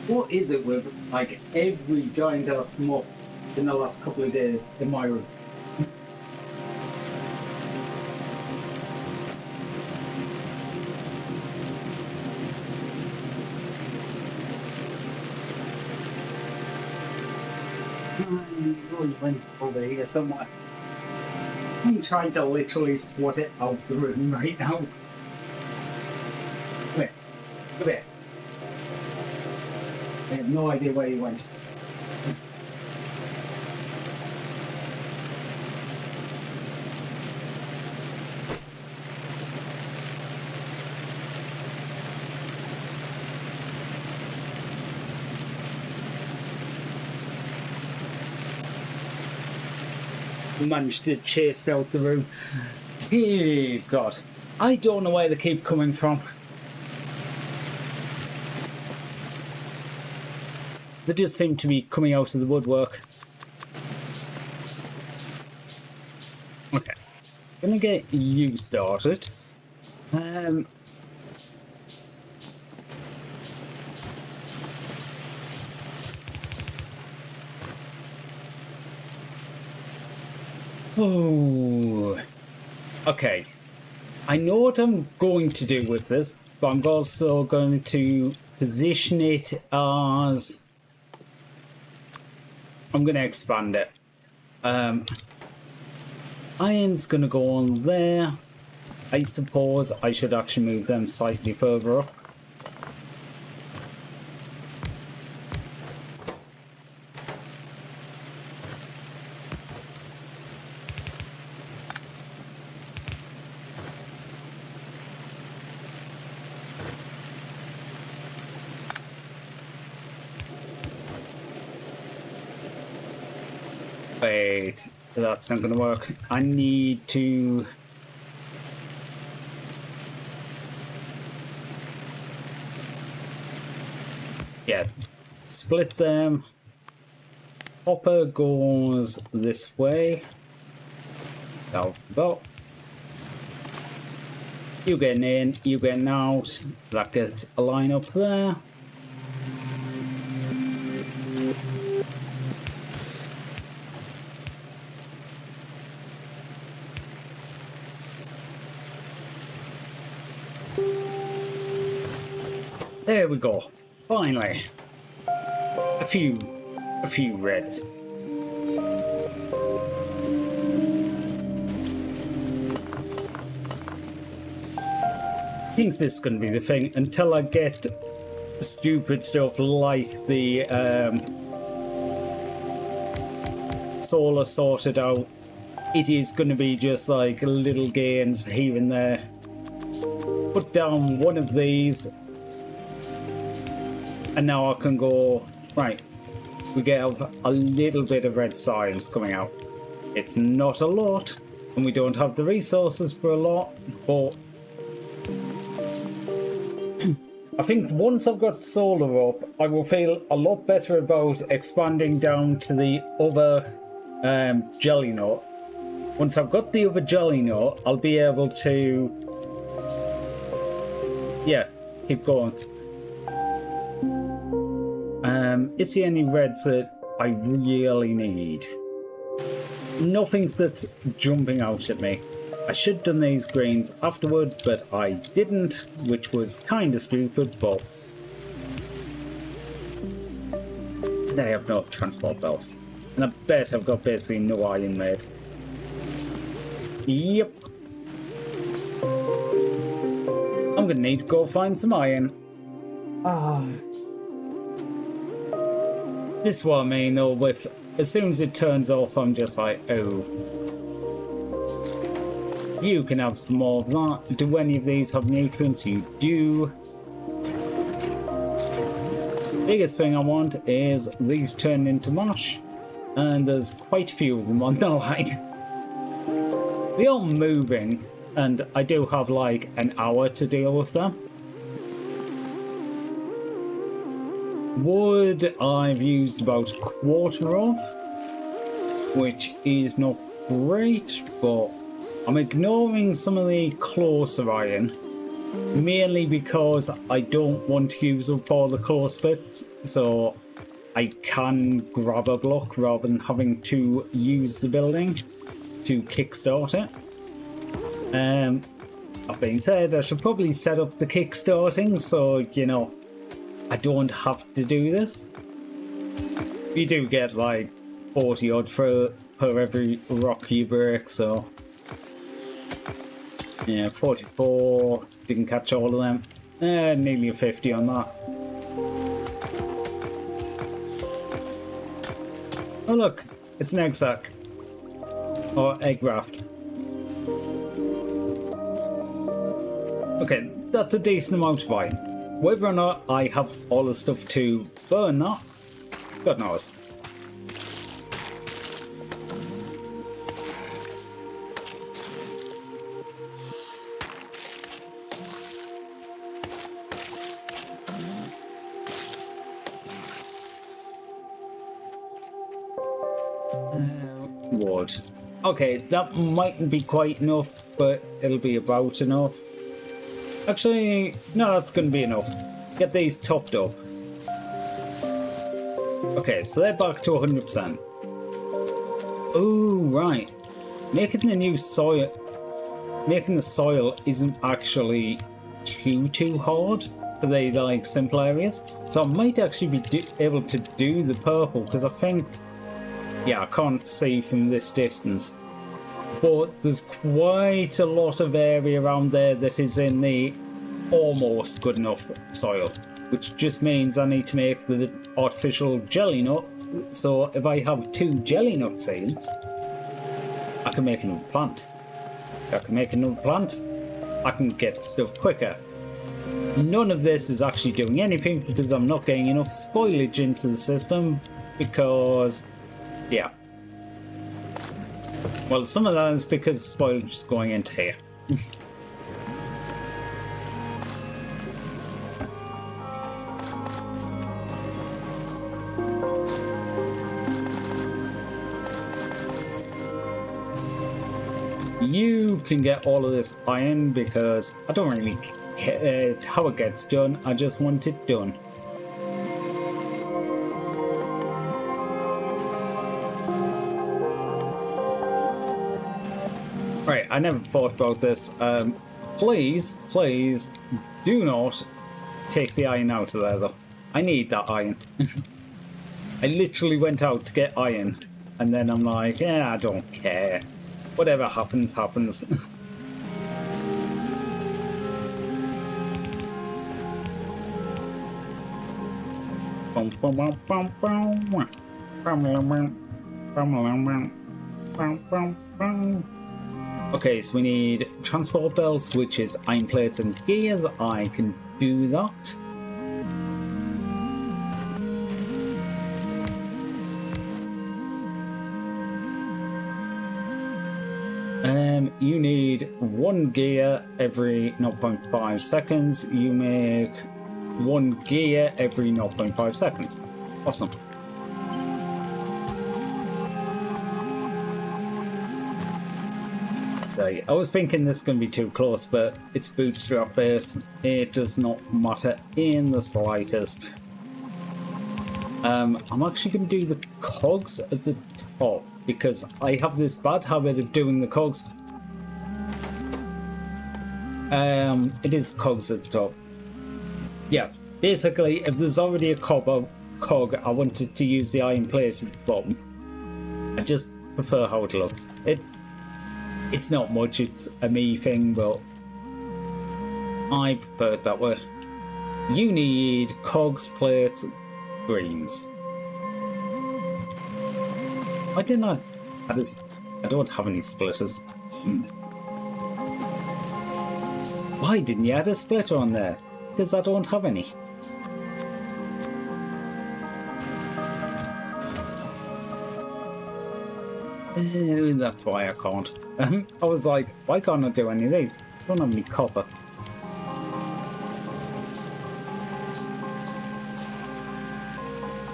what is it with, like, every giant ass moth in the last couple of days in my room? He went over here somewhere. I'm trying to literally swat it out the room right now. Come here. Come here. I have no idea where he went. Managed to chase out the room. Oh god, I don't know where they keep coming from. They just seem to be coming out of the woodwork. Okay, gonna get you started. Oh, okay. I know what I'm going to do with this, but I'm also going to position it as... I'm going to expand it. Iron's going to go on there. I suppose I should actually move them slightly further up. Wait, that's not going to work. I need to... Yes, split them. Hopper goes this way. Out the boat. You getting in, you getting out. That gets a line up there. There we go. Finally. A few reds. I think this is going to be the thing until I get stupid stuff like the solar sorted out. It is going to be just like little gains here and there. Put down one of these, and now I can go, right, we get a little bit of red science coming out. It's not a lot, and we don't have the resources for a lot, but I think once I've got solar up, I will feel a lot better about expanding down to the other jelly nut. Once I've got the other jelly nut, I'll be able to, yeah, keep going. Is there any reds that I really need? Nothing that's jumping out at me. I should have done these greens afterwards, but I didn't, which was kind of stupid, but they have no transport belts. And I bet I've got basically no iron made. Yep. I'm gonna need to go find some iron. This is what I mean though, with as soon as it turns off, I'm just like, oh. You can have some more of that. Do any of these have nutrients? You do. Biggest thing I want is these turn into mush. And there's quite a few of them on the line. They are moving, and I do have like an hour to deal with them. Wood I've used about a quarter of, which is not great, but I'm ignoring some of the closer iron, mainly because I don't want to use up all the close bits, so I can grab a block rather than having to use the building to kickstart it. That being said, I should probably set up the kickstarting so, you know, I don't have to do this. You do get like 40 odd per every rock you break, so yeah, 44, didn't catch all of them. Nearly a 50 on that. Oh look, it's an egg sack. Or egg raft. Okay, that's a decent amount of iron. Whether or not I have all the stuff to burn that, God knows. Wood. Okay, that mightn't be quite enough, but it'll be about enough. Actually, no, that's going to be enough. Get these topped up. Okay, so they're back to 100%. Oh, right. Making the soil isn't actually too hard for the like simple areas. So I might actually be able to do the purple, because I think, yeah, I can't see from this distance, but there's quite a lot of area around there that is in the almost good enough soil, which just means I need to make the artificial jelly nut. So if I have 2 jelly nut seeds, I can make another plant. If I can make another plant, I can get stuff quicker. None of this is actually doing anything because I'm not getting enough spoilage into the system, because yeah. Well, some of that is because spoilage is going into here. you can get all of this iron because I don't really care how it gets done. I just want it done. Right, I never thought about this. Please do not take the iron out of there though. I need that iron. I literally went out to get iron and then I'm like, yeah, I don't care. Whatever happens, happens. Okay, so we need transport belts, which is iron plates and gears. I can do that. You need 1 gear every 0.5 seconds. You make 1 gear every 0.5 seconds. Awesome. So I was thinking this is going to be too close, but it's bootstrap base. It does not matter in the slightest. I'm actually going to do the cogs at the top because I have this bad habit of doing the cogs. It is cogs at the top. Yeah, basically, if there's already a cog, I wanted to use the iron plate at the bottom. I just prefer how it looks. It's not much, it's a me thing, but I prefer it that way. You need cogs, plates, greens. Why didn't I add this? I don't have any splitters. Why didn't you add a splitter on there? Because I don't have any. That's why I can't. I was like, why can't I do any of these? I don't have any copper.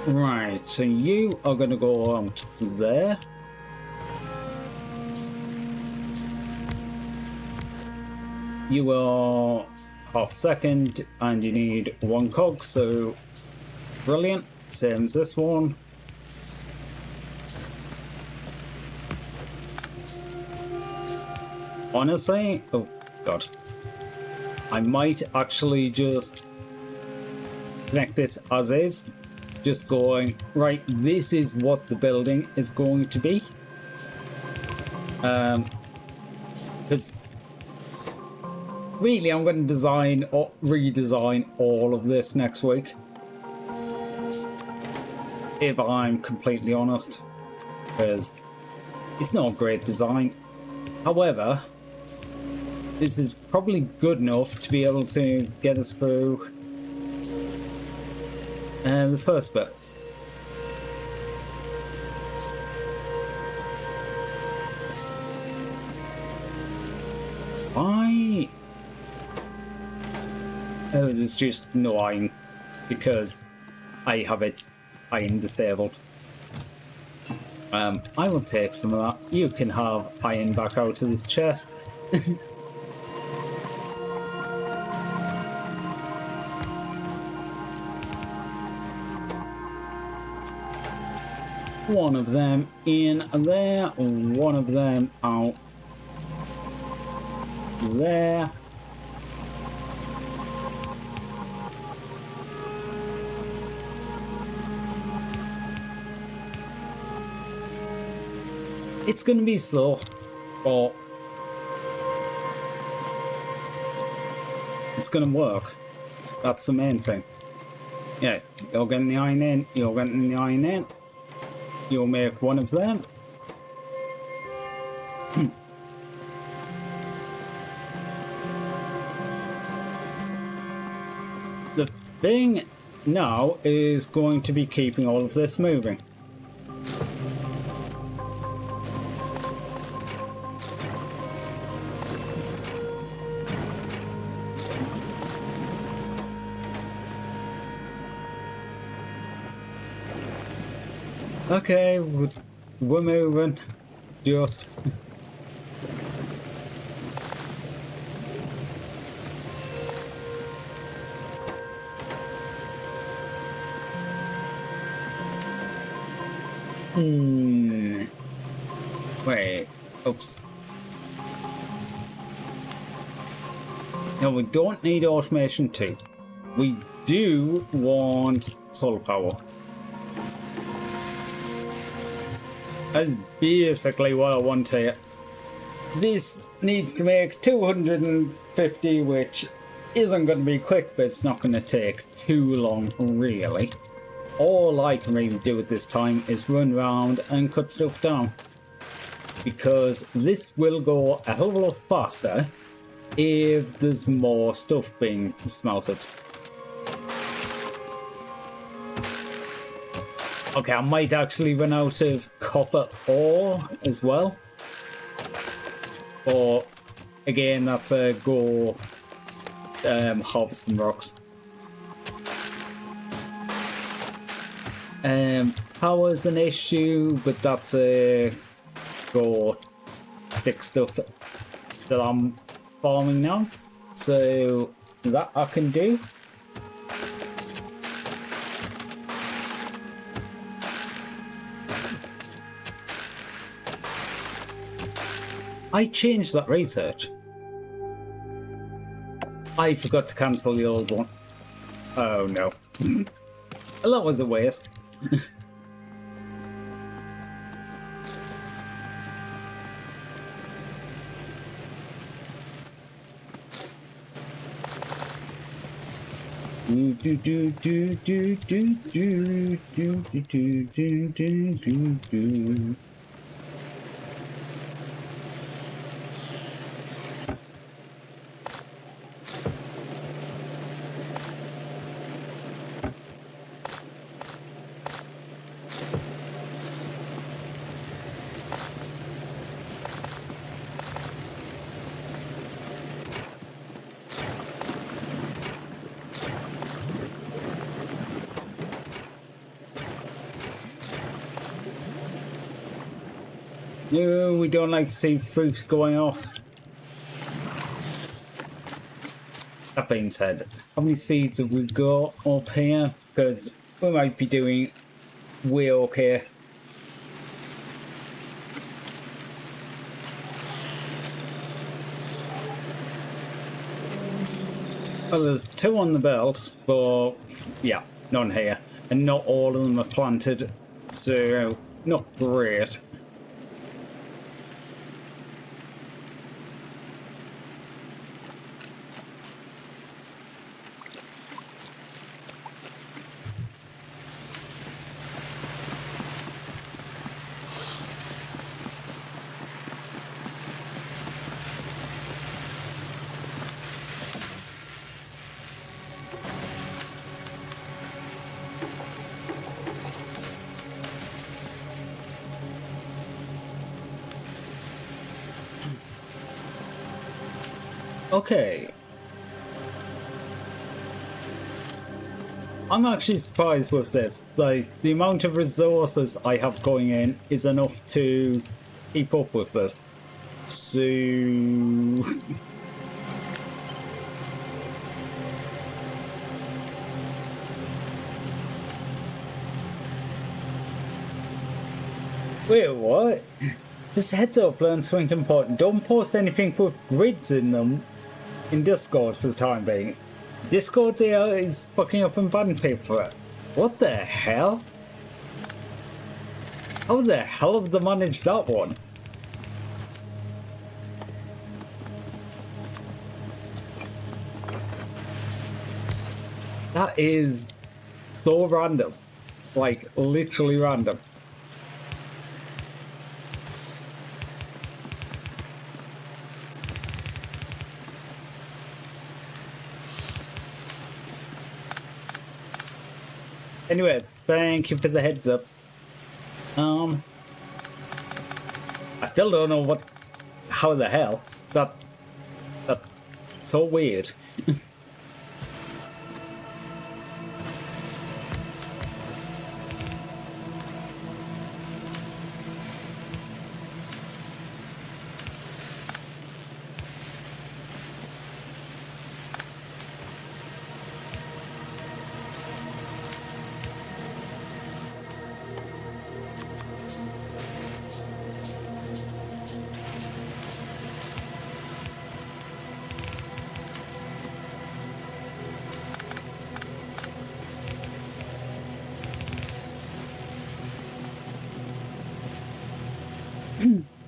Right, so you are going to go on to there. You are half second and you need 1 cog, so brilliant. Same as this one. Honestly, oh god, I might actually just connect this as is, just going, right, this is what the building is going to be. Because really I'm going to design or redesign all of this next week, if I'm completely honest, because it's not a great design. However, this is probably good enough to be able to get us through the first bit. Why? Oh, there's just no iron because I have it iron disabled. I will take some of that. You can have iron back out of this chest. One of them in there, one of them out there. It's going to be slow, but it's going to work. That's the main thing. Yeah, you're getting the iron in, you're getting the iron in. You'll make one of them. The thing now is going to be keeping all of this moving. Okay, we're moving. Just. Wait. Oops. No, we don't need automation 2. We do want solar power. That's basically what I want here. This needs to make 250, which isn't going to be quick, but it's not going to take too long, really. All I can really do at this time is run around and cut stuff down. Because this will go a hell of a lot faster if there's more stuff being smelted. Okay, I might actually run out of copper ore as well. Or, again, that's a go harvesting rocks. Power's an issue, but that's a go stick stuff that I'm farming now. So that I can do. I changed that research. I forgot to cancel the old one. Oh no. That was a waste. No, we don't like to see fruit going off. That being said, how many seeds have we got up here? Because we might be doing way okay. Well, there's 2 on the belt, but yeah, none here. And not all of them are planted, so not great. Okay. I'm actually surprised with this. Like, the amount of resources I have going in is enough to keep up with this. So... Wait, what? Just heads up, learn something important. Don't post anything with grids in them in Discord for the time being. Discord's AI is fucking up and banning people for it. What the hell? How the hell have they managed that one? That is so random. Like, literally random. Anyway, thank you for the heads up. I still don't know how the hell that's so weird.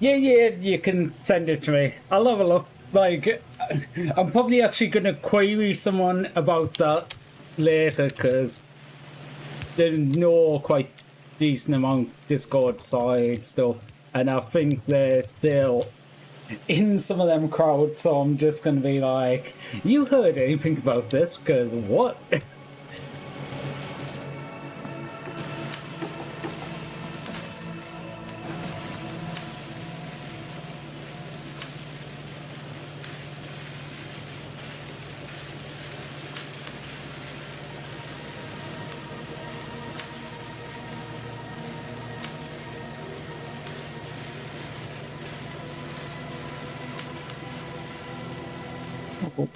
Yeah, you can send it to me. I'll have a look. Like, I'm probably actually going to query someone about that later because they know quite decent amount Discord side stuff, and I think they're still in some of them crowds. So I'm just going to be like, "You heard anything about this? Because what?"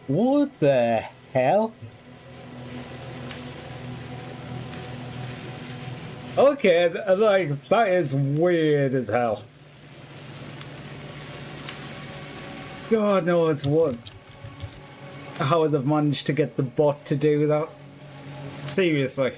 What the hell? Okay, like, that is weird as hell. God knows what. How they've managed to get the bot to do that. Seriously.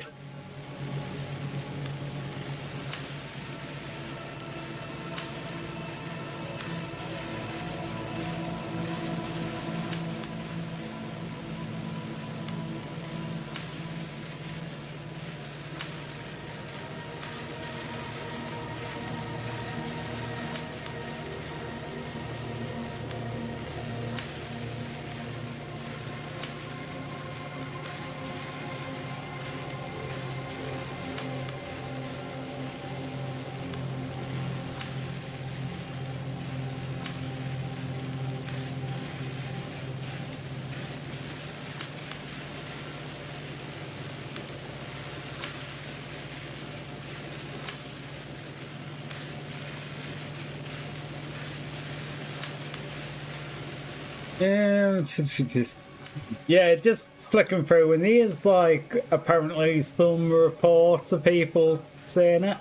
Yeah, just flicking through, and there's like apparently some reports of people saying it.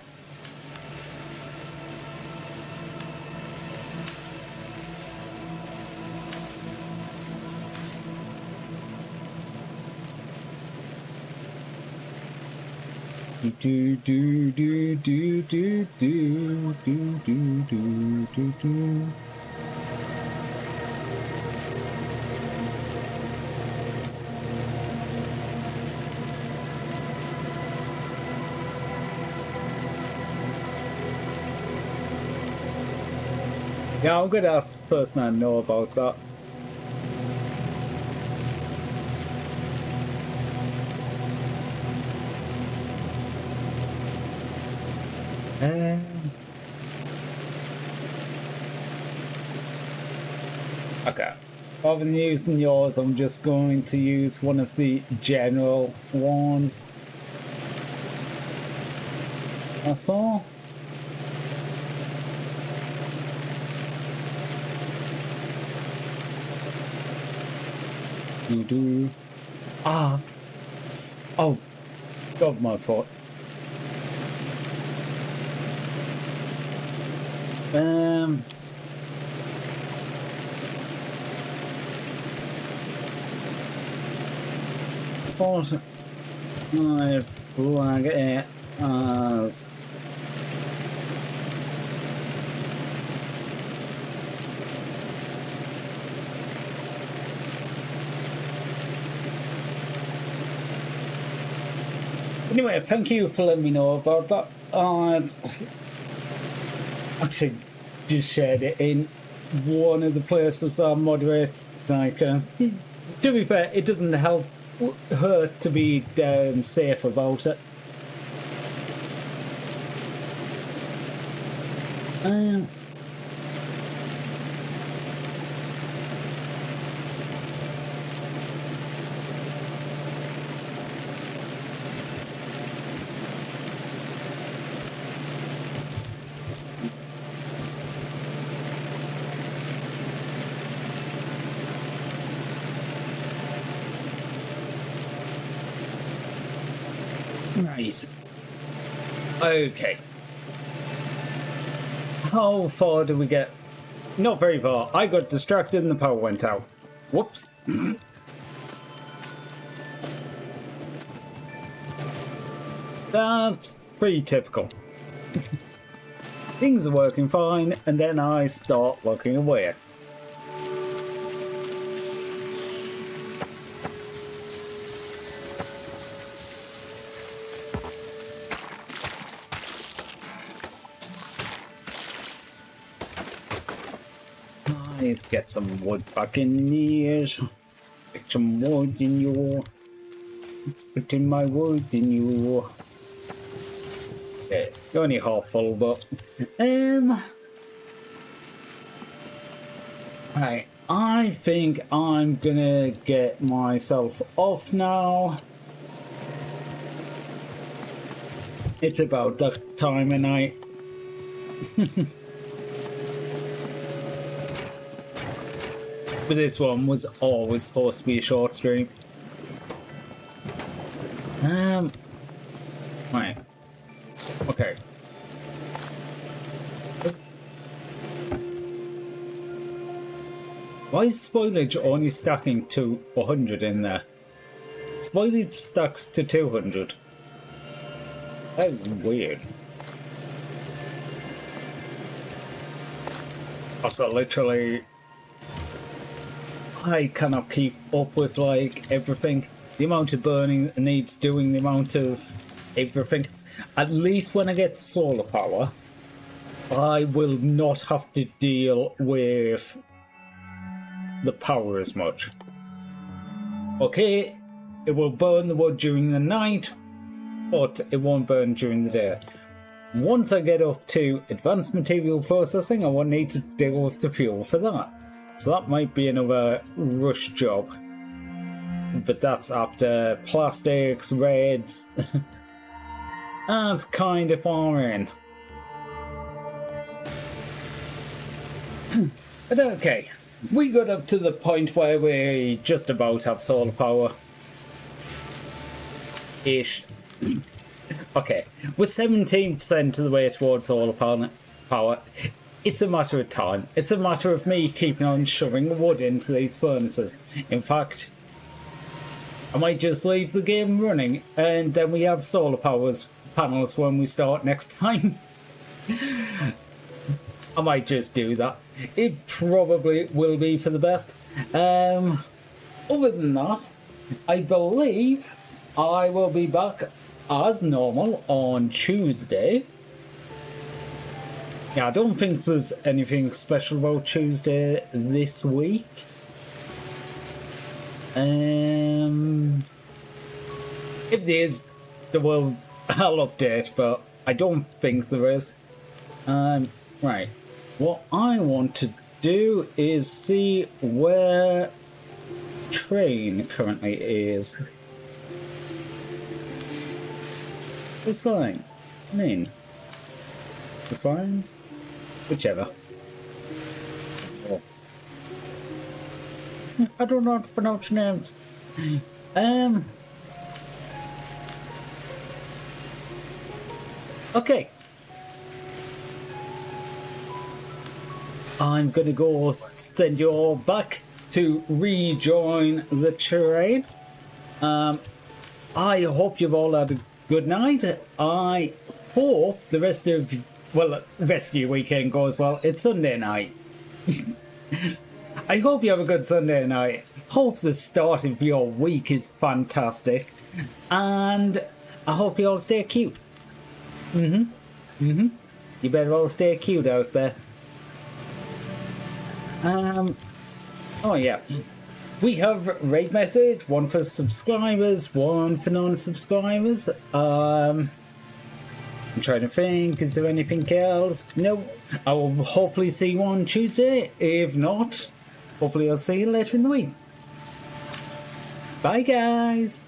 Do do do do do do do do do do do. Yeah, I'm gonna ask the person I know about that. Okay. Rather than using yours, I'm just going to use one of the general ones. That's all. You do. Ah. Oh. God, my fault. Flag it as anyway. Thank you for letting me know about that. Actually just shared it in one of the places I moderate. Like, to be fair, it doesn't help her to be safe about it. Nice. Okay. How far do we get? Not very far. I got distracted and the power went out. Whoops. That's pretty typical. things are working fine, and then I start looking away. I get some wood back in here. Get some wood in you. Put in my wood in you. Okay, you're only half full, but right, I think I'm gonna get myself off now. It's about that time of night. But this one was always supposed to be a short stream. Right. Okay. Why is spoilage only stacking to 100 in there? Spoilage stacks to 200. That is weird. Also, literally, I cannot keep up with like everything. The amount of burning needs doing, the amount of everything. At least when I get solar power, I will not have to deal with the power as much. Okay, it will burn the wood during the night, but it won't burn during the day. Once I get up to advanced material processing, I won't need to deal with the fuel for that. So that might be another rush job. But that's after plastics, reds. That's kind of far in. But okay, we got up to the point where we just about have solar power. Ish. Okay, we're 17% of the way towards solar power. It's a matter of time. It's a matter of me keeping on shoving wood into these furnaces. In fact, I might just leave the game running and then we have solar panels when we start next time. I might just do that. It probably will be for the best. Other than that, I believe I will be back as normal on Tuesday. Yeah, I don't think there's anything special about Tuesday this week. If there is, I'll update, but I don't think there is. Right. What I want to do is see where train currently is. This line. I mean, this line? Whichever. Oh. I don't know how to pronounce names. Okay. I'm gonna go send you all back to rejoin the train. I hope you've all had a good night. I hope the rest of your weekend goes well. It's Sunday night. I hope you have a good Sunday night. Hope the start of your week is fantastic. And I hope you all stay cute. You better all stay cute out there. Oh yeah. We have raid message, one for subscribers, one for non-subscribers. I'm trying to think, is there anything else? No. I will hopefully see you on Tuesday. If not, hopefully I'll see you later in the week. Bye guys!